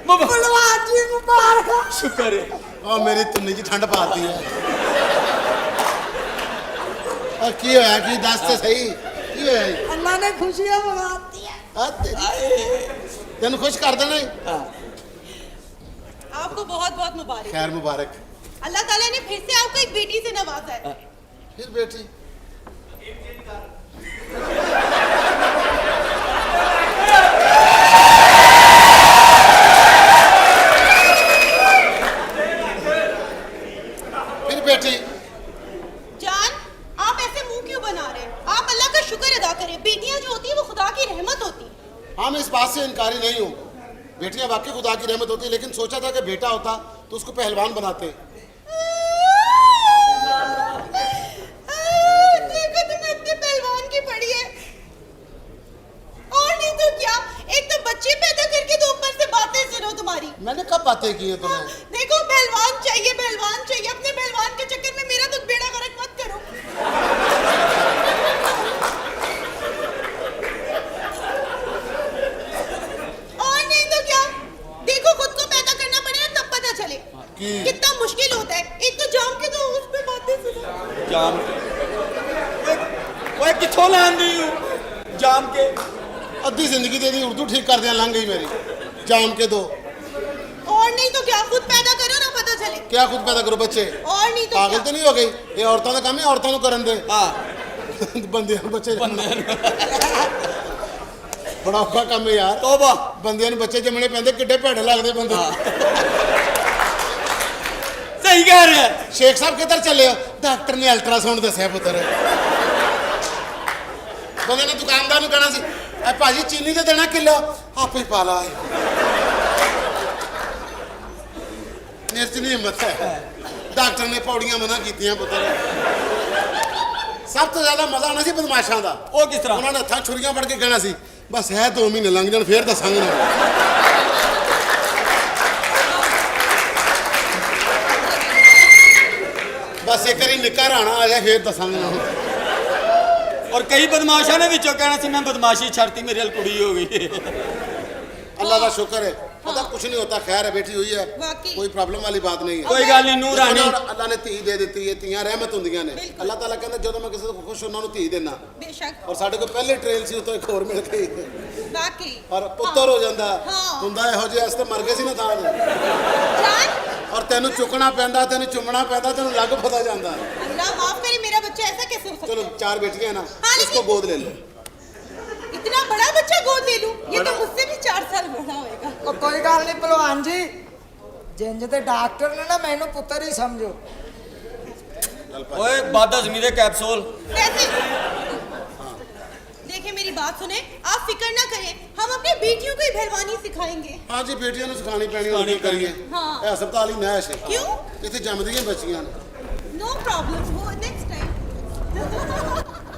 ਮੁਬਾਰਕ। ਪਹਿਲਵਾਨ ਜੀ, ਮੁਬਾਰਕਾਂ। ਸ਼ੁਕਰ ਹੈ। ਉਹ ਮੇਰੀ ਤੁੰਨੀ ਚ ਠੰਡ ਪਾਤੀ ਹੈ ਉਹ ਕੀ ਹੋਇਆ ਕੀ ਦੱਸ ਤੇ ਸਹੀ ਕੀ ਹੋਇਆ ਜੀ? ਅੱਲਾ ਨੇ ਖੁਸ਼ੀਆਂ ਮੰਗਾਤੀ ਹੈ। ਆ ਤੈਨੂੰ ਖੁਸ਼ ਕਰ ਦੇਣਾ ਹੀ आपको बहुत बहुत मुबारक। खैर मुबारक अल्लाह ताला ने फिर से आपको एक बेटी से नवाजा है। फिर बेटी फिर बेटी जान, आप ऐसे मुंह क्यों बना रहे हैं? आप अल्लाह का शुक्र अदा करें। बेटियां जो होती है वो खुदा की रहमत होती है। हाँ मैं इस बात से इनकारी नहीं हूँ बेटियां वाकई खुदा की रहमत होती है लेकिन सोचा था कि बेटा होता तो उसको पहलवान बनाते देखो तुम इतने पहलवान की पड़ी है। और नहीं तो क्या, एक तो बच्चे पैदा करके तो ऊपर से बातें सुनो तुम्हारी। मैंने कब बातें की है तुम्हें देखो पहलवान चाहिए, पहलवान चाहिए। अपने पहलवान के चक्कर में मेरा तो बेड़ा गर्क मत करो। और नहीं तो क्या, देखो खुद को पैदा करना पड़ेगा तब पता चले कितना मुश्किल होता है। एक तो जाम के तो उस पे बातें सुनो। जाम ओए किथों लांदी जाम के अद्धी जिंदगी दे दी उर्दू ठीक कर दिया लंघ गई मेरी जाम के दो और नहीं तो क्या, खुद पैदा करो ना पता चले। क्या खुद पैदा करो बच्चे और नहीं तो पागल क्या। तो नहीं हो गई ये औरतों का काम है औरतों को करन दे हाँ बंदे बच्चे बंदे बड़ा औखा काम है यार तौबा ਬੰਦਿਆਂ ਨੂੰ ਬੱਚੇ ਜੰਮਣੇ ਪੈਂਦੇ ਕਿੱਡੇ ਭੈੜੇ ਲੱਗਦੇ ਬੰਦੇ सही कह रहे हैं ਸ਼ੇਖ ਸਾਹਿਬ ਕਿੱਧਰ ਚੱਲੇ ਹੋ ਡਾਕਟਰ ਨੇ ਅਲਟਰਾਸਾਊਂਡ ਦੱਸਿਆ ਪੁੱਤਰ ਬੰਦੇ ਨੇ ਦੁਕਾਨਦਾਰ ਨੂੰ ਕਹਿਣਾ ਸੀ ਐ ਭਾਜੀ ਚੀਨੀ ਤੇ ਦੇਣਾ ਕਿਲੋ ਆਪੇ ਹੀ ਪਾ ਲਾ ਮੇਰੇ ਚ ਨਹੀਂ ਹਿੰਮਤ ਹੈ ਡਾਕਟਰ ਨੇ ਪੌੜੀਆਂ ਮਨਾ ਕੀਤੀਆਂ ਪੁੱਤਰ ਸਭ ਤੋਂ ਜ਼ਿਆਦਾ ਮਜ਼ਾ ਆਉਣਾ ਸੀ ਬਦਮਾਸ਼ਾਂ ਦਾ ਉਹ ਕਿਸ ਤਰ੍ਹਾਂ ਉਹਨਾਂ ਨੇ ਹੱਥਾਂ ਛੁਰੀਆਂ ਫੜ ਕੇ ਕਹਿਣਾ ਸੀ ਬਸ ਹੈ 2 ਮਹੀਨੇ ਲੰਘ ਜਾਣ ਫੇਰ ਦੱਸਾਂਗੇ ਨਾ ਬਸ ਇੱਕ ਵਾਰੀ ਨਿੱਕਾ ਰਾਣਾ ਆ ਗਿਆ ਫੇਰ ਦੱਸਾਂਗੇ ਨਾ और कई बदमाशा ने विचों कहना सी मैं बदमाशी छड़ती मेरे हल कुड़ी हो गई अल्लाह का शुक्र है पता कुछ नहीं होता खैर है बेटी हुई है वाकई। कोई प्रॉब्लम वाली बात नहीं है कोई गल नहीं नूर रानी अल्लाह ने धी दे दी है ਧੀਆਂ ਰਹਿਮਤ ਹੁੰਦੀਆਂ ਨੇ ਅੱਲਾਹ ਤਾਲਾ ਕਹਿੰਦਾ ਜਦੋਂ ਮੈਂ ਕਿਸੇ ਤੋਂ ਖੁਸ਼ ਉਹਨਾਂ ਨੂੰ ਧੀ ਦੇਣਾ बेशक ਔਰ ਸਾਡੇ ਕੋਲ ਪਹਿਲੇ ਟ੍ਰੇਲ ਸੀ ਉਤੋਂ ਇੱਕ ਹੋਰ ਮਿਲ ਗਈ वाकई। ਔਰ ਪੁੱਤਰ ਹੋ ਜਾਂਦਾ ਹਾਂ। ਹੁੰਦਾ ਇਹੋ ਜਿਹਾ ਅਸਤੇ ਮਰ ਗਏ ਸੀ ਨਾ ਤਾਂ जान, ਔਰ ਤੈਨੂੰ ਚੁੱਕਣਾ ਪੈਂਦਾ ਤੈਨੂੰ ਚੁੰਮਣਾ ਪੈਂਦਾ ਤੈਨੂੰ ਲੱਗ ਪਤਾ ਜਾਂਦਾ अल्लाह माफ करे, मेरा बच्चा ऐसा कैसे हो सकता चलो है? 4 बेटियां हैं ना हाँ, इसको लेकिन- गोद ले लो इतना बड़ा बच्चा गोद ले लूं? ये तो मुझसे भी 4 साल बड़ा होएगा। ਉਹ ਕੋਈ ਗੱਲ ਨਹੀਂ ਪਹਿਲਵਾਨ ਜੀ ਜਿੰਜ ਤੇ ਡਾਕਟਰ ਨੇ ਨਾ ਮੈਨੂੰ ਪੁੱਤਰ ਹੀ ਸਮਝੋ ओए बाद हजमी दे कैप्सूल वैसे मेरी बात सुने, आप फिक्र ना करें, हम अपनी बेटियों को ही पहलवानी सिखाएंगे। हाँ जी, बेटियों ने सिखानी पैनी और की करिए। हाँ। ਇਹ ਹਸਪਤਾਲ ਹੀ ਨੈਸ਼ ਹੈ। क्यों? ਇੱਥੇ ਜੰਮਦੀਆਂ ਬੱਚੀਆਂ ਨੇ। नो प्रॉब्लम, वो नेक्स्ट टाइम।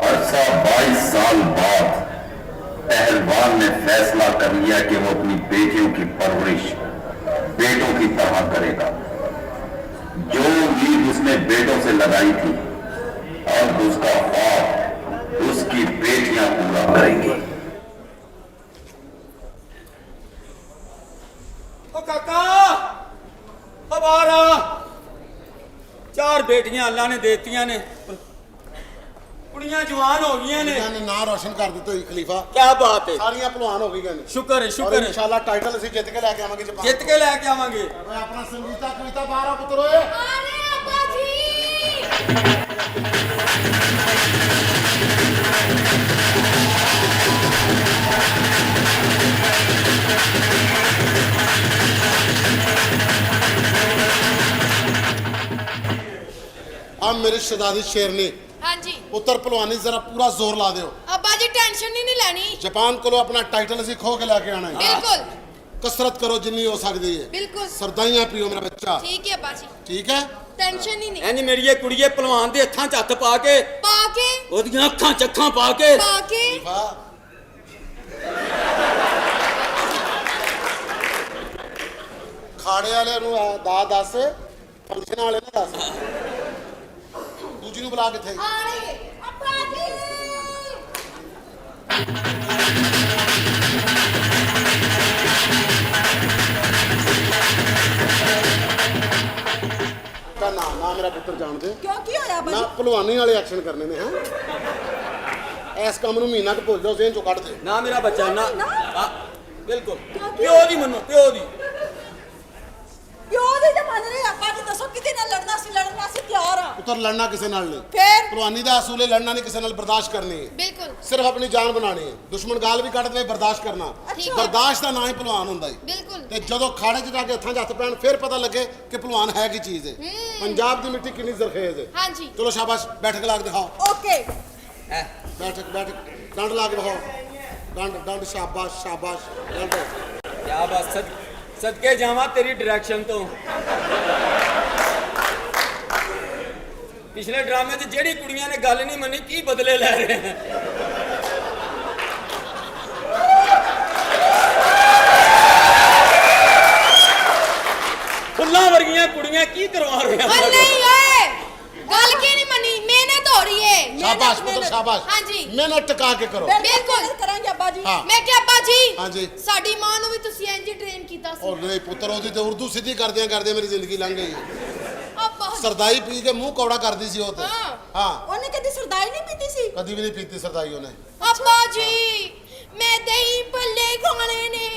अरसा 22 साल बाद पहलवान ने फैसला कर लिया कि वो अपनी बेटियों की परवरिश बेटों की तरह करेगा। जो उम्मीद उसने बेटों से लगाई थी, अब उसका ख्वाब उसकी बेटियां पूरा करेंगी। ਓ ਕਾਕਾ ਖਬਰ 4 ਬੇਟੀਆਂ ਅੱਲਾ ਨੇ ਦੇਤੀਆਂ ਨੇ, ਕੁੜੀਆਂ ਜਵਾਨ ਹੋ ਗਈਆਂ ਨੇ। ਇਹਨਾਂ ਨੇ ਨਾਂ ਰੋਸ਼ਨ ਕਰ ਦਿੱਤਾ ਜੀ ਖਲੀਫਾ। ਕੀ ਬਾਤ ਹੈ, ਸਾਰੀਆਂ ਪਹਿਲਵਾਨ ਹੋ ਗਈਆਂ ਨੇ। ਸ਼ੁਕਰ ਹੈ ਔਰ ਸ਼ੁਕਰ ਹੈ, ਇਨਸ਼ਾਅੱਲਾ ਟਾਈਟਲ ਅਸੀਂ ਜਿੱਤ ਕੇ ਲੈ ਕੇ ਆਵਾਂਗੇ ਜਾਪਾਨ। ਜਿੱਤ ਕੇ ਲੈ ਕੇ ਆਵਾਂਗੇ। ਓਏ ਆਪਣਾ ਸੰਗੀਤਾ ਕਵਿਤਾ ਬਾਹਰ ਆ ਪੁੱਤਰ ਓਏ। अरे अब्बा जी! अब मेरी शहजादी शेरनी हाँ जी। पुत्र पहलवानी जरा पूरा जोर ला दियो। अब्बा जी टेंशन ही नहीं लेनी। जापान को अपना टाइटल ਅਸੀਂ ਖੋ ਕੇ ਲੈ ਕੇ ਆਣਾ ਹੈ। बिल्कुल कसरत करो जितनी हो सकती है। बिल्कुल ਸਰਦਾਈਆਂ ਪੀਓ ਮੇਰਾ ਬੱਚਾ। ठीक है अब्बा जी, ठीक है। टेंशन ही नहीं। ਐਨੀ ਮੇਰੀ ਇਹ ਕੁੜੀਏ ਪਹਿਲਵਾਨ ਦੇ ਹੱਥਾਂ 'ਚ ਹੱਥ ਪਾ ਕੇ, पाके ਉਹਦੀਆਂ ਅੱਖਾਂ 'ਚ ਅੱਖਾਂ ਪਾ ਕੇ, पाके ਵਾਹ ਖਾੜੇ ਵਾਲਿਆਂ ਨੂੰ ਦਾ ਦੱਸ, ਫੰਕਸ਼ਨ ਵਾਲੇ ਨੂੰ ਦੱਸ। ਦੂਜੀ ਨੂੰ ਬੁਲਾ ਕਿੱਥੇ? आ रही है अब्बा जी। ਤਾਂ ਨਾ ਮੇਰਾ ਪੁੱਤਰ ਜਾਣਦੇ क्यों की होया अब्बा ਨਾ जी? ਭਲਵਾਨੀ ਵਾਲੇ ਐਕਸ਼ਨ ਕਰਨੇ ਨੇ। ਹੈ ਇਸ ਕੰਮ ਨੂੰ ਮਹੀਨਾ ਕੁ ਭੁੱਲ ਜਾਓ, ਜ਼ੇਨ ਚੋਂ ਕੱਢ ਦੇ। ਨਾ ਮੇਰਾ ਬੱਚਾ ਨਾ। ਹਾਂ, ਬਿਲਕੁਲ ਪਿਓ ਦੀ ਮੰਨੋ, ਪਿਓ ਦੀ। क्यों नहीं जमान रहे अब्बा जी? दसो किते ना लड़ना सी तैयार हां। ਪੁੱਤਰ ਲੜਨਾ ਕਿਸੇ ਨਾਲ ਨਹੀਂ। फिर ਭਲਵਾਨੀ ਦਾ ਅਸੂਲ ਹੈ ਲੜਨਾ ਨਹੀਂ ਕਿਸੇ ਨਾਲ, ਬਰਦਾਸ਼ਤ ਕਰਨੀ ਹੈ। बिल्कुल ਸਿਰਫ ਆਪਣੀ ਜਾਨ ਬਣਾਣੀ ਹੈ। ਦੁਸ਼ਮਣ ਗਾਲ ਵੀ ਕੱਢ ਦੇਵੇ, ਬਰਦਾਸ਼ਤ ਕਰਨਾ। ਅੱਛਾ। ਬਰਦਾਸ਼ਤ ਦਾ ਨਾਂ ਹੀ ਭਲਵਾਨ ਹੁੰਦਾ ਹੈ। बिल्कुल ਤੇ ਜਦੋਂ ਖਾੜੇ 'ਚ ਜਾ ਕੇ ਹੱਥਾਂ 'ਚ ਹੱਥ ਪੈਣ ਫਿਰ ਪਤਾ ਲੱਗੇ ਕਿ ਭਲਵਾਨ ਹੈ ਕੀ ਚੀਜ਼ ਹੈ। ਪੰਜਾਬ ਦੀ ਮਿੱਟੀ ਕਿੰਨੀ ਜ਼ਰਖੇਜ਼ ਹੈ। हाँ जी। ਚਲੋ ਸ਼ਾਬਾਸ਼, ਬੈਠਕ ਲਾ ਕੇ ਦਿਖਾਓ। ओके ਬੈਠਕ ਡੰਡ ਲਾ ਕੇ ਦਿਖਾਓ। ਡੰਡ ਸ਼ਾਬਾਸ਼ ਸ਼ਾਬਾਸ਼ ਡੰਡ। ਕਿਆ ਬਾਤ, ਸਦਕੇ ਜਾਵਾਂ ਤੇਰੀ ਡਾਇਰੈਕਸ਼ਨ ਤੋਂ। ਪਿਛਲੇ ਡਰਾਮੇ 'ਚ ਜਿਹੜੀ ਕੁੜੀਆਂ ਨੇ ਗੱਲ ਨਹੀਂ ਮੰਨੀ, ਕੀ ਬਦਲੇ ਲੈ ਰਹੇ ਹੈ। ਫੁੱਲਾਂ ਵਰਗੀਆਂ ਕੁੜੀਆਂ ਕੀ ਕਰਵਾ ਰਹੇ और ਹਨ। नहीं है गल की नहीं मनी, मेहनत हो रही है। शाबाश पुत्र शाबाश। हाँ जी ਮਿਹਨਤ ਟਿਕਾ ਕੇ ਕਰੋ। बिल्कुल करेंगे अब्बा जी। हाँ। मैं क्या अब्बा जी? हाँ जी। साडी मां नु भी तुसी इंज ट्रेन कीता सी। ਔਰ ਨਹੀਂ ਪੁੱਤਰ, ਉਹਦੀ ਤੇ ਉਰਦੂ ਸਿੱਧੀ ਕਰਦਿਆਂ ਕਰਦਿਆਂ ਮੇਰੀ ਜ਼ਿੰਦਗੀ ਲੰਘ ਗਈ। अब्बा ਸਰਦਾਈ ਪੀ ਕੇ ਮੂੰਹ ਕੌੜਾ ਕਰਦੀ ਸੀ ਉਹ ਤੇ। ਹਾਂ। ਹਾਂ ਉਹਨੇ ਕਦੀ ਸਰਦਾਈ ਨਹੀਂ ਪੀਤੀ ਸੀ? ਕਦੀ ਵੀ ਨਹੀਂ ਪੀਤੀ ਸਰਦਾਈ ਉਹਨੇ। अब्बा जी मैं दही भल्ले खाने ने।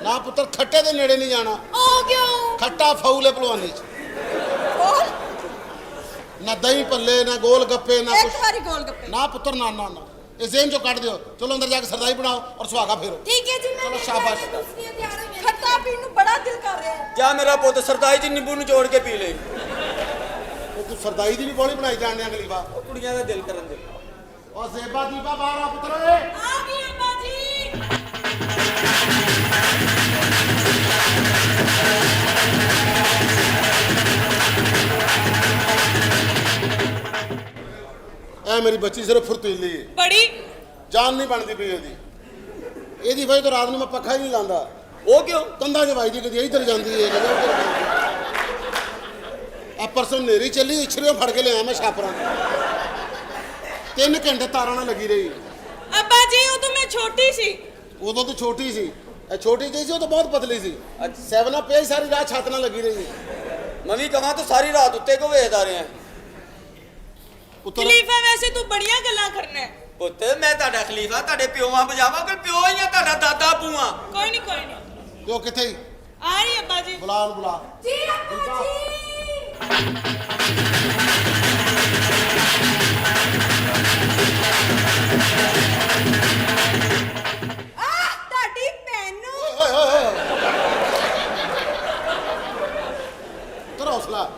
ਨਾ ਪੁੱਤਰ, ਖੱਟੇ ਦੇ ਨੇੜੇ ਨਹੀਂ ਜਾਣਾ। ओ क्यों? ਖੱਟਾ ਫੌਲ ਹੈ ਭਲਵਾਨੀ 'ਚ। और ਨਾ ਦਹੀਂ ਭੱਲੇ, ਨਾ ਗੋਲ ਗੱਪੇ, ਨਾ एक ਕੁਛ। बारी गोलगप्पे। ਨਾ ਪੁੱਤਰ ਨਾ ਨਾ ਨਾ, ਇਹ ਜ਼ੇਨ ਚੋਂ ਕੱਢ ਦਿਓ। ਚਲੋ ਅੰਦਰ ਜਾ ਕੇ ਸਰਦਾਈ ਬਣਾਓ ਔਰ ਸੁਹਾਗਾ ਫੇਰੋ। ठीक है जी, मैं चलो, शाबाश। खट्टा पीने ਨੂੰ ਬੜਾ ਦਿਲ ਕਰ ਰਿਹਾ ਹੈ। ਜਾ ਮੇਰਾ ਪੁੱਤ ਸਰਦਾਈ 'ਚ ਨਿੰਬੂ ਨਿਚੋੜ ਕੇ ਪੀ ਲੈ। ਉਹ ਤੂੰ ਸਰਦਾਈ ਦੀ ਵੀ ਬੋਲੀ ਬਣਾਈ ਜਾਣਿਆ ਖਲੀਫਾ। ਉਹ ਕੁੜੀਆਂ ਦਾ ਦਿਲ ਕਰਨ ਦੇ। ਉਹ ਜ਼ੇਬਾ ਦੀਪਾ ਬਾਹਰ ਆ ਪੁੱਤਰ ਓਏ। आ गई अब्बा जी। ਇਹ ਮੇਰੀ ਬੱਚੀ ਸਿਰਫ ਫੁਰਤੀਲੀ ਹੈ, बड़ी ਜਾਨ ਨਹੀਂ ਬਣਦੀ ਪਈ ਇਹਦੀ। ਇਹਦੀ ਵਜ੍ਹਾ ਤੋਂ ਰਾਤ ਨੂੰ ਮੈਂ ਪੱਖਾ ਹੀ ਨਹੀਂ ਲਾਉਂਦਾ। ਉਹ ਕਿਉਂ? ਕੰਧਾਂ 'ਚ ਵੱਜਦੀ, ਕਦੀ ਇੱਧਰ ਜਾਂਦੀ ਹੈ ਕਦੀ ਉੱਧਰ ਜਾਂਦੀ ਹੈ। ਆ ਪਰਸੋਂ ਨੇਰੀ ਚੱਲੀ, ਇਛਰੀਆਂ ਫੜ ਕੇ ਲਿਆ ਮੈਂ ਛਾਪਰਾਂ 3 ਘੰਟੇ ਤਾਰਾਂ ਨਾਲ ਲੱਗੀ ਰਹੀ। अब्बा जी उਦੋਂ मैं छोटी सी। ਉਦੋਂ ਤਾਂ ਛੋਟੀ ਸੀ, ਇਹ ਛੋਟੀ ਜਿਹੀ ਸੀ, ਉਹ ਤਾਂ ਬਹੁਤ ਪਤਲੀ ਸੀ। 7 ਅਪ ਪਈ ਸਾਰੀ ਰਾਤ ਛੱਤ ਨਾਲ ਲੱਗੀ ਰਹੀ। ਮੈਂ ਵੀ ਕਹਾਂ ਤੂੰ ਸਾਰੀ ਰਾਤ ਉੱਤੇ ਕਿਉਂ ਵੇਖਦਾ ਰਿਹਾ? ਪੁੱਤਰ ਖਲੀਫਾ ਵੈਸੇ ਤੂੰ ਬੜੀਆਂ ਗੱਲਾਂ ਕਰਨਾ ਹੈ। ਪੁੱਤ ਮੈਂ ਤੁਹਾਡਾ ਖਲੀਫਾ, ਤੁਹਾਡੇ ਪਿਓਾਂ ਬਜਾਵਾ, ਕੋਈ ਪਿਓ ਹੀ ਆ ਤੁਹਾਡਾ ਦਾਦਾ ਪੂਆ। ਕੋਈ ਨਹੀਂ ਤੇ ਉਹ ਕਿੱਥੇ ਹੀ? ਆ ਰਹੀ ਅੱਬਾ ਜੀ। ਬੁਲਾ ਉਹਨੂੰ ਬੁਲਾ। ਜੀ ਅੱਬਾ ਜੀ। ਤੁਹਾਡੀ ਭੈਣ ਨੂੰ ਓਏ ਓਏ ਓਏ ਤੇਰਾ ਹੌਸਲਾ।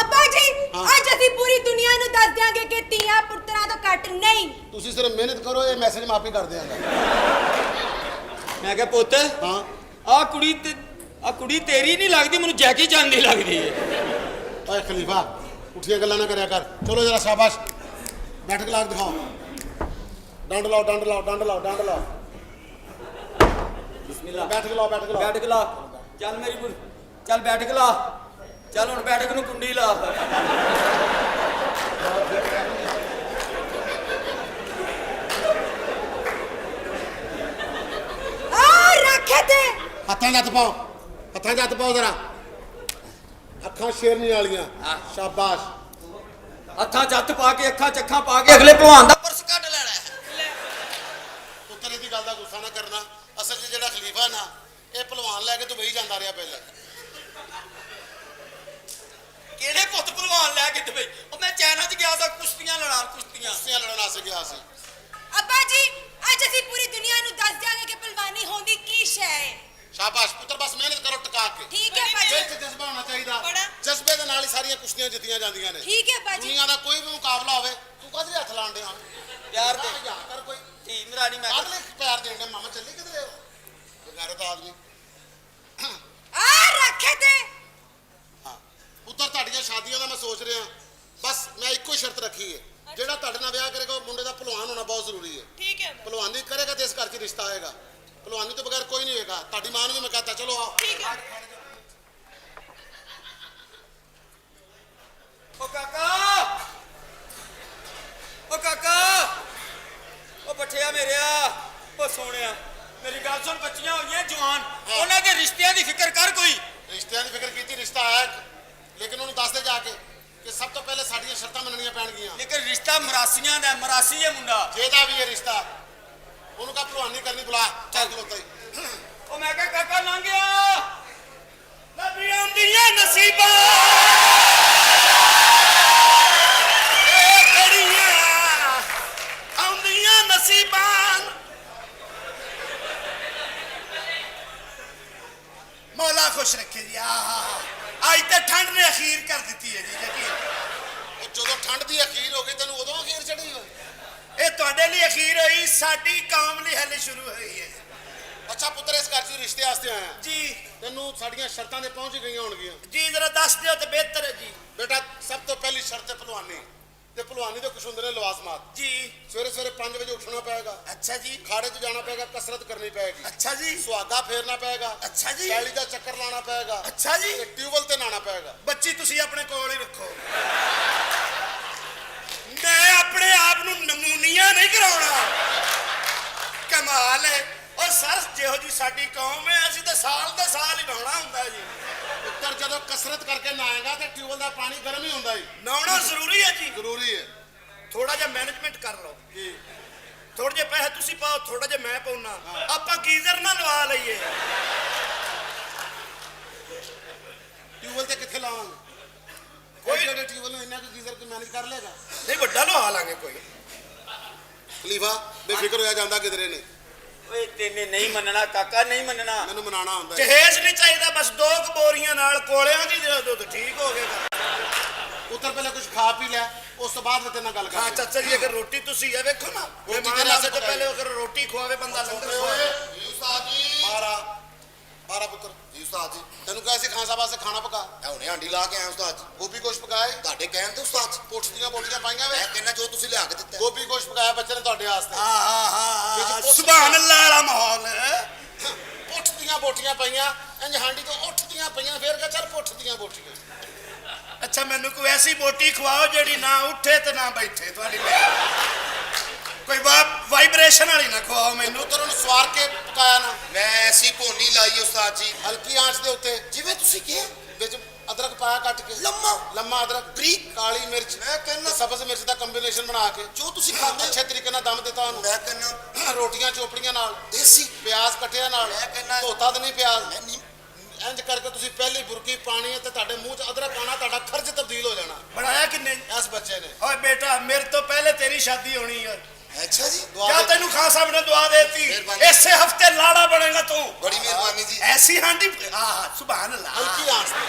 ਅੱਬਾ ਜੀ ਹਾਂ। ਅੱਜ ਅਸੀਂ ਪੂਰੀ ਦੁਨੀਆ ਨੂੰ ਦੱਸ ਦਿਆਂਗੇ ਕਿ ਧੀਆਂ ਪੁੱਤਰਾਂ ਤੋਂ ਘੱਟ ਨਹੀਂ। ਤੁਸੀਂ ਸਿਰਫ ਮਿਹਨਤ ਕਰੋ, ਇਹ ਮੈਸੇਜ ਮੈਂ ਆਪੇ ਕਰ ਦਿਆਂਗਾ। ਮੈਂ ਕਿਹਾ ਪੁੱਤ ਹਾਂ ਆ ਕੁੜੀ ਤੇਰੀ ਨਹੀਂ ਲੱਗਦੀ, ਮੈਨੂੰ ਜੈਕੀ ਚਾਨ ਦੀ ਲੱਗਦੀ ਹੈ। ਓਏ ਖਲੀਫਾ ਉੱਠੀਆਂ ਗੱਲਾਂ ਨਾ ਕਰਿਆ ਕਰ। ਚਲੋ ਜਰਾ ਸ਼ਾਬਾਸ਼, ਬੈਠ ਕੇ ਲਾਗ ਦਿਖਾਓ। ਡੰਡ ਲਾਓ ਡੰਡ ਲਾਓ ਡੰਡ ਲਾਓ ਡੰਡ ਲਾਓ। ਬਿਸਮਿਲ੍ਲਾ। ਬੈਠ ਕੇ ਲਾਓ ਬੈਠ ਕੇ ਲਾਓ। ਬੈਠ ਕੇ ਲਾ। ਚੱਲ ਮੇਰੀ ਬੁਲ, ਚੱਲ ਬੈਠ ਕੇ ਲਾ। ਚੱਲ ਹੁਣ ਬੈਠਕ ਨੂੰ ਕੁੰਡੀ ਲਾ। ਆ ਰੱਖੇ ਤੇ ਹੱਥਾਂ 'ਚ ਹੱਥ ਪਾਓ, ਹੱਥਾਂ 'ਚ ਹੱਥ ਪਾਓ ਜਰਾ। ਅੱਖਾਂ ਸ਼ੇਰਨੀ ਵਾਲੀਆਂ। ਸ਼ਾਬਾਸ਼। ਹੱਥਾਂ 'ਚ ਹੱਥ ਪਾ ਕੇ, ਅੱਖਾਂ 'ਚ ਅੱਖਾਂ ਪਾ ਕੇ ਅਗਲੇ ਭਲਵਾਨ ਦਾ ਪਰਸ ਕੱਢ ਲੈਣਾ ਹੈ। ਪੁੱਤਰ ਇਹਦੀ ਗੱਲ ਦਾ ਗੁੱਸਾ ਨਾ ਕਰਨਾ। ਅਸਲ 'ਚ ਜਿਹੜਾ ਖਲੀਫਾ ਨਾ, ਇਹ ਭਲਵਾਨ ਲੈ ਕੇ ਦੁਬਈ ਜਾਂਦਾ ਰਿਹਾ ਪਹਿਲਾਂ। ਕਿਹੜੇ ਪੁੱਤ ਭਲਵਾਨ ਲੈ ਕੇ ਦੁਬਈ? ਉਹ ਮੈਂ ਚਾਈਨਾ 'ਚ ਗਿਆ ਸਾਂ ਕੁਸ਼ਤੀਆਂ ਲੜਾਉਣ, ਕੁਸ਼ਤੀਆਂ ਲੜਨ ਵਾਸਤੇ ਗਿਆ ਸੀ। ਅੱਬਾ ਜੀ ਅੱਜ ਅਸੀਂ ਪੂਰੀ ਦੁਨੀਆ ਨੂੰ ਦੱਸ ਦਿਆਂਗੇ ਕਿ ਪਹਿਲਵਾਨੀ ਹੁੰਦੀ ਕੀ ਸ਼ੈ ਹੈ। ਸ਼ਾਬਾਸ਼ ਪੁੱਤਰ, ਬਸ ਮਿਹਨਤ ਕਰੋ ਟਿਕਾ ਕੇ। ਠੀਕ ਹੈ ਬਾਜੀ। ਦਿਲ 'ਚ ਜਜ਼ਬਾ ਹੋਣਾ ਚਾਹੀਦਾ। ਬੜਾ। ਜਜ਼ਬੇ ਦੇ ਨਾਲ ਹੀ ਸਾਰੀਆਂ ਕੁਸ਼ਤੀਆਂ ਜਿੱਤੀਆਂ ਜਾਂਦੀਆਂ ਨੇ। ਠੀਕ ਹੈ ਬਾਜੀ। ਦੁਨੀਆ ਦਾ ਕੋਈ ਵੀ ਮੁਕਾਬਲਾ ਹੋਵੇ, ਤੂੰ ਕਾਹਦੇ ਹੱਥ ਲਾਣ ਡਿਆ? ਪਿਆਰ ਦੇ। ਜਾ ਕਰ ਕੋਈ ਧੀ ਮਰਾਣੀ ਮੈਂ ਅਗਲੇ ਪਿਆਰ ਦੇਣ ਦੇ। ਮਾਮਾ ਚੱਲੀ ਕਿਧਰੇ ਹੋ? ਬਗੈਰਤ ਆਦਮੀ। ਆ ਰੱਖੇ ਤੇ ਹਾਂ ਪੁੱਤਰ, ਤੁਹਾਡੀਆਂ ਸ਼ਾਦੀਆਂ ਦਾ ਮੈਂ ਸੋਚ ਰਿਹਾ। ਬਸ ਮੈਂ ਇੱਕੋ ਹੀ ਸ਼ਰਤ ਰੱਖੀ ਹੈ, ਜਿਹੜਾ ਤੁਹਾਡੇ ਨਾਲ ਵਿਆਹ ਕਰੇਗਾ ਉਹ ਮੁੰਡੇ ਦਾ ਭਲਵਾਨ ਹੋਣਾ ਬਹੁਤ ਜ਼ਰੂਰੀ ਹੈ। ਠੀਕ ਹੈ ਭਲਵਾਨੀ ਕਰੇਗਾ ਤੇ ਇਸ ਘਰ 'ਚ ਰਿਸ਼ਤਾ ਆਏਗਾ। ਭਲਵਾਨੀ ਤੋਂ ਬਗੈਰ ਕੋਈ ਨਹੀਂ ਹੋਏਗਾ। ਤੁਹਾਡੀ ਮਾਂ ਨੂੰ ਵੀ ਮੈਂ ਕਹਤਾ। ਚਲੋ ਆਓ। ਠੀਕ ਹੈ। ਓ ਕਾਕਾ, ਓ ਕਾਕਾ, ਓ ਪੱਠਿਆ ਮੇਰਿਆ, ਓ ਸੋਹਣਿਆ, ਮੇਰੀ ਗੱਲ ਸੁਣ। ਬੱਚੀਆਂ ਹੋਈਆਂ ਜਵਾਨ, ਉਹਨਾਂ ਦੇ ਰਿਸ਼ਤਿਆਂ ਦੀ ਫਿਕਰ ਕਰ ਕੋਈ। ਰਿਸ਼ਤਿਆਂ ਦੀ ਫਿਕਰ ਕੀਤੀ, ਰਿਸ਼ਤਾ ਆਇਆ, ਲੇਕਿਨ ਉਹਨੂੰ ਦੱਸ ਦੇ ਜਾ ਕੇ ਕਿ ਸਭ ਤੋਂ ਪਹਿਲੇ ਸਾਡੀਆਂ ਸ਼ਰਤਾਂ ਮੰਨਣੀਆਂ ਪੈਣਗੀਆਂ। ਲੇਕਿਨ ਰਿਸ਼ਤਾ ਮਰਾਸੀਆਂ ਦਾ, ਮਰਾਸੀ ਹੈ ਮੁੰਡਾ। ਜਿਹਦਾ ਵੀ ਇਹ ਰਿਸ਼ਤਾ, ਉਹਨੂੰ ਕਹ ਭਲਵਾਨੀ ਕਰਨੀ, ਬੁਲਾ। ਚੱਲ ਖਲੋਤਾ ਹੀ। ਉਹ ਮੈਂ ਕਿਹਾ ਕਾਕਾ ਲੰਘ ਗਿਆ। ਨਬੀਆਂ ਦੀਆਂ ਨਸੀਬਾਂ ਆਉਂਦੀਆਂ ਨਸੀਬਾਂ ਮੌਲਾ ਖੁਸ਼ ਰੱਖੇ ਜੀ। ਅੱਜ ਤੇ ਠੰਡ ਨੇ ਅਖੀਰ ਕਰ ਦਿੱਤੀ ਹੈ ਜੀ। ਉਹ ਜਦੋਂ ਠੰਡ ਦੀ ਅਖੀਰ ਹੋ ਗਈ, ਤੈਨੂੰ ਉਦੋਂ ਅਖੀਰ ਚੜੀ ਹੋਈ। ਇਹ ਤੁਹਾਡੇ ਲਈ ਅਖੀਰ ਹੋਈ, ਸਾਡੀ ਕੌਮ ਲਈ ਹਲੇ ਸ਼ੁਰੂ ਹੋਈ ਹੈ ਅੱਛਾ ਪੁੱਤਰ, ਇਸ ਘਰ 'ਚ ਰਿਸ਼ਤੇ ਵਾਸਤੇ ਆਇਆ। ਜੀ। ਤੈਨੂੰ ਸਾਡੀਆਂ ਸ਼ਰਤਾਂ ਤੇ ਪਹੁੰਚ ਗਈਆਂ ਹੋਣਗੀਆਂ। ਜੀ ਜਰਾ ਦੱਸ ਦਿਓ ਤੇ ਬਿਹਤਰ ਹੈ ਜੀ। ਬੇਟਾ ਸਭ ਤੋਂ ਪਹਿਲੀ ਸ਼ਰਤ ਹੈ ਭਲਵਾਨੀ, ਤੇ ਭਲਵਾਨੀ ਦੇ ਕੁਛ ਹੁੰਦੇ ਨੇ ਲਵਾਜ਼ਮਾਤ। ਜੀ। ਸਵੇਰੇ ਸਵੇਰੇ 5 ਵਜੇ ਉੱਠਣਾ ਪਏਗਾ। ਅੱਛਾ ਜੀ। ਖਾੜੇ 'ਚ ਜਾਣਾ ਪਏਗਾ, ਕਸਰਤ ਕਰਨੀ ਪਏਗੀ। ਅੱਛਾ ਜੀ। ਸੁਹਾਗਾ ਫੇਰਨਾ ਪਏਗਾ। ਅੱਛਾ ਜੀ। ਪੈਲੀ ਦਾ ਚੱਕਰ ਲਾਣਾ ਪਏਗਾ। ਅੱਛਾ ਜੀ। ਤੇ ਟਿਊਬਲ ਤੇ ਨਹਾਣਾ ਪਏਗਾ। ਬੱਚੀ ਤੁਸੀਂ ਆਪਣੇ ਕੋਲ ਹੀ ਰੱਖੋ। ਮੈਂ ਆਪਣੇ ਆਪ ਨੂੰ ਨਮੂਨੀਆ ਨਹੀਂ ਕਰਾਉਣਾ। ਕਮਾਲ ਹੈ। ਔਰ ਸਰ ਜਿਹੋ ਜੀ ਸਾਡੀ ਕੌਮ ਹੈ, ਅਸੀਂ ਤਾਂ ਸਾਲ ਦੇ ਸਾਲ ਹੀ ਨਹਾਉਣਾ ਹੁੰਦਾ ਜੀ। ਪੁੱਤਰ ਜਦੋਂ ਕਸਰਤ ਕਰਕੇ ਨਹਾਏਗਾ ਤੇ ਟਿਊਬਲ ਦਾ ਪਾਣੀ ਗਰਮ ਹੀ ਹੁੰਦਾ ਹੀ। ਨਹਾਉਣਾ ਜ਼ਰੂਰੀ ਹੈ ਜੀ। ਜ਼ਰੂਰੀ ਹੈ। ਥੋੜਾ ਜਿਹਾ ਮੈਨੇਜਮੈਂਟ ਕਰ ਲਓ। ਕੀ? ਥੋੜੇ ਜਿਹੇ ਪੈਸੇ ਤੁਸੀਂ ਪਾਓ, ਥੋੜਾ ਜਿਹਾ ਮੈਂ ਪਾਉਣਾ। ਆਪਾਂ ਗੀਜ਼ਰ ਨਾ ਲਵਾ ਲਈਏ। ਟਿਊਬਲ ਤੇ ਕਿੱਥੇ ਲਾਵਾਂਗੇ? ਕੋਈ- ਕੋਈ ਜਿਹੜੇ ਟਿਊਬਲ ਨੂੰ ਇੰਨਾ ਕੁ ਗੀਜ਼ਰ ਤੇ ਮੈਨੇਜ ਕਰ ਲੇਗਾ। ਨਹੀਂ ਵੱਡਾ ਲਵਾ ਲਾਂਗੇ ਕੋਈ। ਖਲੀਫਾ ਬੇਫਿਕਰ ਹੋਇਆ ਜਾਂਦਾ ਕਿਧਰੇ ਨੇ। ਓਏ ਤੈਨੇ ਨਹੀਂ ਮੰਨਣਾ ਕਾਕਾ, ਨਹੀਂ ਮੰਨਣਾ। ਮੈਨੂੰ ਮਨਾਣਾ ਹੁੰਦਾ ਹੈ। ਜਹੇਜ਼ ਨਹੀਂ ਚਾਹੀਦਾ, ਬਸ 2 ਬੋਰੀਆਂ ਨਾਲ ਕੋਲਿਆਂ ਦੀ ਦੇ ਦਿਓ ਤਾਂ ਠੀਕ ਹੋ ਜਾਏਗਾ। ਪੁੱਤਰ ਪਹਿਲਾਂ ਕੁਝ ਖਾ ਪੀ ਲੈ, ਉਸ ਤੋਂ ਬਾਅਦ ਮੈਂ ਤੇਰੇ ਨਾਲ ਗੱਲ ਹਾਂ ਕਰਾਂਗਾ। ਚਾਚਾ ਜੀ, ਅਗਰ ਰੋਟੀ ਤੁਸੀਂ ਇਹ ਵੇਖੋ ਨਾ, ਰੋਟੀ ਮਹਿਮਾਨ ਤੇਰੇ ਆਵੇ ਤੋਂ ਵਾਸਤੇ ਪਹਿਲੇ ਅਗਰ ਰੋਟੀ ਖਵਾਵੇ ਬੰਦਾ ਲੰਗਰ ਖਵਾਵੇ। ਉਸਤਾਦ ਜੀ 12 ਪੁੱਤਰ ਜੀ। ਉਸਤਾਦ ਜੀ ਤੈਨੂੰ ਕਹੇ ਸੀ ਖਾਨ ਸਾਹਿਬ ਵਾਸਤੇ ਖਾਣਾ ਪਕਾ। ਹੁਣੇ ਹਾਂਡੀ ਲਾ ਕੇ ਆਇਆ ਉਸਤਾਦ ਜੀ। ਗੋਭੀ ਗੋਸ਼ਤ ਪਕਾਏ ਤੁਹਾਡੇ ਕਹਿਣ ਤੇ ਉਸਤਾਦ। ਪੁੱਠ ਦੀਆਂ ਬੋਟੀਆਂ ਪਾਈਆਂ ਵੇ। ਮੈਂ ਕਹਿੰਦਾ ਜੋ ਤੁਸੀਂ ਲਿਆ ਕੇ ਦਿੱਤਾ। ਗੋਭੀ ਗੋਸ਼ਤ ਪਕਾਇਆ ਬੱਚੇ ਨੇ ਤੁਹਾਡੇ ਵਾਸਤੇ। ਹਾਂ ਸੁਭਾਨ ਅੱਲਾਹ ਵਾਲਾ ਮਾਹੌਲ ਹੈ। ਪੁੱਠ ਦੀਆਂ ਬੋਟੀਆਂ ਪਈਆਂ, ਇੰਜ ਹਾਂਡੀ ਤੋਂ ਉੱਠਦੀਆਂ ਪਈਆਂ, ਫੇਰ ਕਹ ਚੱਲ ਪੁੱਠ ਦੀਆਂ ਬੋਟੀਆਂ। ਅੱਛਾ ਮੈਨੂੰ ਕੋਈ ਐਸੀ ਬੋਟੀ ਖਵਾਓ ਜਿਹੜੀ ਨਾ ਉੱਠੇ ਤੇ ਨਾ ਬੈਠੇ। ਤੁਹਾਡੀ ਕੋਈ ਵਾਈਬ੍ਰੇਸ਼ਨ ਵਾਲੀ ਨਾ ਖਵਾਓ ਮੈਨੂੰ। ਪੁੱਤਰ ਨੂੰ ਸਵਾਰ ਕੇ ਪਕਾਇਆ ਨਾ। ਮੈਂ ਐਸੀ ਭੋਨੀ ਲਾਈ ਉਸਤਾਦ ਜੀ, ਹਲਕੀ ਆਂਚ ਦੇ ਉੱਤੇ, ਜਿਵੇਂ ਤੁਸੀਂ ਕਿਹਾ। ਵਿੱਚ ਅਦਰਕ ਪਾਇਆ ਕੱਟ ਕੇ, ਲੰਮਾ ਅਦਰਕ, ਬਰੀਕ ਕਾਲੀ ਮਿਰਚ, ਮੈਂ ਕਹਿੰਦਾ ਸਬਜ਼ ਮਿਰਚ ਦਾ ਕੰਬੀਨੇਸ਼ਨ ਬਣਾ ਕੇ, ਜੋ ਤੁਸੀਂ ਖਾਂਦੇ ਅੱਛੇ ਤਰੀਕੇ ਨਾਲ ਦਮ ਦਿੱਤਾ ਉਹਨੂੰ। ਮੈਂ ਕਹਿੰਦਾ ਰੋਟੀਆਂ ਚੋਪੜੀਆਂ ਨਾਲ, ਦੇਸੀ ਪਿਆਜ਼ ਕੱਟਿਆ ਨਾਲ। ਮੈਂ ਕਹਿੰਦਾ ਧੋਤਾ ਤਾਂ ਨਹੀਂ ਪਿਆਜ਼। ਇੰਜ ਕਰਕੇ ਤੁਸੀਂ ਪਹਿਲੀ ਬੁਰਕੀ ਪਾਣੀ ਹੈ ਤੇ ਤੁਹਾਡੇ ਮੂੰਹ 'ਚ ਅਦਰਕ ਆਣਾ, ਤੁਹਾਡਾ ਖਰਚ ਤਬਦੀਲ ਹੋ ਜਾਣਾ। ਬਣਾਇਆ ਕਿੰਨੇ? ਇਸ ਬੱਚੇ ਨੇ। ਓਏ ਬੇਟਾ ਮੇਰੇ ਤੋਂ ਪਹਿਲੇ ਤੇਰੀ ਸ਼ਾਦੀ ਹੋਣੀ ਹੈ। ਅੱਛਾ ਜੀ। क्या ਤੈਨੂੰ ਖਾਨ ਸਾਹਿਬ ਨੇ ਦੁਆ ਦੇਤੀ? ਇਸੇ ਹਫਤੇ ਲਾੜਾ ਬਣੇਗਾ ਤੂੰ। ਬੜੀ ਮਿਹਰਬਾਨੀ ਜੀ। ऐसी हांडी सुभान अल्लाह। हल्की आंच पे।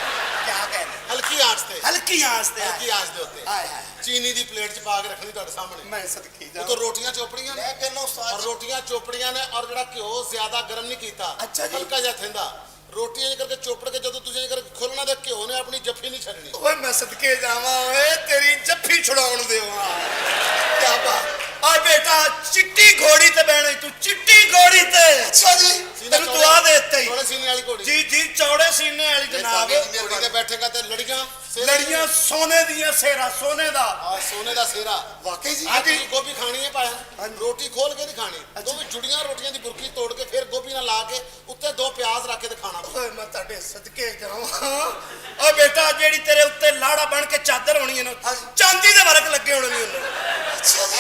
क्या कहना ਹਲਕੀ ਆਂਚ ਤੇ ਹਲਕੀ ਆਂਚ ਤੇ ਹਲਕੀ ਆਂਚ ਦੇ ਉੱਤੇ ਹਾਏ ਹਾਏ ਚੀਨੀ ਦੀ ਪਲੇਟ 'ਚ ਪਾ ਕੇ ਰੱਖਣੀ ਤੁਹਾਡੇ ਸਾਹਮਣੇ। ਮੈਂ ਸਦਕੇ ਉਹ ਜਾਵਾਂ ਤੋਂ ਰੋਟੀਆਂ ਚੋਪੜੀਆਂ ਨੇ ਮੈਂ ਕਹਿੰਦਾ ਉਸਤਾਦ ਔਰ ਰੋਟੀਆਂ ਚੋਪੜੀਆਂ ਨੇ ਔਰ ਜਿਹੜਾ ਘਿਓ ਜ਼ਿਆਦਾ ਗਰਮ ਨਹੀਂ ਕੀਤਾ, ਅੱਛਾ ਜੀ। ਹਲਕਾ ਜਿਹਾ ਠੰਡਾ ਰੋਟੀਆਂ ਇਹ ਕਰਕੇ ਚੋਪੜ ਕੇ ਜਦੋਂ ਤੁਸੀਂ ਇਹ ਕਰਕੇ ਖੋਲਣਾ ਤੇ ਘਿਓ ਨੇ ਆਪਣੀ ਜੱਫੀ ਨਹੀਂ ਛੱਡਣੀ। ਓਏ ਮੈਂ ਸਦਕੇ ਜਾਵਾਂ ਓਏ ਤੇਰੀ ਜੱਫੀ ਛੁਡਾਉਣ ਦੇਵਾਂ ਕਿਆ ਬਾਤ ਓਏ ਬੇਟਾ ਚਿੱਟੀ ਘੋੜੀ ਤੇ ਬਹਿਣਾ ਤੂੰ ਚਿੱਟੀ ਘੋੜੀ ਤੇ ਅੱਛਾ ਜੀ ਤੈਨੂੰ ਦੁਆ ਦੇ ਦਿੱਤੀ ਥੋੜੇ ਸੀਨੇ ਵਾਲੀ ਘੋੜੀ ਜੀ ਜੀ ਚੌੜੇ ਸੀਨੇ ਵਾਲੀ ਜਨਾਬ ਘੋੜੀ ਤੇ ਬੈਠੇਗਾ ਤੇ ਲੜੀਆਂ ਲੜੀਆਂ ਸੋਨੇ ਦੀਆਂ ਸੇਰਾ ਸੋਨੇ ਦਾ ਆ ਸੋਨੇ ਦਾ ਸੇਰਾ। ਵਾਕਈ ਜੀ ਆ ਤੁਸੀਂ ਗੋਭੀ ਖਾਣੀ ਹੈ ਪਾਇਆ ਰੋਟੀ ਖੋਲ ਕੇ ਨਹੀਂ ਖਾਣੀ, ਦੋਵੇਂ ਜੁੜੀਆਂ ਰੋਟੀਆਂ ਦੀ ਬੁਰਕੀ ਤੋੜ ਕੇ ਫਿਰ ਗੋਭੀ ਨਾਲ ਲਾ ਕੇ ਉੱਤੇ 2 ਪਿਆਜ਼ ਰੱਖ ਕੇ ਤੇ ਖਾਣਾ। ਓਏ ਮੈਂ ਤੁਹਾਡੇ ਸਦਕੇ ਜਾਵਾਂ ਓ ਬੇਟਾ ਜਿਹੜੀ ਤੇਰੇ ਉੱਤੇ ਲਾੜਾ ਬਣ ਕੇ ਚਾਦਰ ਹੋਣੀ ਹੈ ਨਾ ਚਾਂਦੀ ਦੇ ਵਰਕ ਲੱਗੇ ਹੋਣੇ ਨੇ ਉਹਨੂੰ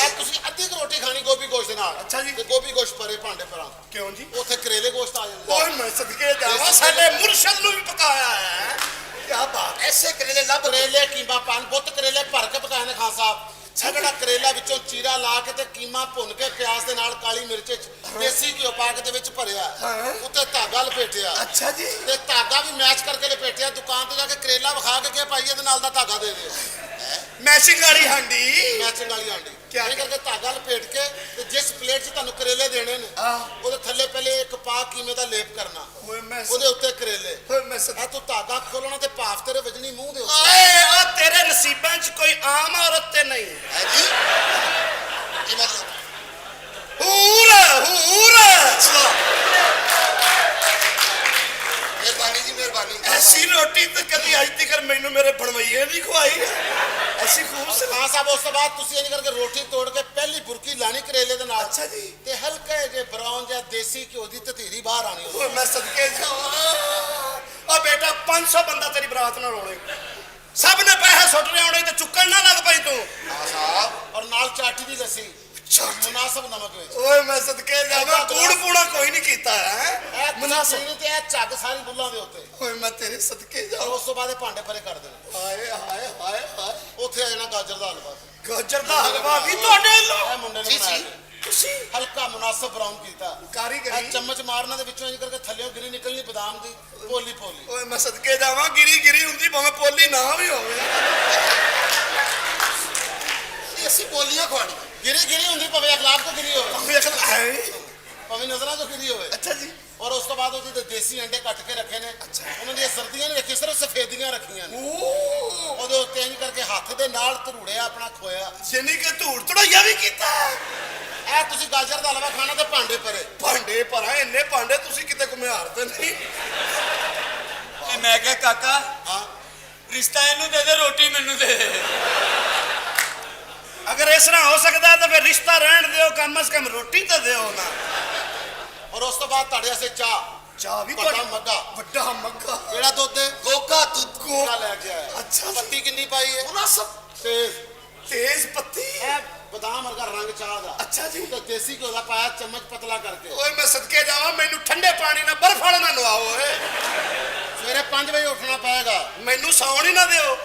ਇਹ ਤੁਸੀਂ ਅੱਧੀ ਕੁ ਰੋਟੀ ਖਾਣੀ ਗੋਭੀ ਗੋਸ਼ਤ ਦੇ ਨਾਲ। ਅੱਛਾ ਜੀ। ਤੇ ਗੋਭੀ ਗੋਸ਼ਤ ਪਰੇ ਭਾਂਡੇ ਪਰਾਂ ਕਿਉਂ ਜੀ ਉੱਥੇ ਕਰੇਲੇ ਗੋਸ਼ਤ ਆ ਜਾਂਦਾ। ਓਏ ਮੈਂ ਸਦਕੇ ਜਾਵਾਂ ਸਾਡੇ ਮੁਰਸ਼ਦ ਨੂੰ ਵੀ ਪਕਾਇਆ ਹੈ ਕਿਆ ਬਾਤ ਐਸੇ ਕਰੇਲੇ ਲੱਭ ਕਰੇਲੇ ਕੀਮਾ ਪਾਨ ਬੁੱਤ ਕਰੇਲੇ ਭਰ ਕੇ ਪਕਾਏ ਨੇ ਖਾਨ ਸਾਹਿਬ। ਇਹ ਜਿਹੜਾ ਕਰੇਲਾ ਵਿੱਚੋਂ ਚੀਰਾ ਲਾ ਕੇ ਤੇ ਕੀਮਾ ਭੁੰਨ ਕੇ ਪਿਆਜ਼ ਦੇ ਨਾਲ ਕਾਲੀ ਮਿਰਚ ਦੇਸੀ ਘਿਓ ਪਾ ਕੇ ਦੇ ਵਿੱਚ ਭਰਿਆ ਉੱਤੇ ਧਾਗਾ ਲਪੇਟਿਆ ਅੱਛਾ ਜੀ ਤੇ ਧਾਗਾ ਵੀ ਮੈਚ ਕਰਕੇ ਲਪੇਟਿਆ। ਦੁਕਾਨ ਤੇ ਜਾ ਕੇ ਕਰੇਲਾ ਵਿਖਾ ਕੇ ਕਿਹਾ ਭਾਈ ਇਹਦੇ ਨਾਲ ਦਾ ਧਾਗਾ ਦੇ ਦਿਓ। ਮੈਚਿੰਗ ਵਾਲੀ ਹਾਂਡੀ ਮੈਚਿੰਗ ਵਾਲੀ ਆਂਡੀ ਕਿਆ ਇਹ ਕਰਕੇ ਧਾਗਾ ਲਪੇਟ ਕੇ ਤੇ ਜਿਸ ਪਲੇਟ 'ਚ ਤੁਹਾਨੂੰ ਕਰੇਲੇ ਦੇਣੇ ਨੇ ਉਹਦੇ ਥੱਲੇ ਪਹਿਲੇ ਇੱਕ ਪਾ ਕੀਮੇ ਦਾ ਲੇਪ ਕਰਨਾ, ਓਏ ਮੈਂ ਉਹਦੇ ਉੱਤੇ ਕਰੇਲੇ। ਓਏ ਮੈਂ ਇਹ ਤੂੰ ਧਾਗਾ ਖੋਲਣਾ ਤੇ ਭਾਫ ਤੇਰੇ ਵਜਣੀ ਮੂੰਹ ਦੇ ਉੱਤੇ। ਓਏ ਆ ਤੇਰੇ ਨਸੀਬਾਂ 'ਚ ਕੋਈ ਆਮ ਔਰਤ ਤੇ ਨਹੀਂ ਹੈ ਜੀ ਕੀ ਮਤਲਬ ਹੂਰ ਹੂਰ ਮਿਹਰਬਾਨੀ ਜੀ ਮਿਹਰਬਾਨੀ ਐਸੀ ਰੋਟੀ ਤਾਂ ਕਦੀ ਅੱਜ ਤੱਕ ਮੈਨੂੰ ਮੇਰੇ ਬਣਵਈਏ ਨਹੀਂ ਖਵਾਈ ਐਸੀ ਖੂਬਸੂਰਤ ਖਾਨ ਸਾਹਿਬ ਉਸ ਤੋਂ ਬਾਅਦ ਤੁਸੀਂ ਇਹ ਕਰਕੇ ਰੋਟੀ ਤੋੜ ਕੇ ਪਹਿਲੀ ਬੁਰਕੀ ਲਾਣੀ ਕਰੇਲੇ ਦੇ ਨਾਲ। ਅੱਛਾ ਜੀ। ਤੇ ਹਲਕੇ ਜੇ ਬਰਾਊਨ ਜਾਂ ਦੇਸੀ ਘਿਓ ਦੀ ਤਤੀਰੀ ਬਾਹਰ ਆਣੀ ਓਏ ਮੈਂ ਸਦਕੇ ਜਾਵਾਂ ਓ ਬੇਟਾ 500 ਬੰਦਾ ਤੇਰੀ ਬਰਾਤ ਨਾਲ ਆਉਣੇ ਸਭ ਨੇ ਪੈਸੇ ਸੁੱਟ ਰਹੇ ਹੋਣੇ ਤੇ ਚੁੱਕਣ ਨਾ ਲੱਗ ਪਈ ਤੂੰ ਹਾਂ ਸਾਹਿਬ ਔਰ ਨਾਲ ਚਾਟੀ ਦੀ ਲੱਸੀ ਮੁਨਾਸਬ ਨਮਕ ਵਿੱਚ। ਓਏ ਮੈਂ ਸਦਕੇ ਜਾਵਾਂ ਕੂੜ ਪੂਣਾ ਕੋਈ ਨਹੀਂ ਕੀਤਾ ਹੈ ਇਹ ਮੁਨਾਸਬ ਤੇ ਇਹ ਝੱਗ ਸਾਰੀ ਬੁੱਲਾਂ ਦੇ ਉੱਤੇ। ਓਏ ਮੈਂ ਤੇਰੇ ਸਦਕੇ ਔਰ ਜਾਵਾਂ ਉਸ ਤੋਂ ਬਾਅਦ ਇਹ ਭਾਂਡੇ ਪਰੇ ਕਰ ਦੇਣੇ। ਹਾਏ ਹਾਏ ਹਾਏ ਹਾਏ ਉੱਥੇ ਆ ਜਾਣਾ ਗਾਜਰ ਦਾ ਹਲਵਾ। ਗਾਜਰ ਦਾ ਹਲਵਾ ਵੀ ਤੁਹਾਡੇ ਇਹ ਲੋ ਮੁੰਡੇ ਨੇ ਜੀ, ਬਣਾਇਆ ਜੀ। ਜੀ। ਤੁਸੀਂ ਹਲਕਾ ਮੁਨਾਸਬ ਬਰਾਊਨ ਕੀਤਾ। ਕਾਰੀਗਰੀ ਇਹ ਚਮਚ ਮਾਰਨਾ ਦੇ ਵਿੱਚੋਂ ਇੰਜ ਕਰਕੇ ਥੱਲੇੋਂ ਗਿਰੀ ਨਿਕਲਣੀ ਬਦਾਮ ਦੀ ਪੋਲੀ ਪੋਲੀ। ਓਏ ਮੈਂ ਸਦਕੇ ਜਾਵਾਂ ਗਿਰੀ ਗਿਰੀ ਹੁੰਦੀ ਭਾਵੇਂ ਪੋਲੀ ਨਾ ਵੀ ਹੋਵੇ ਇਹ ਅਸੀਂ ਬੋਲੀਆਂ ਖਵਾਣੀ ਗਿਰੀ ਗਿਰੀ ਹੁੰਦੀ ਭਾਵੇਂ ਅਖਲਾਕ ਤੋਂ ਗਿਰੀ ਹੋਵੇ ਵੇਖ ਲੈ ਹਾਏ ਭਾਵੇਂ ਨਜ਼ਰਾਂ ਤੋਂ ਗਿਰੀ ਹੋਵੇ। ਅੱਛਾ ਜੀ ਔਰ ਉਸ ਤੋਂ ਬਾਅਦ ਉਹਦੇ ਤੇ ਦੇਸੀ ਅੰਡੇ ਕੱਟ ਕੇ ਰੱਖੇ ਨੇ। ਉਹਨਾਂ ਦੀਆਂ ਸਰਦੀਆਂ ਨਹੀਂ ਰੱਖੀ ਸਿਰਫ ਸਫੇਦੀਆਂ ਰੱਖੀਆਂ ਨੇ। ਉਹਦੇ ਉੱਤੇ ਇੰਜ ਕਰਕੇ ਹੱਥ ਦੇ ਨਾਲ ਧਰੂੜਿਆ ਆਪਣਾ ਖੋਇਆ। ਜਿੰਨੀ ਕਿ ਧੂੜ ਧੜਾਈਆ ਵੀ ਕੀਤਾ ਇਹ ਤੁਸੀਂ ਗਾਜਰ ਦਾ ਹਲਵਾ ਖਾਣਾ ਤੇ ਭਾਂਡੇ ਪਰੇ। ਭਾਂਡੇ ਭਰਾ ਇੰਨੇ ਭਾਂਡੇ ਤੁਸੀਂ ਕਿਤੇ ਘੁਮਿਆਰ ਤੇ ਨਹੀਂ ਤੇ ਮੈਂ ਕਿਹਾ ਕਾਕਾ ਹਾਂ ਰਿਸ਼ਤਾ ਇਹਨੂੰ ਦੇ ਦੇ ਰੋਟੀ ਮੈਨੂੰ ਦੇ ਦੇ। ਅਗਰ ਇਸ ਤਰ੍ਹਾਂ ਹੋ ਸਕਦਾ ਤਾਂ ਫਿਰ ਰਿਸ਼ਤਾ ਰਹਿਣ ਦਿਓ ਕਮ ਸੇ ਕਮ ਰੋਟੀ ਤਾਂ ਦਿਓ ਨਾ ਔਰ ਉਸ ਤੋਂ ਬਾਅਦ ਤੁਹਾਡੇ ਵਾਸਤੇ ਚਾਹ ਵੀ ਵੱਡਾ ਮੱਗਾ। ਵੱਡਾ ਮੱਗਾ ਕਿਹੜਾ ਦੁੱਧ ਹੈ? ਗੋਕਾ ਦੁੱਧ ਗੋਕਾ ਲੈ ਕੇ ਆਇਆ। ਅੱਛਾ ਜੀ। ਪੱਤੀ ਕਿੰਨੀ ਪਾਈ ਹੈ? ਮੁਨਾਸਬ ਤੇਜ਼। ਤੇਜ਼ ਪੱਤੀ ਇਹ ਬਦਾਮ ਵਰਗਾ ਰੰਗ ਚਾਹ ਦਾ। ਅੱਛਾ ਜੀ। ਤੇ ਦੇਸੀ ਘਿਓ ਦਾ ਪਾਇਆ ਚਮਚ ਪਤਲਾ ਕਰਕੇ। ਓਏ ਮੈਂ ਸਦਕੇ ਜਾਵਾਂ ਮੈਨੂੰ ਠੰਡੇ ਪਾਣੀ ਨਾਲ ਬਰਫ ਵਾਲਾ ਨਾ ਨਵਾਓ ਓਏ ਸਵੇਰੇ 5 ਵਜੇ ਉੱਠਣਾ ਪਏਗਾ। ਮੈਨੂੰ ਸੌਣ ਹੀ ਨਾ ਦਿਓ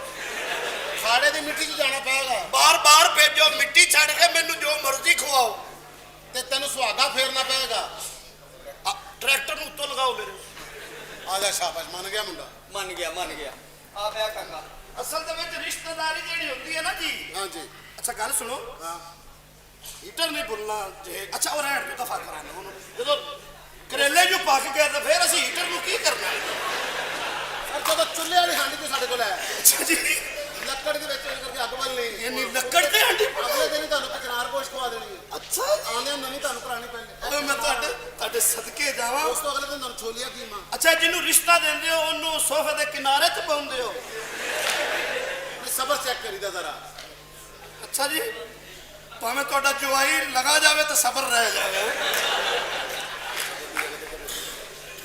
ਖਾੜੇ ਦੀ ਮਿੱਟੀ 'ਚ ਜਾਣਾ ਪਏਗਾ ਬਾਰ-ਬਾਰ ਭੇਜੋ ਮਿੱਟੀ ਛੱਡ ਕੇ ਮੈਨੂੰ ਜੋ ਮਰਜ਼ੀ ਖਵਾਓ ਤੇ ਤੈਨੂੰ ਸੁਹਾਗਾ ਫੇਰਨਾ ਪਏਗਾ। ਟਰੈਕਟਰ ਨੂੰ ਉੱਤੋਂ ਲਗਾਓ ਮੇਰੇ ਆ ਜਾ ਸ਼ਾਬਾਸ਼ ਮੰਨ ਗਿਆ ਮੁੰਡਾ। ਮੰਨ ਗਿਆ ਆ ਪਿਆ ਕਾਕਾ ਅਸਲ ਦੇ ਵਿੱਚ ਰਿਸ਼ਤੇਦਾਰੀ ਜਿਹੜੀ ਹੁੰਦੀ ਹੈ ਨਾ ਜੀ ਹਾਂਜੀ ਅੱਛਾ ਗੱਲ ਸੁਣੋ ਹਾਂ ਹੀਟਰ ਨਹੀਂ ਬੁੱਲਣਾ ਜੇ ਅੱਛਾ ਉਹ ਰਹਿਣ ਤੋਂ ਦਫਾ ਕਰਾਂਗੇ ਉਹਨੂੰ ਜਦੋਂ ਕਰੇਲੇ ਜੋ ਪੱਕ ਗਏ ਤਾਂ ਫਿਰ ਅਸੀਂ ਹੀਟਰ ਨੂੰ ਕੀ ਕਰਨਾ ਸਰ ਜਦੋਂ ਚੁੱਲ੍ਹੇ ਵਾਲੀ ਹਾਂਡੀ ਤੇ ਸਾਡੇ ਕੋਲ ਹੈ ਅੱਛਾ ਜੀ ਲੱਕੜ ਦੇ ਵਿੱਚ ਇੰਜ ਕਰਕੇ ਅੱਗ ਬਾਲ ਲਈ ਇੰਨੀ ਲੱਕੜ ਤੇ ਹਾਂਡੀ ਅਗਲੇ ਦਿਨ ਹੀ ਤੁਹਾਨੂੰ ਕਚਨਾਰ ਗੋਸ਼ਤ ਖਵਾ ਦੇਣੀ ਹੈ। ਅੱਛਾ ਆਉਂਦੇ ਨਵੀਂ ਤੁਹਾਨੂੰ ਕਰਾਣੀ ਪੈਣੀ। ਓਏ ਮੈਂ ਤੁਹਾਡੇ ਸਦਕੇ ਜਾਵਾਂ ਉਸ ਤੋਂ ਅਗਲੇ ਦਿਨ ਤੁਹਾਨੂੰ ਛੋਲੀਆਂ ਕੀਮਾ। ਅੱਛਾ ਜਿਹਨੂੰ ਰਿਸ਼ਤਾ ਦਿੰਦੇ ਹੋ ਉਹਨੂੰ ਸੋਫੇ ਦੇ ਕਿਨਾਰੇ ਤੇ ਪਾਉਂਦੇ ਹੋ ਸਬਰ ਚੈੱਕ ਕਰੀਦਾ ਜ਼ਰਾ। ਅੱਛਾ ਜੀ ਭਾਵੇਂ ਤੁਹਾਡਾ ਜਵਾਈ ਲਗਾ ਜਾਵੇ ਤਾਂ ਸਬਰ ਰਹਿ ਜਾਵੇ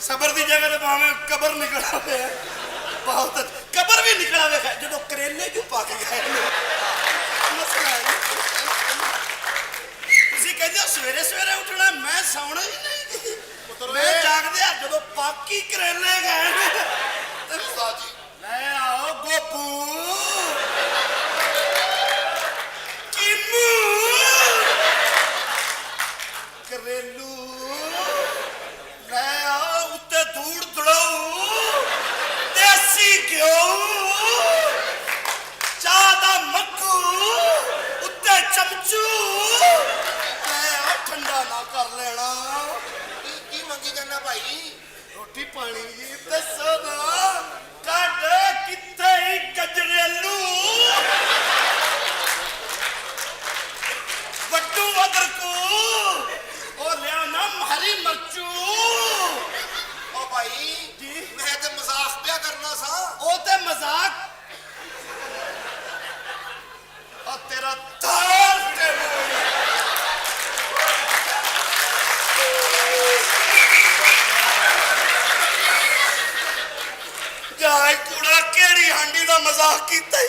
ਸਬਰ ਦੀ ਜਗ੍ਹਾ ਤੇ ਭਾਵੇਂ ਕਬਰ ਨਿਕਲ ਆਵੇ ਬਹੁਤ ਕਬਰ ਵੀ ਨਿਕਲ ਆਵੇ ਜਦੋਂ ਕਰੇਲੇ ਜੋ ਪੱਕ ਗਏ ਤੁਸੀਂ ਕਹਿੰਦੇ ਹੋ ਸਵੇਰੇ ਸਵੇਰੇ ਉੱਠਣਾ ਮੈਂ ਸੌਣਾ ਹੀ ਨਹੀਂ ਮੈਂ ਜਾਗਦਿਆ ਜਦੋਂ ਪਾਕੀ ਕਰੇਲੇ ਗਏ ਤੇ ਸਾਜੀ ਲੈ ਆਓ ਗੋਪੂ ਕਿਮੂ ਕਰੇਲੂ ਲੈ ਆਓ ਉੱਤੇ ਧੂੜ ਧੜਾਓ ਦੇਸੀ ਘਿਓ ਜਾਂਦਾ ਭਾਈ? ਰੋਟੀ ਪਾਣੀ ਜੀ ਦੱਸੋ ਨਾ ਕੱਢ ਕਿੱਥੇ ਹੀ ਗਜਰੇਲੂ ਵੱਡੂ ਅਦਰਕੂ ਉਹ ਲਿਆ ਨਾ ਹਰੀ ਮਰਚੂ ਓ ਭਾਈ ਜੀ ਮੈਂ ਤੇ ਮਜ਼ਾਕ ਪਿਆ ਕਰਨਾ ਸਾਂ। ਉਹ ਤੇ ਮਜ਼ਾਕ ਉਹ ਤੇਰਾ ਤਾਰ ਤੇ ਜਾਏ ਕੂੜਾ ਕਿਹੜੀ ਹਾਂਡੀ ਦਾ ਮਜ਼ਾਕ ਕੀਤਾ ਈ?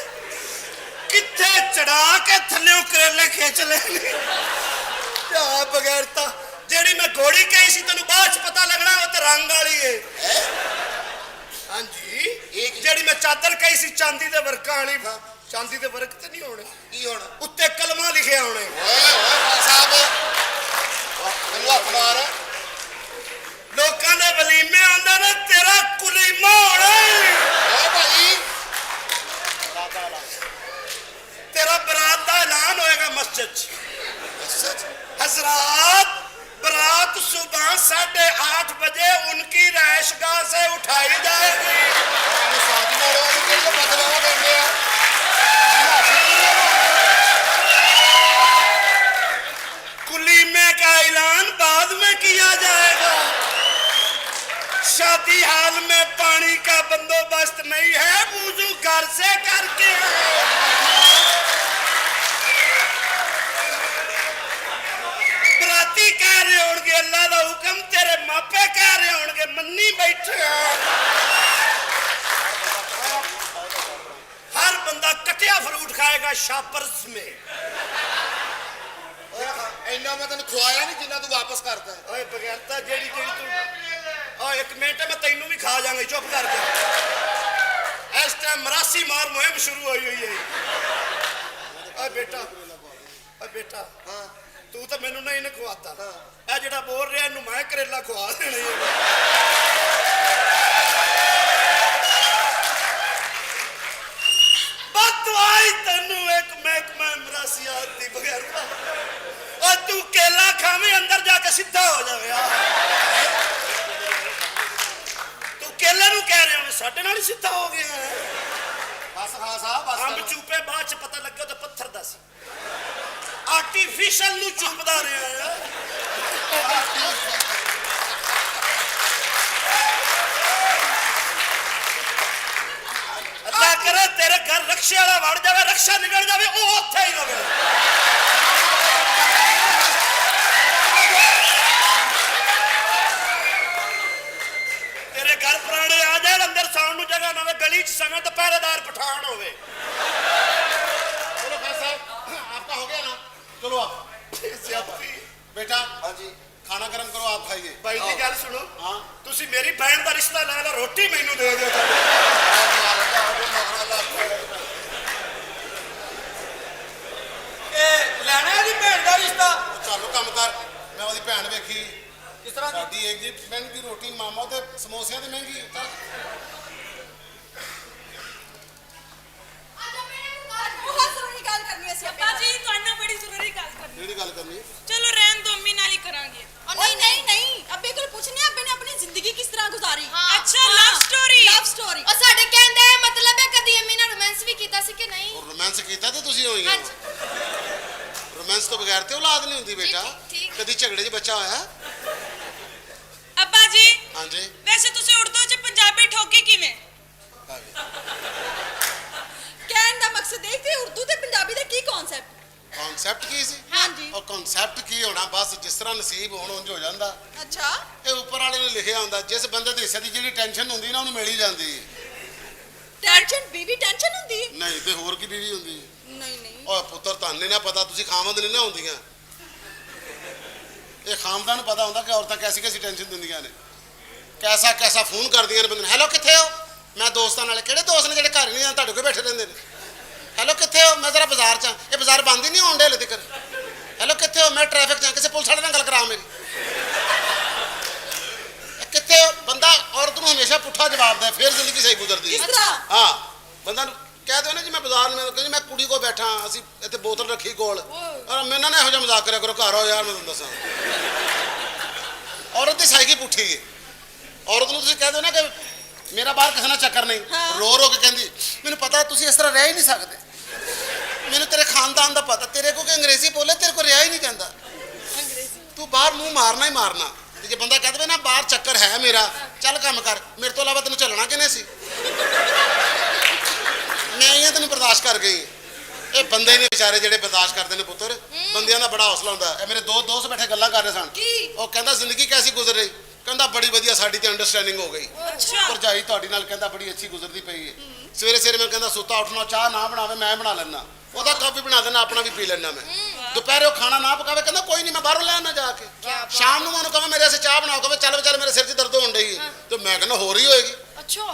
ਕਿੱਥੇ ਚੜਾ ਕੇ ਥੱਲਿਓਂ ਕਰੇਲੇ ਖਿੱਚ ਲੈਣੇ ਜਾ ਬਗੈਰਤਾ ਜਿਹੜੀ ਮੈਂ ਘੋੜੀ ਕਹੀ ਸੀ ਤੈਨੂੰ ਬਾਅਦ ਚ ਪਤਾ ਲੱਗਣਾ ਉਹ ਤੇ ਰੰਗ ਵਾਲੀ ਏ ਹਾਂਜੀ ਇਹ ਜਿਹੜੀ ਮੈਂ ਚਾਦਰ ਕਹੀ ਸੀ ਚਾਂਦੀ ਦੇ ਵਰਕਾਂ ਵਾਲੀ ਚਾਂਦੀ ਦੇ ਵਰਕ ਤੇ ਨਹੀਂ ਹੋਣੇ ਕੀ ਹੁਣ? ਉੱਤੇ ਕਲਮਾ ਲਿਖਿਆ ਹੋਣੇ ਓਏ ਸਾਹਿਬ ਮੈਨੂੰ ਹੱਥ ਮਾਰ। ਲੋਕਾਂ ਦੇ ਵਲੀਮੇ ਆਉਂਦੇ ਨੇ ਤੇਰਾ ਕੁਲੀਮਾ ਹੋਣਾ ਈ। ਓ ਭਾਈ ਤੇਰਾ ਬਰਾਤ ਦਾ ਐਲਾਨ ਹੋਏਗਾ ਮਸਜਿਦ 'ਚ सच हजरात बरात सुबह 8:30 बजे उनकी रहायशगाह से उठाई जाएगी शादी वालों के लिए बदलाव देंगे कुलीमे का ऐलान बाद में किया जाएगा शादी हाल में पानी का बंदोबस्त नहीं है वुजू घर से करके बराती कह रहे होंगे अल्लाह का हुक्म तेरे मापे कह रहे होंगे मन्नी बैठे हर बंदा कटिया फ्रूट खाएगा शापर्स में ਇੰਨਾ ਮੈਂ ਤੈਨੂੰ ਖਵਾਇਆ ਨਹੀਂ ਜਿੰਨਾ ਤੂੰ ਵਾਪਸ ਕਰਦਾ। ਓਏ ਬਗੈਰਤਾ ਜਿਹੜੀ ਤੂੰ ਓਏ ਇੱਕ ਮਿੰਟ ਮੈਂ ਤੈਨੂੰ ਵੀ ਖਾ ਜਾਵਾਂਗਾ ਚੁੱਪ ਕਰ ਜਾ ਇਸ ਟਾਈਮ ਮਰਾਸੀ ਮਾਰ ਮੁਹਿੰਮ ਸ਼ੁਰੂ ਹੋਈ ਹੋਈ ਹੈ ਓਏ ਬੇਟਾ ਹਾਂ ਤੂੰ ਤਾਂ ਮੈਨੂੰ ਨਹੀਂ ਖਵਾਤਾ ਇਹ ਜਿਹੜਾ ਬੋਲ ਰਿਹਾ ਇਹਨੂੰ ਮੈਂ ਕਰੇਲਾ ਖਵਾ ਦੇਣੇ ਬਦਵਾਈ ਤੈਨੂੰ ਇੱਕ ਮਹਿਕਮਾ ਮਰਾਸੀਆਤ ਦੀ ਬਗੈਰਤਾ और तू केला खावे अंदर जाके सीधा हो जावे तू केले नु कह रहे हो साडे नाल सीधा हो गया है बस हाँ साहब बस अंब चूपे बाद च पता लगे तो पत्थर दा सी आर्टिफिशियल नु चूपदा रहा है अल्लाह करे तेरे घर रक्षे वाला वड़ जावे रक्षा निकल जावे ओ ओथे ही रवे तेरे घर पुराने आ जाए अंदर साउंड नु जगह ना गली च संगा तो पहरेदार पठान होवे चलो भाई साहब आपका हो गया ना चलो आप सियापी बेटा हाँ जी खाना गर्म करो आप खाइए भाई जी गल सुनो हाँ तुसी मेरी बहन दा रिश्ता ला लो रोटी मैनू दे दियो ਇਹ ਲੈਣਾ ਇਹਦੀ ਭੈਣ ਦਾ ਰਿਸ਼ਤਾ चलो काम कर मैं ਉਹਦੀ ਭੈਣ ਵੇਖੀ ਕਿਸ ਤਰ੍ਹਾਂ ਦੀ ਸਾਡੀ ਇੱਕ ਜੀ ਮਹਿੰਗੀ ਰੋਟੀ ਮਾਮਾ ਤੇ ਸਮੋਸਿਆਂ ਦੀ ਮਹਿੰਗੀ ਚੱਲ बहुत जरूरी गल करनी है ਅੱਪਾ ਜੀ ਤੁਹਾਨੂੰ ਬੜੀ ਜ਼ਰੂਰੀ ਗੱਲ ਕਰਨੀ ਜਿਹੜੀ ਗੱਲ ਕਰਨੀ ਚਲੋ ਰਹਿਣ ਦੋ ਅੰਮੀ ਨਾਲ ਹੀ ਕਰਾਂਗੇ और नहीं अबे को पूछने अबे ने अपनी जिंदगी किस तरह गुजारी ਅੱਛਾ ਲਵ ਸਟੋਰੀ लव स्टोरी और साडे कहंदे मतलब है कदी अम्मी ने रोमांस भी कीता सी कि नहीं और रोमांस ਕੀਤਾ ਤੇ ਤੁਸੀਂ ਹੋਈਆਂ हाँ जी रोमांस ਤੋਂ ਬਗੈਰ ਤੇ ਔਲਾਦ ਨਹੀਂ ਹੁੰਦੀ ਬੇਟਾ ਠੀਕ। ਕਦੀ ਝਗੜੇ 'ਚ ਬੱਚਾ ਹੋਇਆ ਅੱਪਾ ਜੀ ਹਾਂਜੀ ਵੈਸੇ ਤੁਸੀਂ ਉਰਦੂ ਚ ਪੰਜਾਬੀ ਠੋਕੀ ਕਿਵੇਂ कहने का मकसद है कि उर्दू ते पंजाबी दा की कॉन्सेप्ट ਕਨਸੈਪਟ ਕੀ ਸੀ हाँ जी ਉਹ ਕਨਸੈਪਟ ਕੀ ਹੋਣਾ ਬਸ ਜਿਸ ਤਰ੍ਹਾਂ ਨਸੀਬ ਹੋਣ ਉਂਝ ਹੋ ਜਾਂਦਾ अच्छा ਇਹ ਉੱਪਰ ਵਾਲੇ ਨੇ ਲਿਖਿਆ ਹੁੰਦਾ ਜਿਸ ਬੰਦੇ ਦੇ ਹਿੱਸੇ ਦੀ ਜਿਹੜੀ ਟੈਨਸ਼ਨ ਹੁੰਦੀ ਨਾ ਉਹਨੂੰ ਮਿਲ ਹੀ ਜਾਂਦੀ ਹੈ टेंशन बीवी टेंशन होंदी है ਨਹੀਂ ਤੇ ਹੋਰ ਕੀ ਬੀਵੀ ਹੁੰਦੀ नहीं नहीं ਓਏ ਪੁੱਤਰ ਤੁਹਾਨੂੰ ਨਹੀਂ ਨਾ ਪਤਾ ਤੁਸੀਂ ਖਾਮਦ ਨਹੀਂ ਨਾ ਹੁੰਦੀਆਂ ਇਹ ਖਾਮਦਾਂ ਨੂੰ ਪਤਾ ਹੁੰਦਾ ਕਿ ਔਰਤਾਂ ਕੈਸੀ ਕੈਸੀ ਟੈਨਸ਼ਨ ਦਿੰਦੀਆਂ ਨੇ ਕੈਸਾ ਕੈਸਾ ਫੋਨ ਕਰਦੀਆਂ ਨੇ ਬੰਦੇ ਨੂੰ ਹੈਲੋ ਕਿੱਥੇ ਹੋ ਮੈਂ ਦੋਸਤਾਂ ਨਾਲ ਕਿਹੜੇ ਦੋਸਤ ਨੇ ਜਿਹੜੇ ਘਰ ਨਹੀਂ ਆ ਤੁਹਾਡੇ ਕੋਲ ਬੈਠੇ ਰਹਿੰਦੇ ਨੇ ਹੈਲੋ ਕਿੱਥੇ ਹੋ ਮੈਂ ਜ਼ਰਾ ਬਾਜ਼ਾਰ 'ਚ ਇਹ ਬਾਜ਼ਾਰ ਬੰਦ ਹੀ ਨਹੀਂ ਹੋਣ ਡੇ ਹਲੇ ਤੱਕ ਹੈਲੋ ਕਿੱਥੇ ਹੋ ਮੈਂ ਟ੍ਰੈਫਿਕ 'ਚ ਕਿਸੇ ਪੁਲਿਸ ਵਾਲੇ ਨਾਲ ਗੱਲ ਕਰਾ ਮੇਰੀ ਕਿੱਥੇ ਹੋ ਬੰਦਾ ਔਰਤ ਨੂੰ ਹਮੇਸ਼ਾ ਪੁੱਠਾ ਜਵਾਬ ਦੇ ਫਿਰ ਜ਼ਿੰਦਗੀ ਸਹੀ ਗੁਜ਼ਰਦੀ ਹੈ किस तरह ਹਾਂ ਬੰਦਾ ਨੂੰ ਕਹਿ ਦਿਓ ਨਾ ਜੀ ਮੈਂ ਬਾਜ਼ਾਰ ਨੂੰ ਕਹਿੰਦੀ ਮੈਂ ਕੁੜੀ ਕੋ ਬੈਠਾ ਅਸੀਂ ਇੱਥੇ ਬੋਤਲ ਰੱਖੀ ਕੋਲ ਔਰ ਮੈਨਾਂ ਨੇ ਇਹੋ ਜਿਹਾ ਮਜ਼ਾਕ ਕਰਿਆ ਕਰੋ ਘਰ ਆਓ ਯਾਰ ਮੈਂ ਤੁਹਾਨੂੰ ਦੱਸਾਂ ਔਰਤ ਦੀ ਸਾਈਕੀ ਪੁੱਠੀ ਹੈ। ਔਰਤ ਨੂੰ ਤੁਸੀਂ ਕਹਿ ਦਿਓ ਨਾ ਕਿ ਮੇਰਾ ਬਾਹਰ ਕਿਸੇ ਨਾਲ ਚੱਕਰ ਨਹੀਂ, ਰੋ ਰੋ ਕੇ ਕਹਿੰਦੀ ਮੈਨੂੰ ਪਤਾ ਤੁਸੀਂ ਇਸ ਤਰ੍ਹਾਂ ਰਹਿ ਹੀ ਨਹੀਂ ਸਕਦੇ, ਮੈਨੂੰ ਤੇਰੇ ਖਾਨਦਾਨ ਦਾ ਪਤਾ, ਤੇਰੇ ਕੋ ਕਿ ਅੰਗਰੇਜ਼ੀ ਬੋਲੇ ਤੇਰੇ ਕੋ ਰਿਹਾ ਹੀ ਨਹੀਂ ਜਾਂਦਾ, ਤੂੰ ਬਾਹਰ ਮੂੰਹ ਮਾਰਨਾ ਹੀ ਮਾਰਨਾ। ਤੇ ਜੇ ਬੰਦਾ ਕਹਿ ਦੇਵੇ ਨਾ ਬਾਹਰ ਚੱਕਰ ਹੈ ਮੇਰਾ, ਚੱਲ ਕੰਮ ਕਰ, ਮੇਰੇ ਤੋਂ ਇਲਾਵਾ ਤੈਨੂੰ ਚੱਲਣਾ ਕਿਨੇ ਸੀ, ਮੈਂ ਇਹ ਤੈਨੂੰ ਬਰਦਾਸ਼ਤ ਕਰ ਗਈ। ਇਹ ਬੰਦੇ ਨੇ ਵਿਚਾਰੇ ਜਿਹੜੇ ਬਰਦਾਸ਼ਤ ਕਰਦੇ ਨੇ ਪੁੱਤਰ, ਬੰਦਿਆਂ ਦਾ ਬੜਾ ਹੌਸਲਾ ਹੁੰਦਾ। ਇਹ ਮੇਰੇ ਦੋ ਦੋਸਤ ਬੈਠੇ ਗੱਲਾਂ ਕਰ ਰਹੇ ਸਨ, ਉਹ ਕਹਿੰਦਾ ਜ਼ਿੰਦਗੀ ਕੈਸੀ ਗੁਜ਼ਰ ਰਹੀ, ਕਹਿੰਦਾ ਬੜੀ ਵਧੀਆ, ਸਾਡੀ ਤੇ ਅੰਡਰਸਟੈਂਡਿੰਗ ਹੋ ਗਈ, ਭਰਜਾਈ ਤੁਹਾਡੀ ਨਾਲ ਕਹਿੰਦਾ ਬੜੀ ਅੱਛੀ ਗੁਜ਼ਰਦੀ ਪਈ ਹੈ। ਸਵੇਰੇ ਸਵੇਰੇ ਮੈਨੂੰ ਕਹਿੰਦਾ ਸੁੱਤਾ ਉੱਠਣਾ, ਚਾਹ ਨਾ ਬਣਾਵੇ ਮੈਂ ਬਣਾ ਲੈਣਾ, ਉਹਦਾ ਕਾਫੀ ਬਣਾ ਦੇਣਾ, ਆਪਣਾ ਵੀ ਪੀ ਲੈਣਾ ਮੈਂ। ਦੁਪਹਿਰੇ ਉਹ ਖਾਣਾ ਨਾ ਪਕਾਵੇ, ਕਹਿੰਦਾ ਕੋਈ ਨਹੀਂ ਮੈਂ ਬਾਹਰੋਂ ਲੈ ਆਣਾ ਜਾ ਕੇ। ਸ਼ਾਮ ਨੂੰ ਮੈਨੂੰ ਕਹਾਂ ਮੇਰੇ ਵਾਸਤੇ ਚਾਹ ਬਣਾਓ, ਕਹੇ ਚੱਲ ਵਿਚਾਰੇ ਮੇਰੇ ਸਿਰ 'ਚ ਦਰਦ ਹੋਣ ਡਈ ਹੈ, ਤੇ ਮੈਂ ਕਹਿੰਦਾ ਹੋ ਰਹੀ ਹੋਏਗੀ,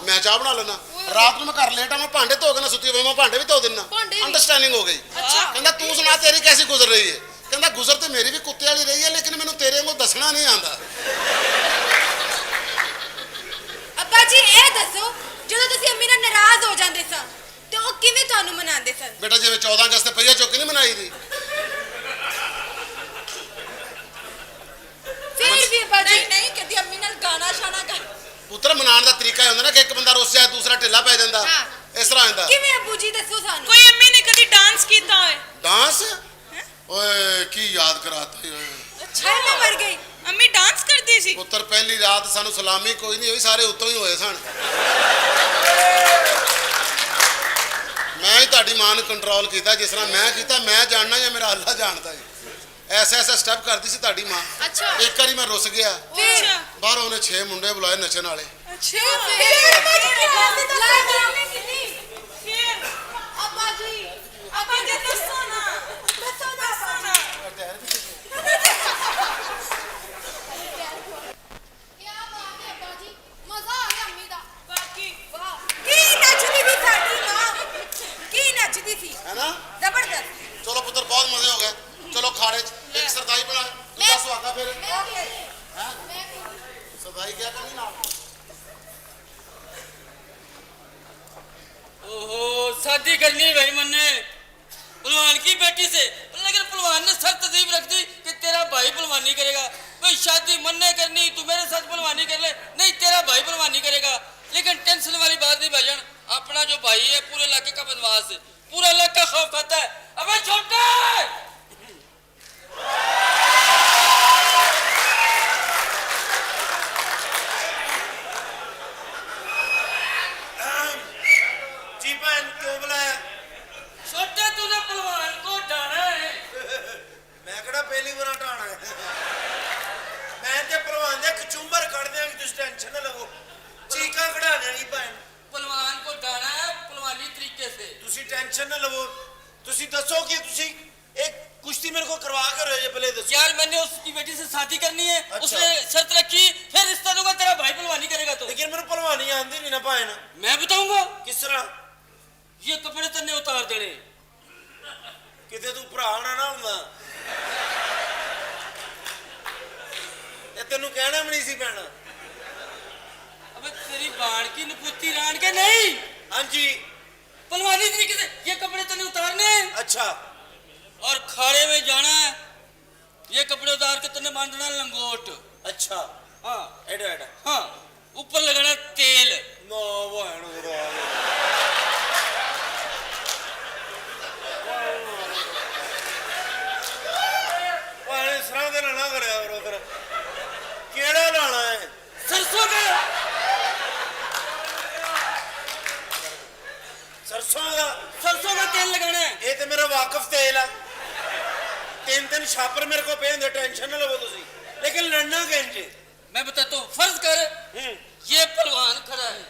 ਮੈਂ ਚਾਹ ਬਣਾ ਲੈਣਾ। ਰਾਤ ਨੂੰ ਮੈਂ ਘਰ ਲੇਟ ਆਵਾਂ, ਭਾਂਡੇ ਧੋ ਕੇ ਨਾ ਸੁੱਤੀ ਹੋਵੇ, ਮੈਂ ਭਾਂਡੇ ਵੀ ਧੋ ਦਿੰਦਾ, ਅੰਡਰਸਟੈਂਡਿੰਗ ਹੋ ਗਈ। ਕਹਿੰਦਾ ਤੂੰ ਸੁਣਾ ਤੇਰੀ ਕੈਸੀ ਗੁਜ਼ਰ ਰਹੀ ਹੈ, ਕਹਿੰਦਾ ਗੁਜ਼ਰ ਤੇ ਮੇਰੀ ਵੀ ਕੁੱਤੇ ਵਾਲੀ ਰਹੀ ਹੈ, ਲੇਕਿਨ ਮੈਨੂੰ ਤੇਰੇ ਵਾਂਗੂ ਦੱਸਣਾ ਨਹੀਂ ਆਉਂਦਾ। ਅੱਬਾ ਜੀ ਇਹ ਦੱਸੋ, ਜਦੋਂ ਤੁਸੀਂ ਅੰਮੀ ਨਾਲ ਨਾਰਾਜ਼ ਹੋ ਜਾਂਦੇ ਸਨ ਤੇ ਉਹ ਕਿਵੇਂ ਤੁਹਾਨੂੰ ਮਨਾਉਂਦੇ ਸਨ? ਬੇਟਾ ਜਿਵੇਂ 14 ਅਗਸਤ ਤੇ ਪਈਆ ਚੌਕੀ ਨਹੀਂ ਮਨਾਈ ਦੀ, ਫਿਰ ਵੀ ਅੱਬਾ ਜੀ ਨਹੀਂ ਕਦੀ ਅੰਮੀ ਨਾਲ ਗਾਣਾ ਸ਼ਾਨਾ ਕਰ। ਪੁੱਤਰ ਮਨਾਉਣ ਦਾ ਤਰੀਕਾ ਇਹ ਹੁੰਦਾ ਨਾ ਕਿ ਇੱਕ ਬੰਦਾ ਰੁੱਸ ਜਾਏ ਦੂਸਰਾ ਢਿੱਲਾ ਪੈ ਜਾਂਦਾ, ਇਸ ਤਰ੍ਹਾਂ ਹੁੰਦਾ। ਕਿਵੇਂ ਅੱਬੂ ਜੀ ਦੱਸੋ ਸਾਨੂੰ। ਕੋਈ ਅੰਮੀ ਨੇ ਕਦੀ ਡਾਂਸ ਕੀਤਾ ਹੋਏ? ਡਾਂਸ ਓਏ ਕੀ ਯਾਦ ਕਰਾਤੇ ਓਏ। ਅੱਛਾ ਮੈਂ ਮਰ ਗਈ। ਅੰਮੀ ਡਾਂਸ ਕਰਦੀ ਸੀ? ਪੁੱਤਰ ਪਹਿਲੀ ਰਾਤ ਸਾਨੂੰ ਸਲਾਮੀ ਕੋਈ ਨਹੀਂ ਹੋਈ, ਸਾਰੇ ਉੱਤੋਂ ਹੀ ਹੋਏ ਸਨ। ਮੈਂ ਹੀ ਤੁਹਾਡੀ ਮਾਂ ਨੂੰ ਕੰਟਰੋਲ ਕੀਤਾ, ਜਿਸ ਤਰ੍ਹਾਂ ਮੈਂ ਕੀਤਾ, ਮੈਂ ਜਾਣਨਾ ਜਾਂ ਮੇਰਾ ਅੱਲਾ ਜਾਣਦਾ ਜੀ। ਐਸੇ ਐਸੇ ਸਟੈਪ ਕਰਦੀ ਸੀ ਤੁਹਾਡੀ ਮਾਂ। ਅੱਛਾ ਇੱਕ ਵਾਰੀ ਮੈਂ ਰੁੱਸ ਗਿਆ, ਅੱਛਾ ਬਾਹਰੋਂ ਉਹਨੇ 6 ਮੁੰਡੇ ਬੁਲਾਏ ਨੱਚਣ ਵਾਲੇ। ਅੱਛਾ ਫਿਰ ਅੱਬਾ ਜੀ ਕਿੰਨੀ ਅੱਬਾ ਜੀ ਦੱਸੋ ਨਾ। ਬਾਕੀ ਕੀ ਨੱਚਦੀ ਸੀ ਸਾਡੀ ਮਾਂ, ਕੀ ਨੱਚਦੀ ਸੀ ਹੈ ਨਾ? ਜ਼ਬਰਦਸਤ। ਚਲੋ ਪੁੱਤਰ ਬਹੁਤ ਮਜ਼ੇ ਹੋ ਗਏ, ਚਲੋ ਖਾੜੇ 'ਚ ਇੱਕ ਸਰਦਾਈ ਬਣਾ, ਦੂਜਾ ਸੁਹਾਗਾ ਫਿਰ ਸਰਦਾਈ ਕਿਆ ਕਰਨੀ ਨਾਲ। ओहो शादी करनी है भाई मन्ने पहलवान की बेटी से, लेकिन पहलवान ने शर्त तजीब रख दी कि तेरा भाई पहलवानी करेगा। भाई शादी मन्ने करनी, तू मेरे साथ पहलवानी कर ले, नहीं तेरा भाई पहलवानी करेगा। लेकिन टेंशन वाली बात नहीं भाईजान, अपना जो भाई है पूरे इलाके का बदमाश है, पूरा इलाका खौफ खाता है। अबे छोटे जी बहन क्यों बुलाया? छोटे तूने पहलवान को डाना है। मैं कड़ा पहली बार हटाना है, मैं ते पहलवान दे कचूंबर कड़ देंगे, तुम टेंशन ना लो, चीका कढ़ा देनी बहन। पहलवान को डाना है पहलवानी तरीके से। तुसी टेंशन ना लो, तुसी दसो कि तुसी एक कुश्ती मेरे को करवा कर रहे हो, पहले दसो। यार मैंने उसकी बेटी से शादी करनी है। अच्छा। उसने शर्त रखी फिर रिश्ता दूंगा, तेरा भाई पहलवानी करेगा तो। लेकिन मेरे पहलवानी आंदी नहीं ना बहन। मैं बताऊंगा किस तरह? ये कपड़े तन्ने उतार देने। किते तू भरा ना ना हुंदा, ये तेनू कहना भी नहीं सी पैना। अबे तेरी बाण की नपुत्ती रान के नहीं। हाँ जी पहलवानी तरीके से ये कपड़े तन्ने उतारने हैं अच्छा, और खाड़े में जाना है। ये कपड़े उतार के तन्ने बांधना लंगोट। अच्छा हाँ एडा एडा हाँ, ऊपर लगाना तेल। नो बहन खुदा बहन सरा देना ना करे करो फिर। केड़ा लाना है? सरसों का। सरसों का? सरसों का तेल लगाना है। ये तो मेरा वाकफ तेल है, तीन तीन छापर मेरे को पे होंदे, टेंशन ना लो तुसी। लेकिन लड़ना कैसे? मैं बताता हूँ, फर्ज कर ये पहलवान खड़ा है,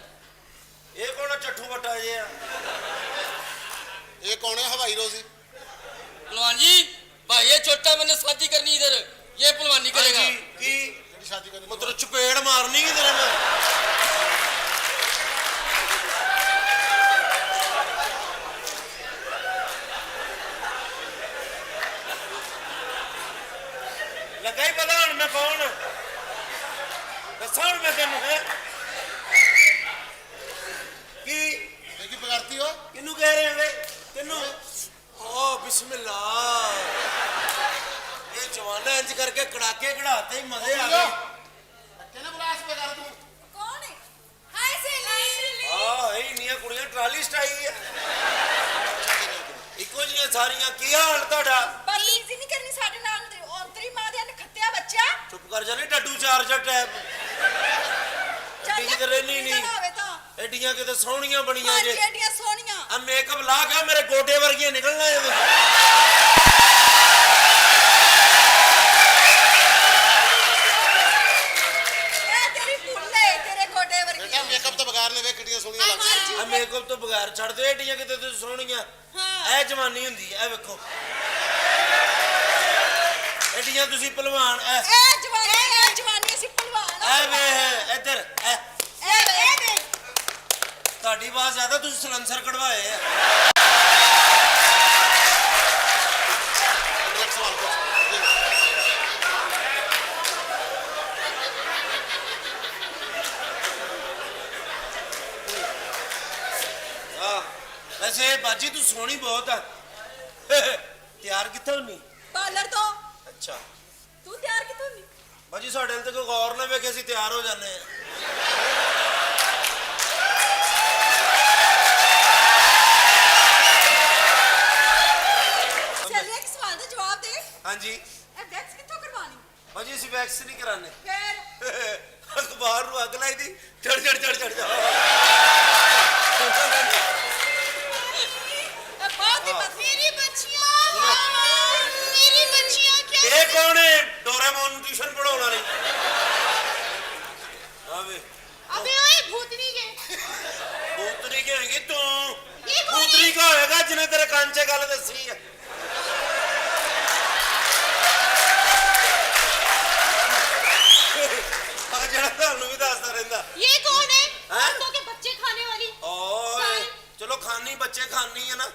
ये कौन चट्ठू बट्टा ये? ये कौन है हवाई रोजी? पहलवान जी भाई ये छोटा मैंने शादी करनी इधर, ये पहलवानी करेगा। की शादी करनी मतलब चपेड़ मारनी है तेरे में? लगा ही पता हूं मैं कौन दसा हूं मैं तेन है की पकड़ती हो? किनू कह रहे हैं तेनू? ओ बिस्मिल्लाह, ये जवाना इंज करके कड़ाके कढ़ाते ही मजे आ गए। ਚੁੱਪ ਕਰ ਤੂੰ ਕੌਣ ਹੈ ਹਾਈ ਸੇਲੀ ਆਹ ਇੰਨੀਆਂ ਕੁੜੀਆਂ ਟਰਾਲੀ ਸਟਾਈ ਆ ਇੱਕੋ ਜਿਹੀਆਂ ਸਾਰੀਆਂ। ਕੀ ਹਾਲ ਤੁਹਾਡਾ? ਬਦਤਮੀਜ਼ੀ ਨਹੀਂ ਕਰਨੀ ਸਾਡੇ ਨਾਲ ਤੇ ਔਂਤਰੀ ਮਾਂ ਦੇ ਨਖੱਤਿਆ ਬੱਚਾ ਚੁੱਪ ਕਰ ਜਾਨੇ ਡੱਡੂ ਚਾਰਜਰ ਟੈਪ ਐਡੀ ਕਿਤੇ ਰਹਿਣੀ ਨਹੀਂ ਹੋਵੇ ਤਾਂ ਐਡੀਆਂ ਕਿਤੇ ਸੋਹਣੀਆਂ ਬਣੀਆਂ ਹਾਂਜੀ ਜੇ ਐਡੀਆਂ ਸੋਹਣੀਆਂ ਆ ਮੇਕਅਪ ਲਾ ਕੇ ਮੇਰੇ ਗੋਡੇ ਵਰਗੀਆਂ ਨਿਕਲਣਾ ਇਹ ਇਹ ਤੇਰੀ ਭੁੱਲੇ ਤੇਰੇ ਗੋਡੇ ਬੇਟਾ ਵਰਗੀ ਮੇਕਅਪ ਤੋਂ ਬਗੈਰ ਨੇ ਵੇਖ ਕਿੱਡੀਆਂ ਸੋਹਣੀਆਂ ਲੱਗਦੀਆਂ ਆ ਮੇਕਅਪ ਤੋਂ ਬਗੈਰ ਛੱਡ ਦਿਓ ਐਡੀਆਂ ਕਿਤੇ ਤੁਸੀਂ ਸੋਹਣੀਆਂ ਇਹ ਜਵਾਨੀ ਹੁੰਦੀ ਐ ਵੇਖੋ ਐਡੀਆਂ ਤੁਸੀਂ ਪਹਿਲਵਾਨ ਇਹ ਜਵਾਨੀ ਅਸੀਂ ਭਲਵਾਨ ਐ ਵੇ ਇੱਧਰ ਇਹ ਦੇਖ ਤੁਹਾਡੀ ਆਵਾਜ਼ ਜ਼ਿਆਦਾ ਤੁਸੀਂ ਸਲੰਸਰ ਕਢਵਾਏ ਆ ਅਗਲਾ ਸਵਾਲ ਪੁੱਛ ਵੈਸੇ ਬਾਜੀ ਤੂੰ ਸੋਹਣੀ ਬਹੁਤ ਆ ਤਿਆਰ ਕਿੱਥੋਂ ਹੁੰਨੀ? ਪਾਰਲਰ ਤੋਂ ਅੱਛਾ ਤੂੰ ਤਿਆਰ ਕਿਤੋਂ ਨਹੀਂ ਬਾਜੀ ਸਾਡੇ ਨਾਲ ਤੇ ਕੋਈ ਗੌਰ ਨਾ ਵੇਖੇ ਅਸੀਂ ਤਿਆਰ ਹੋ ਜਾਂਦੇ ਆ ਚੱਲ ਇੱਕ ਸਵਾਲ ਦਾ ਜਵਾਬ ਦੇ ਹਾਂਜੀ ਇਹ ਵੈਕਸ ਕਿੱਥੋਂ ਕਰਵਾਣੀ ਬਾਜੀ ਅਸੀਂ ਵੈਕਸ ਨਹੀਂ ਕਰਾਣੇ ਫੇਰ ਅਖਬਾਰ ਨੂੰ ਅੱਗ ਲਾਈ ਦੀ ਚੜ ਜਾ ਬਹੁਤ ਹੀ ਮੇਰੀ ਬੱਚੀਆਂ ਮੇਰੀ ਬੱਚੀਆਂ ਕੀ ਇਹ ਕੌਣ ਹੈ ਡੋਰੇਮੋਨ ਨੂੰ ਟਿਊਸ਼ਨ ਪੜਾਉਣ ਵਾਲੀ ਆਵੇ अबे ओए भूतनी के ਭੂਤਨੀ ਕੀ ਹੋਏਗੀ ਤੂੰ ਇਹ ਕੌਣ ਭੂਤਨੀ ਕਾ ਹੋਏਗਾ ਜਿਹਨੇ ਤੇਰੇ ਕੰਨ 'ਚ ਗੱਲ ਦੱਸੀ ਆ ਆ ਜਿਹੜਾ ਤੁਹਾਨੂੰ ਵੀ ਦੱਸਦਾ ਰਹਿੰਦਾ ये कौन है हैं? औरतों के बच्चे खाने वाली ਓਏ ਚਲੋ ਖਾਨੀ ਬੱਚੇ ਖਾਨੀ ਹੈ ਨਾ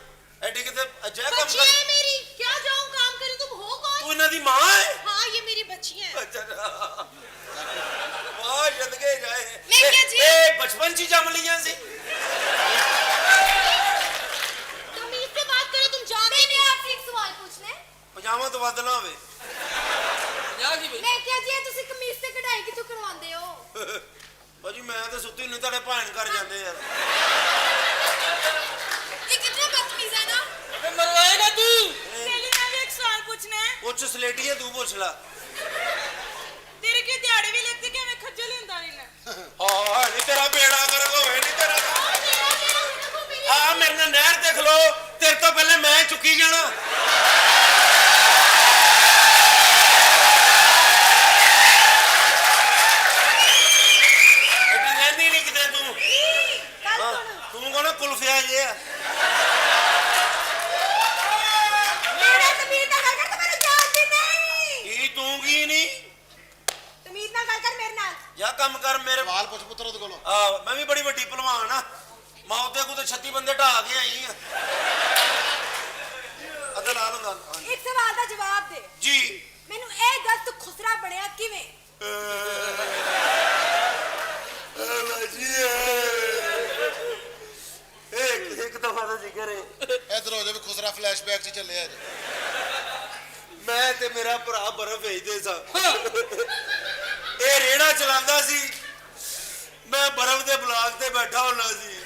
ਐਡੀ ਕਿਤੇ ਅਜਿਹਾ ਕੰਮ बच्ची ਕਰ है मेरी क्या जाऊं काम करे तुम हो कौन ਤੂੰ ਇਹਨਾਂ ਦੀ ਮਾਂ ਹੈ हाँ ये मेरी बच्ची है ਅੱਛਾ ਵਾਹ ਜ਼ਿੰਦਗੀ ਜਾਏ ਮੈਂ ਕਿਹਾ ਜੀ? ਇਹ ਬਚਪਨ 'ਚ ਹੀ ਜੰਮ ਲੀਆਂ ਸੀ तमीज से बात करो तुम जानते नहीं आपसे एक सवाल पूछना है ਪਜਾਮਾ ਤੋਂ ਵੱਧ ਨਾ ਹੋਵੇ ਜਾ ਕੀ ਬਈ मैं क्या जी ਤੁਸੀਂ ਕਮੀਜ਼ ਤੇ ਕਢਾਈ ਕਿਥੋਂ ਕਰਵਾਉਂਦੇ ਹੋ ਭਾਜੀ ਮੈਂ ਤਾਂ ਸੁੱਤੀ ਨਹੀਂ ਤੁਹਾਡੇ ਭਾਣ ਕਰ ਜਾਂਦੇ ਯਾਰ ये कितना बदतमीज है ना ਤੇ ਮਰਵਾਏਗਾ ਤੂੰ पहले मैं भी एक सवाल पूछना है ਪੁੱਛ ਸਲੇਟੀਏ ਤੂੰ ਪੁੱਛ ਲਾ तेरे के दिहाड़े भी लगते कि मैं खज्जल ਹੁੰਦਾ नहीं ना ਹਾਂ ਨਹੀਂ ਤੇਰਾ ਬੇੜਾ ਕਰ ਹੋਵੇ ਨਹੀਂ ਤੇਰਾ ਆ ਮੇਰੇ ਨਾਲ ਨਹਿਰ ਤੇ ਖਲੋ ਤੇਰੇ ਤੋਂ ਪਹਿਲੇ ਮੈਂ ਚੁੱਕੀ ਜਾਣਾ ਐਡੀ ਰਹਿੰਦੀ ਨਹੀਂ ਕਿਤੇ ਤੂੰ ਹਾਂ, ਤੂੰ ਕੋਣ ਕੁਲਫਿਆ ਜੇ ਆ मेरा तमीज ना गल कर तो मैंने जानती नहीं ਕੀ ਤੂੰ ਕੀ ਨਹੀਂ तमीज ना गल कर मेरे नाल ਜਾਂ ਕੰਮ ਕਰ ਮੇਰੇ ਸਵਾਲ ਪੁੱਛ ਪੁੱਤਰ ਉਹਦੇ ਕੋਲੋਂ ਆ ਮੈਂ ਵੀ ਬੜੀ ਵੱਡੀ ਭਲਵਾਨ ਆ ਮਾਂ ਤੇ ਕੋ ਤੇ 36 ਬੰਦੇ ਢਾ ਕੇ ਆਈ ਆ ਅਦਲ ਆਲ ਗੱਲ एक सवाल ਦਾ ਜਵਾਬ ਦੇ ਜੀ ਮੈਨੂੰ ਇਹ ਦੱਸ ਤੂੰ ਖੁਸਰਾ ਬਣਿਆ ਕਿਵੇਂ ਇੱਕ ਦਫਾ ਦਾ ਜ਼ਿਕਰ ਹੈ ਇਧਰ ਹੋ ਜਾ ਵੀ ਖੁਸਰਾ ਫਲੈਸ਼ਬੈਕ 'ਚ ਚੱਲਿਆ ਜੀ ਮੈਂ ਤੇ ਮੇਰਾ ਭਰਾ ਬਰਫ਼ ਵੇਚਦੇ ਸਾਂ ਇਹ ਰੇੜਾ ਚਲਾਉਂਦਾ ਸੀ ਮੈਂ ਬਰਫ਼ ਦੇ ਬਲਾਕ ਤੇ ਬੈਠਾ ਹੁੰਦਾ ਸੀ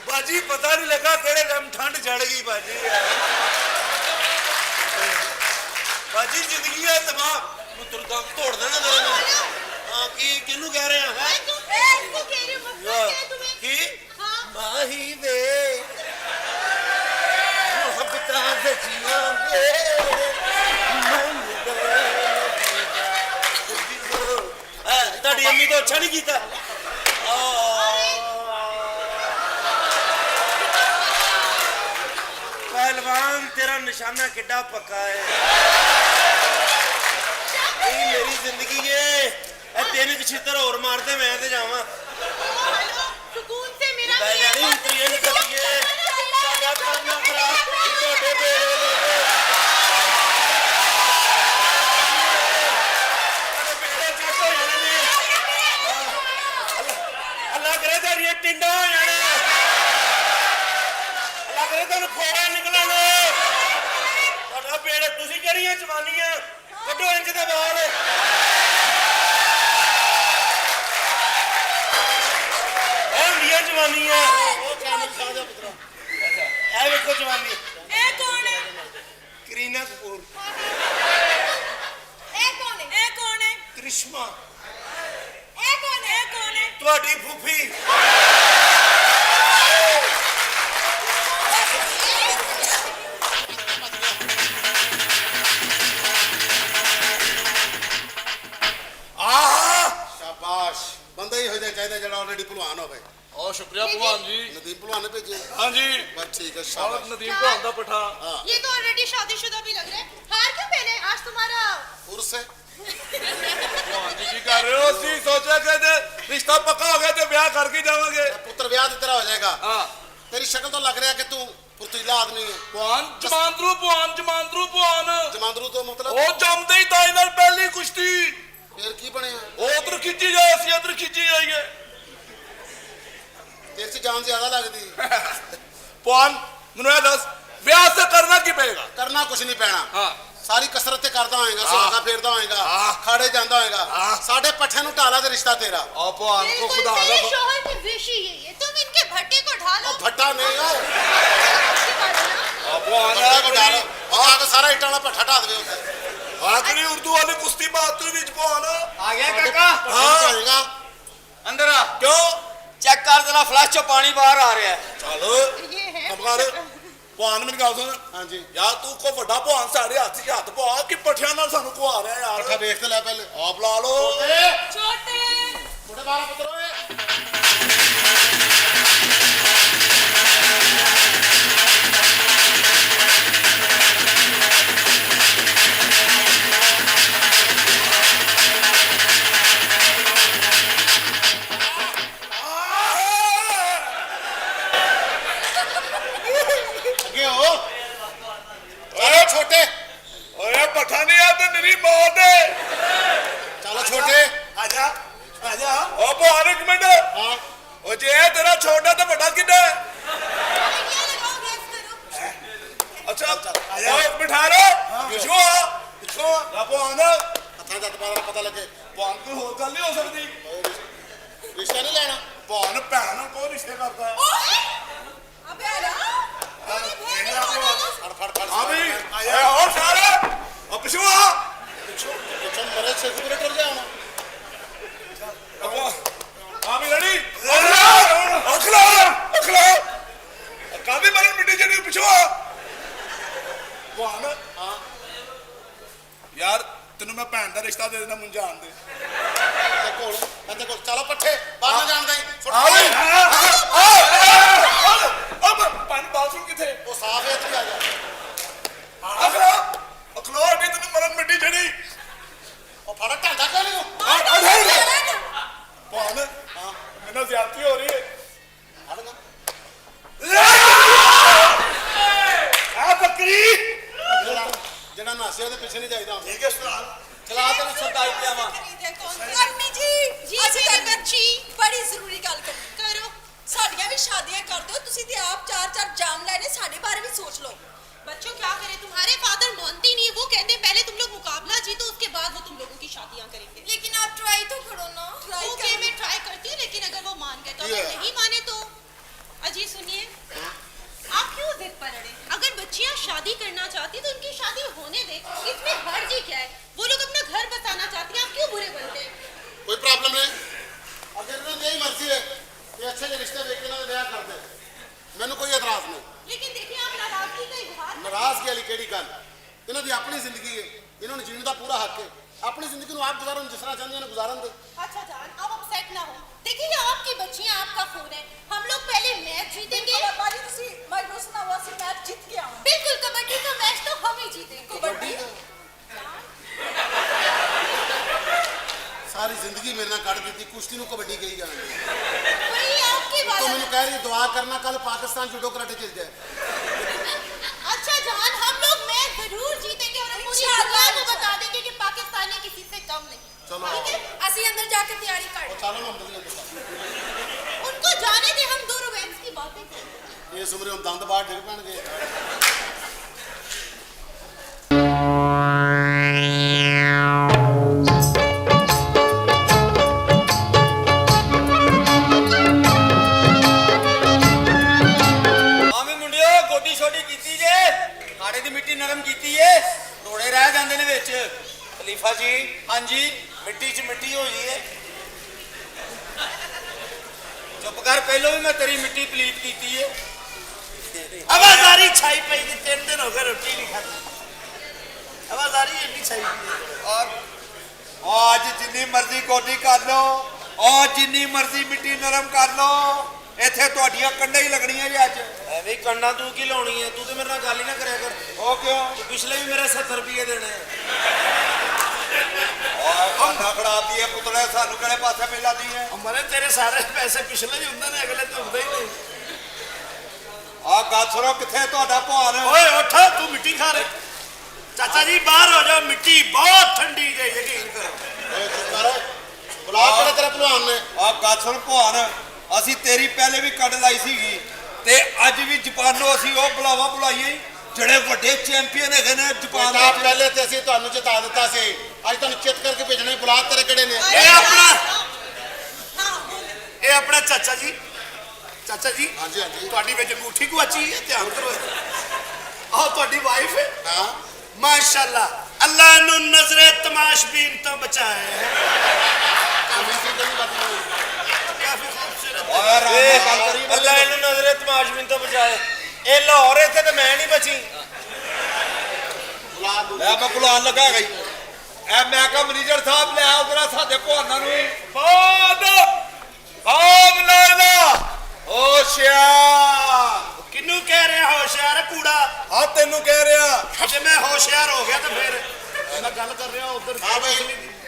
ਬਾਜੀ ਪਤਾ ਨਹੀਂ ਲੱਗਾ ਕਿਹੜੇ ਦਮ ਠੰਡ ਚੜ ਗਈ ਬਾਜੀ ਬਾਜੀ ਜ਼ਿੰਦਗੀ ਹੈ ਤਬਾਹ ਪੁੱਤਰ ਦਮ ਤੋੜ ਦੇਣਾ ਤੇਰੇ ਨੂੰ ਹਾਂ ਕੀ ਕਿਹਨੂੰ ਕਹਿ ਰਿਹਾ ਹੈ इसको कह रही हूं मैं तुम्हें ਕੀ हाँ ਮਾਹੀ ਵੇ ਮੁਹੱਬਤਾਂ ਸੱਚੀਆਂ ਵੇ ਤੁਹਾਡੀ ਅੰਮੀ ਤੋਂ ਅੱਛਾ ਨਹੀਂ ਕੀਤਾ ਪਹਿਲਵਾਨ ਤੇਰਾ ਨਿਸ਼ਾਨਾ ਕਿੱਡਾ ਪੱਕਾ ਹੈ ਇਹ ਮੇਰੀ ਜ਼ਿੰਦਗੀ ਹੈ ਇਹ ਤਿੰਨ ਛਿੱਤਰ ਹੋਰ ਮਾਰਦੇ ਮੈਂ ਤੇ ਜਾਵਾਂ सुकून से मेरा ਮੈਂ ਜਾਣੀ ਉਤਰੀਏ ਨਿਕਲੀਏ ਸਾਡਾ ਕੰਮ ਨਾ ਖਰਾਬ ਤੁਹਾਡੇ ਬੇੜੇ ਅੱਲਾ ਕਰੇ ਤੇਰੀਆਂ ਟਿੰਡਾਂ ਹੋ ਜਾਣੇ ਅੱਲਾ ਕਰੇ ਤੈਨੂੰ ਫੋੜਾ ਨਿਕਲਣ ਆ ਬੇੜੇ ਤੁਸੀਂ ਕਿਹੜੀਆਂ ਜਵਾਨੀਆਂ ਕੱਢੋ ਇੰਜ ਦੇ ਵਾਲ ਇਹ ਹੁੰਦੀਆਂ ਜਵਾਨੀਆਂ ਉਹ ਚੈਨਲ ਸਾਜਾ ਪੁੱਤਰਾ ਇਹ ਵੇਖੋ ਜਵਾਨੀ ਇਹ ਕੌਣ ਹੈ ਕਰੀਨਾ ਕਪੂਰ ਇਹ ਕੌਣ ਹੈ ਇਹ ਕੌਣ ਹੈ ਕ੍ਰਿਸ਼ਮਾ ਇਹ ਕੌਣ ਹੈ ਇਹ ਕੌਣ ਹੈ ਤੁਹਾਡੀ ਫੁੱਫੀ ਸ਼ਾਬਾਸ਼ ਬੰਦਾ ਹੀ ਹੋ ਜਾਏ ਚਾਹੀਦਾ ਜਿਹੜਾ ਆਲਰੇਡੀ ਭਲਵਾਨ ਹੋਵੇ और शुक्रिया भगवान जी। ਨਦੀਮ ਭਲਵਾਨ ਨੇ ਭੇਜੇ हाँ जी। ਬਸ ਠੀਕ ਹੈ और ਸ਼ਾਬਾਸ਼ नदीम को आंदा पठा। ये तो ऑलरेडी शादीशुदा भी लग रहे हैं। हार क्यों पहने? आज तुम्हारा ਉਰਸ ਹੈ भगवान जी की कर रहे हो? ਅਸੀਂ ਸੋਚਿਆ ਕਿ ਤੇ ਰਿਸ਼ਤਾ ਪੱਕਾ ਹੋ ਗਿਆ ਤੇ ਵਿਆਹ ਕਰਕੇ ਜਾਵਾਂਗੇ। ਪੁੱਤਰ ਵਿਆਹ ਤੇ ਤੇਰਾ ਹੋ ਜਾਏਗਾ हाँ। ਤੇਰੀ ਸ਼ਕਲ ਤੋਂ ਲੱਗ ਰਿਹਾ ਕਿ ਤੂੰ ਫੁਰਤੀਲਾ ਆਦਮੀ ਹੈ ਭਗਵਾਨ ਜਮਾਂਦਰੂ ਭਗਵਾਨ ਜਮਾਂਦਰੂ ਭਗਵਾਨ। ਜਮਾਂਦਰੂ ਤੋਂ ਮਤਲਬ ਉਹ ਜੰਮਦੇ ਹੀ ਦਾਈ ਨਾਲ ਪਹਿਲੀ ਕੁਸ਼ਤੀ। ਫੇਰ ਕੀ ਬਣਿਆ ਉਹ ਉਧਰ ਖਿੱਚੀ ਜਾਏ ਅਸੀਂ ਇਧਰ ਖਿੱਚੀ ਜਾਈਏ। ਤੇਰੇ 'ਚ ਜਾਨ ਜ਼ਿਆਦਾ ਲੱਗਦੀ ਭਗਵਾਨ ਮੈਨੂੰ ਇਹ ਦੱਸ ਵਿਆਹ ਸੇ ਕਰਨਾ ਕੀ ਪਏਗਾ? ਕਰਨਾ ਕੁਛ ਨਹੀਂ ਪੈਣਾ ਹਾਂ। ਸਾਰੀ ਕਸਰਤ ਤੇ ਕਰਦਾ ਹੋਏਗਾ ਸੁਹਾਗਾ ਫੇਰਦਾ ਹੋਏਗਾ ਹਾਂ। ਖਾੜੇ ਜਾਂਦਾ ਹੋਏਗਾ ਸਾਡੇ ਪੱਠਿਆਂ ਨੂੰ ਢਾਲਾ ਦੇ ਰਿਸ਼ਤਾ ਤੇਰਾ और भगवान को बिल्कुल खुदा मेरे का शौहर की विश ही यही है। तुम इनके भट्टे को ढालो। ਭੱਟਾ ਨਹੀਂ ਓਏ भगवान ਭੱਟੇ ਕੋ ਢਾਲ ਆ ਕੇ ਸਾਰਾ ਇੱਟਾਂ ਵਾਲਾ ਭੱਠਾ ਢਾ ਦੇਵੇ ਉੱਤੇ आखिरी उर्दू वाली कुश्ती बहादुर विच भगवान। ਆ ਗਿਆ ਕਾਕਾ ਹਾਂ ਹੋਏਗਾ ਅੰਦਰ ਆ क्यों? ਚੈੱਕ ਕਰ ਜਰਾ ਫਲੈਸ਼ ਚੋਂ ਪਾਣੀ ਬਾਹਰ ਆ ਰਿਹਾ ਹੈ चल ये है। कम कर ਭਗਵਾਨ ਮੇਰੀ ਗੱਲ ਸੁਣ। ਹਾਂਜੀ ਯਾਰ ਤੂੰ ਕੋ ਵੱਡਾ ਭਗਵਾਨ ਸਾਡੇ ਹੱਥ 'ਚ ਹੱਥ ਪਵਾ ਕਿ ਪੱਠਿਆਂ ਨਾਲ ਸਾਨੂੰ ਖਵਾ ਰਿਹਾ ਯਾਰ। ਪੱਠਾ ਵੇਖ ਤੇ ਲੈ ਪਹਿਲੇ ਆਪ ਲਾ ਲਓ। ਛੋਟੇ ਛੋਟੇ ਬਾਰਾ ਪੁੱਤਰ ਓਏ ਅੱਗੇ ਹੋ ਚਲੋ ਛੋਟੇ ਓਏ ਪੱਠਾ ਨਹੀਂ ਆ ਤੇ ਮੇਰੀ ਮੌਤ ਹੈ। ਚਲੋ ਛੋਟੇ ਆਜਾ ਆਜਾ। ਓ ਭਗਵਾਨ ਇੱਕ ਮਿੰਟ। ਹਾਂ ਓ ਜੇ ਇਹ ਤੇਰਾ ਛੋਟਾ ਤੇ ਵੱਡਾ ਕਿੰਨਾ ਹੈ? ये लगाओ गैस करो। ਅੱਛਾ ਓਏ ਬਿਠਾ ਲੋ ਪਿਛੋ ਆ ਪਿਛੋ ਆ ਭਗਵਾਨ। ਹੱਥਾਂ ਦਾ ਦੁਬਾਰਾ ਪਤਾ ਲੱਗੇ ਭਗਵਾਨ ਕੋਈ ਹੋਰ ਗੱਲ ਨਹੀਂ ਹੋ ਸਕਦੀ। ਰਿਸ਼ਤਾ ਨਹੀਂ ਲੈਣਾ ਭਗਵਾਨ ਭੈਣ ਨੂੰ ਕੋਈ ਰਿਸ਼ਤੇ ਕਰਦਾ ਹੈ। अबे अरे ਫੜ ਫੜ ਫੜ ਆ ਵੀ ਆਇਆ ਹੋਰ ਸਾਰੇ ਓ ਪਿਛੋ ਆ। ਪਿੱਛੋਂ ਮਰੇ ਸੈਕੂਰੀਟਰ ਜਾਣਾ ਆ ਵੀ ਰੈਡੀ ਅਖਲਾ ਕਾਦੀ ਮਰਨ ਮਿੱਟੀ ਜਿਹੜੀ ਪਿਛੋ ਆ। ਭਗਵਾਨ ਹਾਂ ਯਾਰ ਤੈਨੂੰ ਮੈਂ ਭੈਣ ਦਾ ਰਿਸ਼ਤਾ ਦੇ ਦੇਣਾ ਮੁੰਡੇ ਜਾਣ ਦੇ। ਤੇ ਕੋਲ ਚਲੋ ਪੱਠੇ ਬਾਹਰ ਨਾ ਜਾਣ ਦੇਈ ਆ ਵੀ ਅਬ ਪਾਣੀ ਬਾਥਰੂਮ ਕਿੱਥੇ? ਉਹ ਸਾਫ ਹੈ ਇੱਥੇ ਆ ਜਾ ਅਖਲਾ ਅਖਲਾ ਨਹੀਂ ਤੈਨੂੰ ਮਰਨ ਮਿੱਟੀ ਜਿਹੜੀ। ਉਹ ਫੜ ਢਾਂਡਾ ਕਰ ਲਈ ਭਗਵਾਨ ਹਾਂ ਮੈਨੂੰ ਜ਼ਿਆਦਤੀ ਹੋ ਰਹੀ ਹੈ। ਫੜ ਨਾ ਆ ਬੱਕਰੀ ਜਿਹੜਾ ਨਾਸੇ ਉਹਦੇ ਪਿੱਛੇ ਨਹੀਂ ਜਾਈਦਾ ਠੀਕ ਹੈ ਸੁਣਾ। ਚਲਾ ਤੈਨੂੰ ਸਰਦਾਈ ਪਿਆਵਾ अम्मी जी ਅਸੀਂ ਗੱਲ ਜੀ ਬੜੀ ਜ਼ਰੂਰੀ ਗੱਲ ਕਰੋ। ਸਾਡੀਆਂ ਵੀ ਸ਼ਾਦੀਆਂ ਕਰ ਦਿਓ। ਤੁਸੀਂ ਤੇ ਆਪ ਚਾਰ ਚਾਰ ਜਾਮ ਲੈਣੇ ਸਾਡੇ ਬਾਰੇ भी सोच लो। बच्चों क्या करें तुम्हारे फादर मानते नहीं है। वो कहते हैं पहले तुम लोग मुकाबला जीतो उसके बाद वो तुम लोगों की शादियां करेंगे। लेकिन आप ट्राई तो करो ना। ओके मैं ट्राई करती हूँ लेकिन अगर वो मान गए तो अगर नहीं माने तो अजी सुनिए आप क्यों जिद पर अड़े? अगर बच्चियां शादी करना चाहती तो उनकी शादी होने दे। इसमें हर्ज ही क्या है? वो लोग अपना घर बसाना चाहती हैं। आप क्यों बुरे बनते हैं? कोई प्रॉब्लम नहीं अगर इन्होंने यही मर्जी है कि अच्छे से रिश्ते देख के ना ब्याह कर दे मैंने कोई एतराज नहीं लेकिन देखिए आप नाराजगी का इजहार नाराजगी वाली केड़ी गल इन्हों की अपनी जिंदगी है इन्होंने जीने का पूरा हक है अपनी जिंदगी को आप गुजारन जिस तरह चाहते हैं गुजारन दे। अच्छा जान आप अपसेट ना हो। देखिए ये आपकी बच्चियां आपका खून है। हम लोग पहले मैच जीतेंगे। मैच जीत के आओ। बिल्कुल कबड्डी का मैच तो हम ही जीतेंगे। कबड्डी सारी जिंदगी मेरे नाल कट दी कुश्ती नूं कबड्डी कही जाने वही आपकी बात तो है। मैंने कह रही दुआ करना कल पाकिस्तान जूडो कराटे चल जाए। अच्छा जान हम लोग मैच जरूर जीतेंगे और पूरी दुनिया को बता देंगे कि पाकिस्तानी किसी से कम नहीं। चलो ठीक है असि अंदर जाके तैयारी कर चलो ना हम उनको जाने दे। हम दो रोमांस की बातें करें। इस उम्र हम दंद बाहर डिग पैणगे ਖਲੀਫਾ ਜੀ ਹਾਂਜੀ ਮਿੱਟੀ 'ਚ ਮਿੱਟੀ ਹੋ ਜੀ ਹੈ। ਚੁੱਪ ਕਰ, ਪਹਿਲਾਂ ਵੀ ਮੈਂ ਤੇਰੀ ਮਿੱਟੀ ਪਲੀਤ ਕੀਤੀ ਏ। ਆਵਾਜ਼ਾਰੀ ਛਾਈ ਪਈ ਜੀ 3 ਦਿਨ ਹੋ ਗਏ ਰੋਟੀ ਨਹੀਂ ਖਾਧੀ। ਆਵਾਜ਼ਾਰੀ ਇੰਨੀ ਛਾਈ ਪਈ ਔਰ ਅੱਜ ਜਿੰਨੀ ਮਰਜ਼ੀ ਕੋਟੀ ਕਰ ਲੋ, ਔਰ ਜਿੰਨੀ ਮਰਜ਼ੀ ਮਿੱਟੀ ਨਰਮ ਕਰ ਲੋ, ਇੱਥੇ ਤੁਹਾਡੀਆਂ ਕੰਨਾਂ ਹੀ ਲੱਗਣੀਆਂ ਜੀ ਅੱਜ। ਐਵੇਂ ਕੰਨਾਂ ਤੂੰ ਕੀ ਲਾਉਣੀ ਹੈ? ਤੂੰ ਤੇ ਮੇਰੇ ਨਾਲ ਗੱਲ ਹੀ ਨਾ ਕਰਿਆ ਕਰ। ਉਹ ਕਿਉਂ? ਤੂੰ ਪਿਛਲੇ ਵੀ ਮੇਰੇ 70 ਰੁਪਏ ਦੇਣੇ ਔਰ ਕੰਨਾਂ ਖੜਾਤੀ ਹੈ ਪੁੱਤਰੇ, ਸਾਨੂੰ ਕਿਹੜੇ ਪਾਸੇ ਮਿਲਾਦੀ ਹੈ? ਮਰੇ ਤੇਰੇ ਸਾਰੇ ਪੈਸੇ ਪਿਛਲੇ ਹੀ ਹੁੰਦੇ ਨੇ, ਅਗਲੇ ਤੇ ਹੁੰਦੇ ਹੀ ਨਹੀਂ। ਆ ਗੱਲ ਸੁਣੋ, ਕਿੱਥੇ ਤੁਹਾਡਾ ਭਾਨ? ਓਏ ਉੱਠ, ਤੂੰ ਮਿੱਟੀ ਖਾ ਰਿਹਾ। ਚਾਚਾ ਜੀ ਬਾਹਰ ਹੋ ਜਾਓ, ਮਿੱਟੀ ਬਹੁਤ ਠੰਡੀ ਜੇ, ਯਕੀਨ ਕਰੋ। ਬੁਲਾ ਕਿਹੜਾ ਤੇਰਾ ਭਲਵਾਨ ਨੇ? ਆ ਗੱਲ ਸੁਣ ਭਾਨ, ਅਸੀਂ ਤੇਰੀ ਪਹਿਲੇ ਵੀ ਕੱਢ ਲਾਈ ਸੀਗੀ ਤੇ ਅੱਜ ਵੀ ਜਾਪਾਨੋਂ ਅਸੀਂ ਉਹ ਬੁਲਾਵਾ ਬੁਲਾਈਏ ਜਿਹੜੇ ਵੱਡੇ ਚੈਂਪੀਅਨ ਹੈਗੇ ਨੇ ਜਾਪਾਨ ਬੇਟਾ, ਦੇ। ਪਹਿਲੇ ਤੇ ਅਸੀਂ ਤੁਹਾਨੂੰ ਜਿਤਾ ਦਿੱਤਾ ਸੀ, ਅੱਜ ਤੁਹਾਨੂੰ ਚਿੱਤ ਕਰਕੇ ਭੇਜਣੇ। ਬੁਲਾ ਤੇਰੇ ਕਿਹੜੇ ਨੇ? ਇਹ ਆਪਣਾ ਚਾਚਾ ਜੀ। ਚਾਚਾ ਜੀ ਹਾਂਜੀ ਹਾਂਜੀ ਤੁਹਾਡੀ ਵਿੱਚ ਅੰਗੂਠੀ ਗੁਆਚੀ ਹੈ, ਧਿਆਨ ਕਰੋ। ਆਹ ਤੁਹਾਡੀ ਵਾਈਫ ਹੈ। ਹਾਂ ਮਾਸ਼ਾਅੱਲਾ, ਅੱਲਾ ਨੂੰ ਨਜ਼ਰੇ ਤਮਾਸ਼ਬੀਨ ਤੋਂ ਬਚਾਏ। ਕਾਫੀ ਸੀ ਤੈਨੂੰ ਬਤਾ ਕਾਫੀ ਖੂਬਸੂਰਤ ਔਰ ਆਰਾਮ ਨਾਲ ਗੱਲ ਕਰੀ। ਅੱਲਾ ਇਹਨੂੰ ਨਜ਼ਰੇ ਤਮਾਸ਼ਬੀਨ ਤੋਂ ਬਚਾਏ। ਇਹ ਲਾਹੌਰ ਇੱਥੇ ਤੇ ਮੈਂ ਨਹੀਂ ਬਚੀ। ਬੁਲਾ ਦੂ। ਲੈ ਮੈਂ ਬੁਲਾਉਣ ਲੱਗਾ ਗਈ। ਐ ਮੈਂ ਕਹਾ ਮੈਨੇਜਰ ਸਾਹਿਬ ਲੈ ਆਓ ਜਰਾ ਸਾਡੇ ਭਾਨਾਂ ਨੂੰ। ਬਾਦ ਬਾਦ ਲੈਣਾ ਹੋਸ਼ਿਆਰ। ਕਿਹਨੂੰ ਕਹਿ ਰਿਹਾ ਹੋਸ਼ਿਆਰ? ਕੂੜਾ। ਹਾਂ ਤੈਨੂੰ ਕਹਿ ਰਿਹਾ। ਜੇ ਮੈਂ ਹੋਸ਼ਿਆਰ ਹੋ ਗਿਆ ਤਾਂ ਫਿਰ ਮੈਂ ਗੱਲ ਕਰ ਰਿਹਾ ਉਧਰ। ਹਾਂ ਬਈ,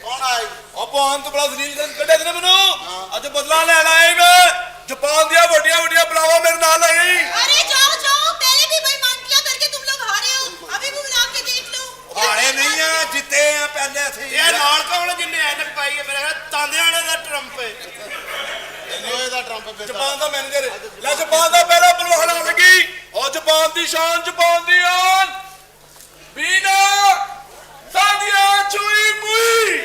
ਕੌਣ ਆਇਆ? ਉਹ ਭਾਨ ਤੋਂ ਬੜਾ ਜ਼ਲੀਲ ਕੱਢਿਆ ਤੇਨੇ ਮੈਨੂੰ। ਅੱਜ ਬਦਲਾ ਲੈਣ ਆਏ ਮੈਂ। ਜਾਪਾਨ ਦੀਆਂ ਵੱਡੀਆਂ ਵੱਡੀਆਂ ਬੁਲਾਵਾ ਮੇਰੇ ਨਾਲ ਆਈ। अरे जाओ जाओ, पहले भी बेईमानियां करके तुम लोग हारे हो, अभी भी बुला के देख लो। ਹਾਰੇ ਨਹੀਂ ਆ, ਜਿੱਤੇ ਆ ਪਹਿਲੇ ਅਸੀਂ। ਇਹ ਨਾਲ ਕੌਣ ਜਿੰਨੇ ਐਨਕ ਪਾਈ ਹੈ? ਮੇਰੇ ਤਾਂਦਿਆਂ ਵਾਲੇ ਦਾ ਟਰੰਪ ਹੈ। ਲੋਹੇ ਦਾ ਟਰੰਪ ਬੇਟਾ। ਜਾਪਾਨ ਦਾ ਮੈਨੇਜਰ ਲੈ। ਜਾਪਾਨ ਦਾ ਪਹਿਲਾ ਬੁਲਵਾਨ ਆ ਲੱਗੀ। ਉਹ ਜਾਪਾਨ ਦੀ ਸ਼ਾਨ, ਜਾਪਾਨ ਦੀ ਆਨ, ਬੀਨਾ ਸਾਡੀਆਂ ਚੂਈ ਮੁਈ।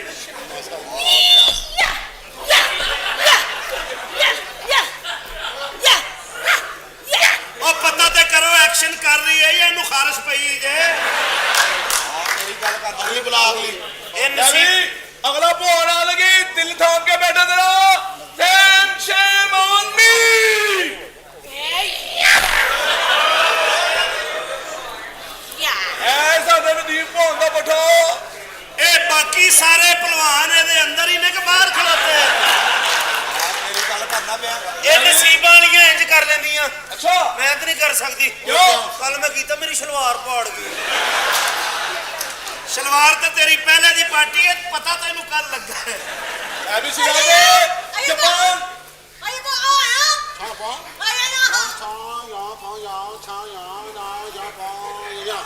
ਉਹ ਪਤਾ ਤੇ ਕਰੋ, ਐਕਸ਼ਨ ਕਰ ਰਹੀ ਹੈ ਜਾਂ ਇਹਨੂੰ ਖਾਰਸ਼ ਪਈ ਜੇ? ਮੇਰੀ ਗੱਲ ਕਰ। ਅਗਲੀ ਬੁਲਾ ਅਗਲੀ। ਇਹ ਨਸੀਬ ਅਗਲਾ ਭੋਣ ਆ ਲੱਗੀ। ਦਿਲ ਥਾਮ ਕੇ ਬੈਠਾ ਤੇਰਾ। ਸੇਮ ਸ਼ੇਮ ਔਨ ਮੀ। ਐ ਸਾਡੇ ਨਦੀਪ ਭੋਣ ਦਾ ਪਠਾ। ਇਹ ਬਾਕੀ ਸਾਰੇ ਪਹਿਲਵਾਨ ਇਹਦੇ ਅੰਦਰ ਹੀ ਨੇ ਕਿ ਬਾਹਰ ਖਲੋਤੇ? ਮੇਰੀ ਗੱਲ ਕਰਨਾ ਪਿਆ। ਇਹ ਨਸੀਬਾਂ ਵਾਲੀਆਂ ਇੰਜ ਕਰ ਲੈਂਦੀਆਂ। ਅੱਛਾ ਮੈਂ ਤਾਂ ਨਹੀਂ ਕਰ ਸਕਦੀ। ਕਿਉਂ? ਕੱਲ ਮੈਂ ਕੀਤਾ, ਮੇਰੀ ਸ਼ਲਵਾਰ ਪਾੜ ਗਈ। ਸ਼ਲਵਾਰ ਤੇ ਤੇਰੀ ਪਹਿਲੇ ਦੀ ਪਾਰਟੀ ਹੈ, ਪਤਾ ਤੈਨੂੰ ਕੱਲ ਲੱਗਾ ਹੈ। ਐ ਵੀ ਸਿਰਾ ਦੇ ਜਾਪਾਨ। अरे वो आया, ਛਾਂ ਪਾ आया ना। ਛਾਂ ਯਾ ਪਾ ਯਾ ਛਾਂ ਯਾ ਨਾ ਜਾ ਪਾ ਯਾ।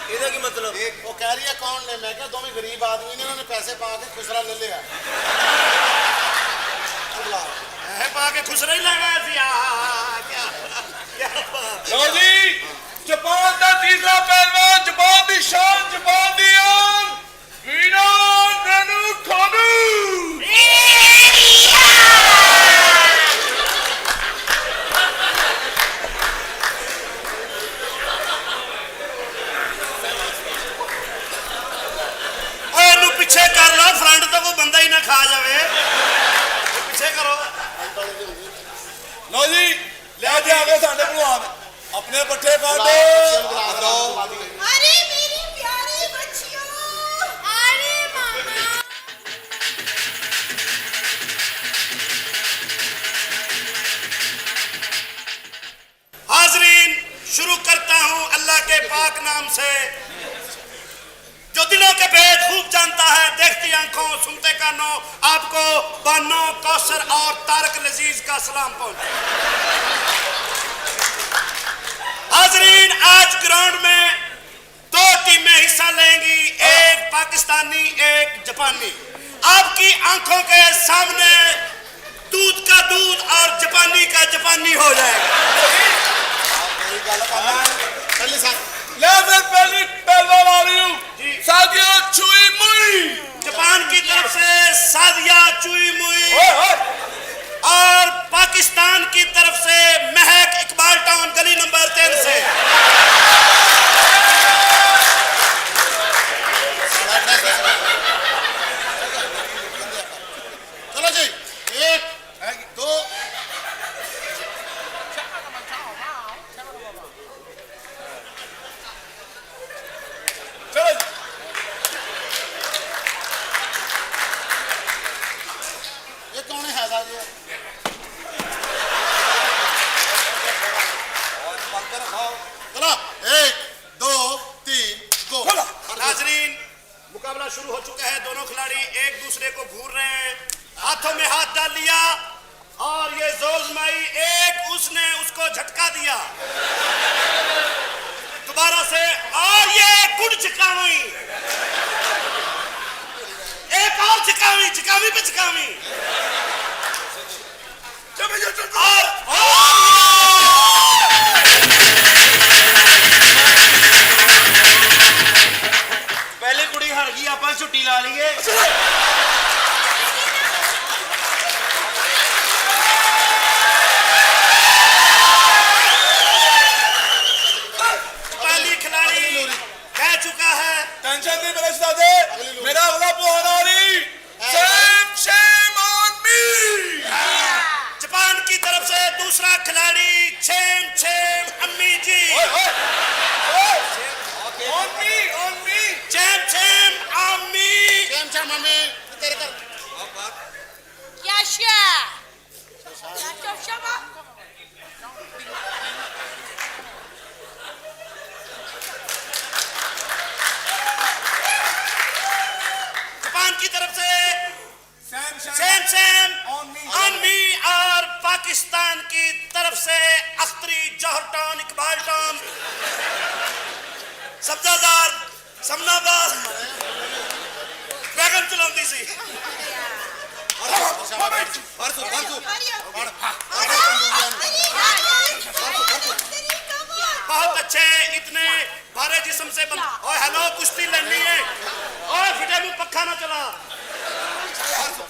ਇਹਦਾ ਕੀ ਮਤਲਬ? ਉਹ ਕਹਿ ਰਹੀ ਹੈ ਕੌਣ ਨੇ? ਮੈਂ ਕਿਹਾ ਦੋਵੇਂ ਗਰੀਬ ਆਦਮੀ ਨੇ, ਉਹਨਾਂ ਨੇ ਪੈਸੇ ਪਾ ਕੇ ਖੁਸਰਾ ਲੈ ਲਿਆ। ਬੁਲਾ। ਇਹ ਪਾ ਕੇ ਖੁਸਰਾ ਹੀ ਲਗਾ ਸੀ। ਕੀ ਬਾਤ। ਲਓ ਜੀ, ਜਾਪਾਨ ਦਾ ਤੀਸਰਾ ਪਹਿਲਵਾਨ, ਜਾਪਾਨ ਦੀ ਸ਼ਾਨ, ਜਾਪਾਨ ਦੀ ਆਨ, ਵੀਨਾ ਨਨੂ ਖਾਨੂ। ਓਏ ਇਹਨੂੰ ਪਿੱਛੇ ਕਰ ਲਾ, ਫਰੰਟ ਤੋਂ ਕੋਈ ਬੰਦਾ ਹੀ ਨਾ ਖਾ ਜਾਵੇ। ਪਿੱਛੇ ਕਰੋ। ਲਓ ਜੀ, ਲੈ ਕੇ ਆ ਗਏ ਸਾਡੇ ਭਲਵਾਨ। ਆਪਣੇ ਪੱਠੇ ਕਰ ਬੁਲਾ ਦੋ। अरे मेरी प्यारी बच्चियों, अरे मामा। हाजरीन, शुरू करता हूं अल्लाह के पाक नाम से, जो दिलों के भेद खूब जानता है। देखती आंखों, सुनते कानों, आपको बानो, कौसर और तारक लजीज का सलाम पहुंचे। हाजरीन, आज ग्राउंड में 2 टीमें हिस्सा लेंगी, एक पाकिस्तानी, एक जापानी। आपकी आंखों के सामने दूध का दूध और जापानी का जापानी हो जाएगा। ਮੇਰੀ ਗੱਲ ਕਰਨਾ। ਪਹਿਲੇ ਸਾਥ ਲੈ ਫਿਰ ਪਹਿਲੀ ਪਹਿਲਵਾਨ ਆ ਰਹੀ ਹੂੰ। जी। ਸਾਡੀਆਂ ਚੂਈ ਮੁਈ। जापान की तरफ से सादिया चुई मुई ਓਏ ਓਏ। और पाकिस्तान की तरफ से महक इकबाल टाउन गली नंबर 3 से। ਸਾਡਾ झटका दिया। दोबारा से और ये गुड़ चिकावी, एक और चिकावी, चिकावी पे चिकावी, और पहले कुड़ी हार गई, आप छुट्टी ला लीए। जापानी खिलाड़ी कह चुका है, टेंशन नहीं मेरे साथे, मेरा अगला पहलवान आ रही। shame on me। जापान की तरफ से दूसरा खिलाड़ी छेम छेम अम्मी जी, on me। छेम छेम अम्मी। मम्मी तेरे कर Yaşa. जापान की तरफ से सेम सेम अम्मी, और पाकिस्तान की तरफ से अख्तरी, जौहर टाउन, इकबाल टाउन, सब्जादार, समनाबाद बैगन चलाਉਂਦੀ ਸੀ। बहुत अच्छे, इतने भारे जिस्म से बन। ओए हेलो, कुश्ती लड़नी है। ओए फिटे मुंह पक्का ना चला।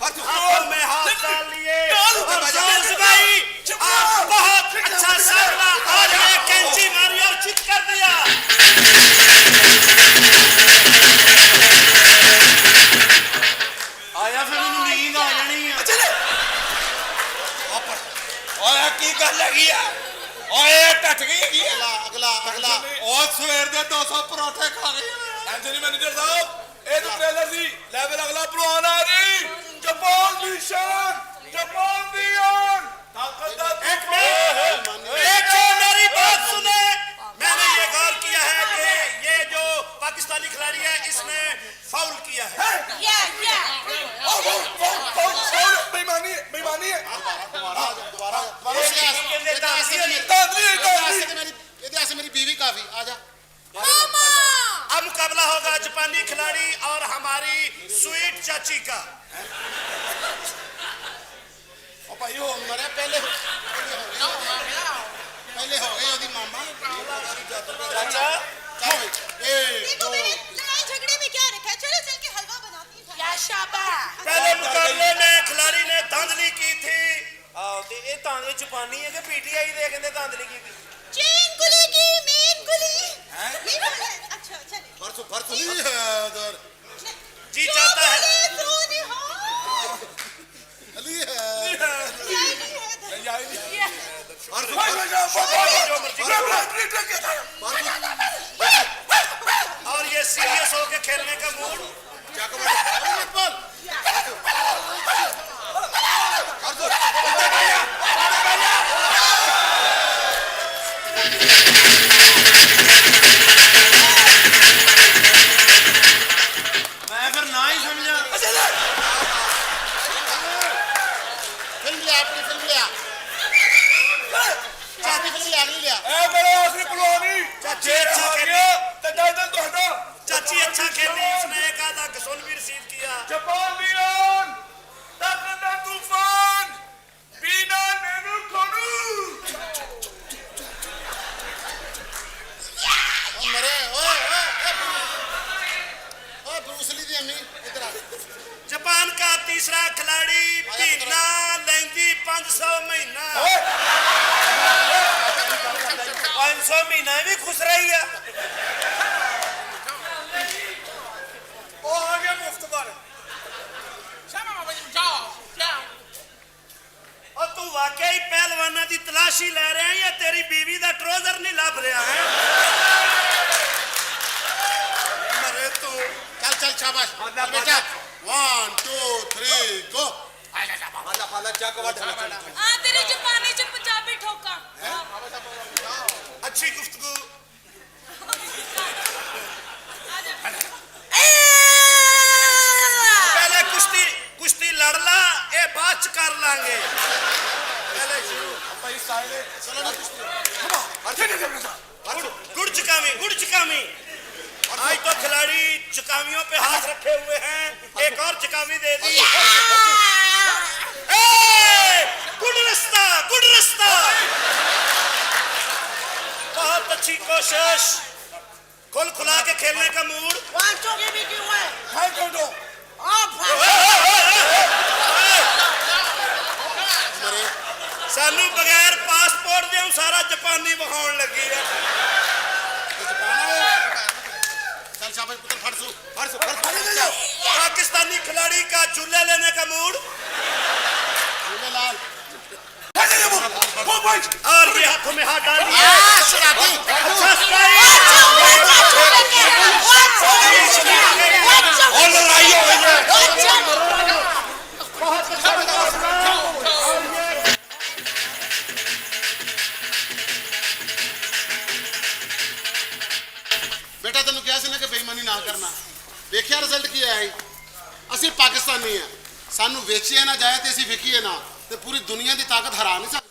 हाथों में हाथ डाल लिए और जोश भाई, आप बहुत अच्छा सामना, और ये कैंची मारी और चित कर दिया। आया फिर मैनू नींद आ जानी है। ओए की गल हैगी आ? ओए टट गई हैगी आ? अगला अगला ओ सवेर दे 200 परोठे खा गए। टेंशन नहीं मैनेजर साहब, ਇਹ ਤਾਂ ਟ੍ਰੇਲਰ ਸੀ। ਲੈਵਲ ਅਗਲਾ ਭਲਵਾਨ ਆ ਰਹੀ। ਜਾਪਾਨ ਦੀ ਸ਼ਾਨ, ਜਾਪਾਨ ਦੀ ਆਨ, ਤਾਕਤ ਦਾ एक मेरी बात सुने। मैंने ये गौर किया है कि ये जो पाकिस्तानी खिलाड़ी है, इसने फाउल किया है। बेईमानी है, बेईमानी है। मेरी बीवी काफी आजा। अब मुकाबला होगा जापानी खिलाड़ी और हमारी स्वीट चाची का। भाई हो मरे पहले हो गए ओदी मामा चाचा देखो मेरे लड़ाई झगड़े में क्या रखा है, चलो चल के हलवा बनाती हूँ। पहले मुकाबले में खिलाड़ी ने धांधली की थी। ये धांधली जापानी है कि पीटीआई दे कहते धांधली की थी। चेन गुली की मेन गुली ये वाला है। अच्छा चले फर्क नहीं है उधर जी चाहता है अली है और ये सीरियस होकर खेलने का मूड। मैं फिर ना ही समझा। फिल्म लिया अपनी फिल्म लिया चाची फिल्म लिया नहीं लिया ए मेरे आखिरी पहलवानी चाची अच्छा खेली, चाची अच्छा खेली, उसने एक आधा गसोल भी रिसीव किया। जापान दी आन, ताकत दा तूफान, बिना नेनू खोनू। मरे ओए ब्रूस ली दी अम्मी इधर आ जापान का तीसरा खिलाड़ी महीना लेंदी 500 महीना 500 महीना भी खुश रही है। ओ आ गया मुफ्त बार। और तू वाकई पहलवाना की तलाशी ले रहा है या तेरी बीवी का ट्रोजर नहीं लभ रहा है? मरे तू चल चल शाबाश बेटा 1 2 3 गो हाला चक वट तेरे जापानी च पंजाबी ठोका। अच्छी गुफ्तगू। पहले कुश्ती लड़ ला, ये बाद च कर लांगे। पहले शुरू चलो ना कुश्ती गुड़ चुकामी आज तो खिलाड़ी चुकामियों पे हाथ रखे हुए हैं एक और चुकामी दे दी गुड रास्ता बहुत अच्छी कोशिश खुल खुला के खेलने का मूड सानू बगैर पासपोर्ट दे सारा जापानी विखाउण लगी है चल शाबाश पुत्र फड़ सु पाकिस्तानी खिलाड़ी का चूल्हे लेने का मूड लाल और ये हाथों में हाथ डाल दिया अच्छा और लड़ाई हो गई है बेटा तेन कहा ना कि बेईमानी ना करना देखिया रिजल्ट की है ਅਸੀਂ ਪਾਕਿਸਤਾਨੀ ਆ ਸਾਨੂੰ ਵੇਚਿਆ ਨਾ ਜਾਏ ਤੇ ਅਸੀਂ ਵਿਕੀਏ ਨਾ ਤੇ ਪੂਰੀ ਦੁਨੀਆ ਦੀ ਤਾਕਤ ਹਰਾ ਨਹੀਂ ਸਕਦੇ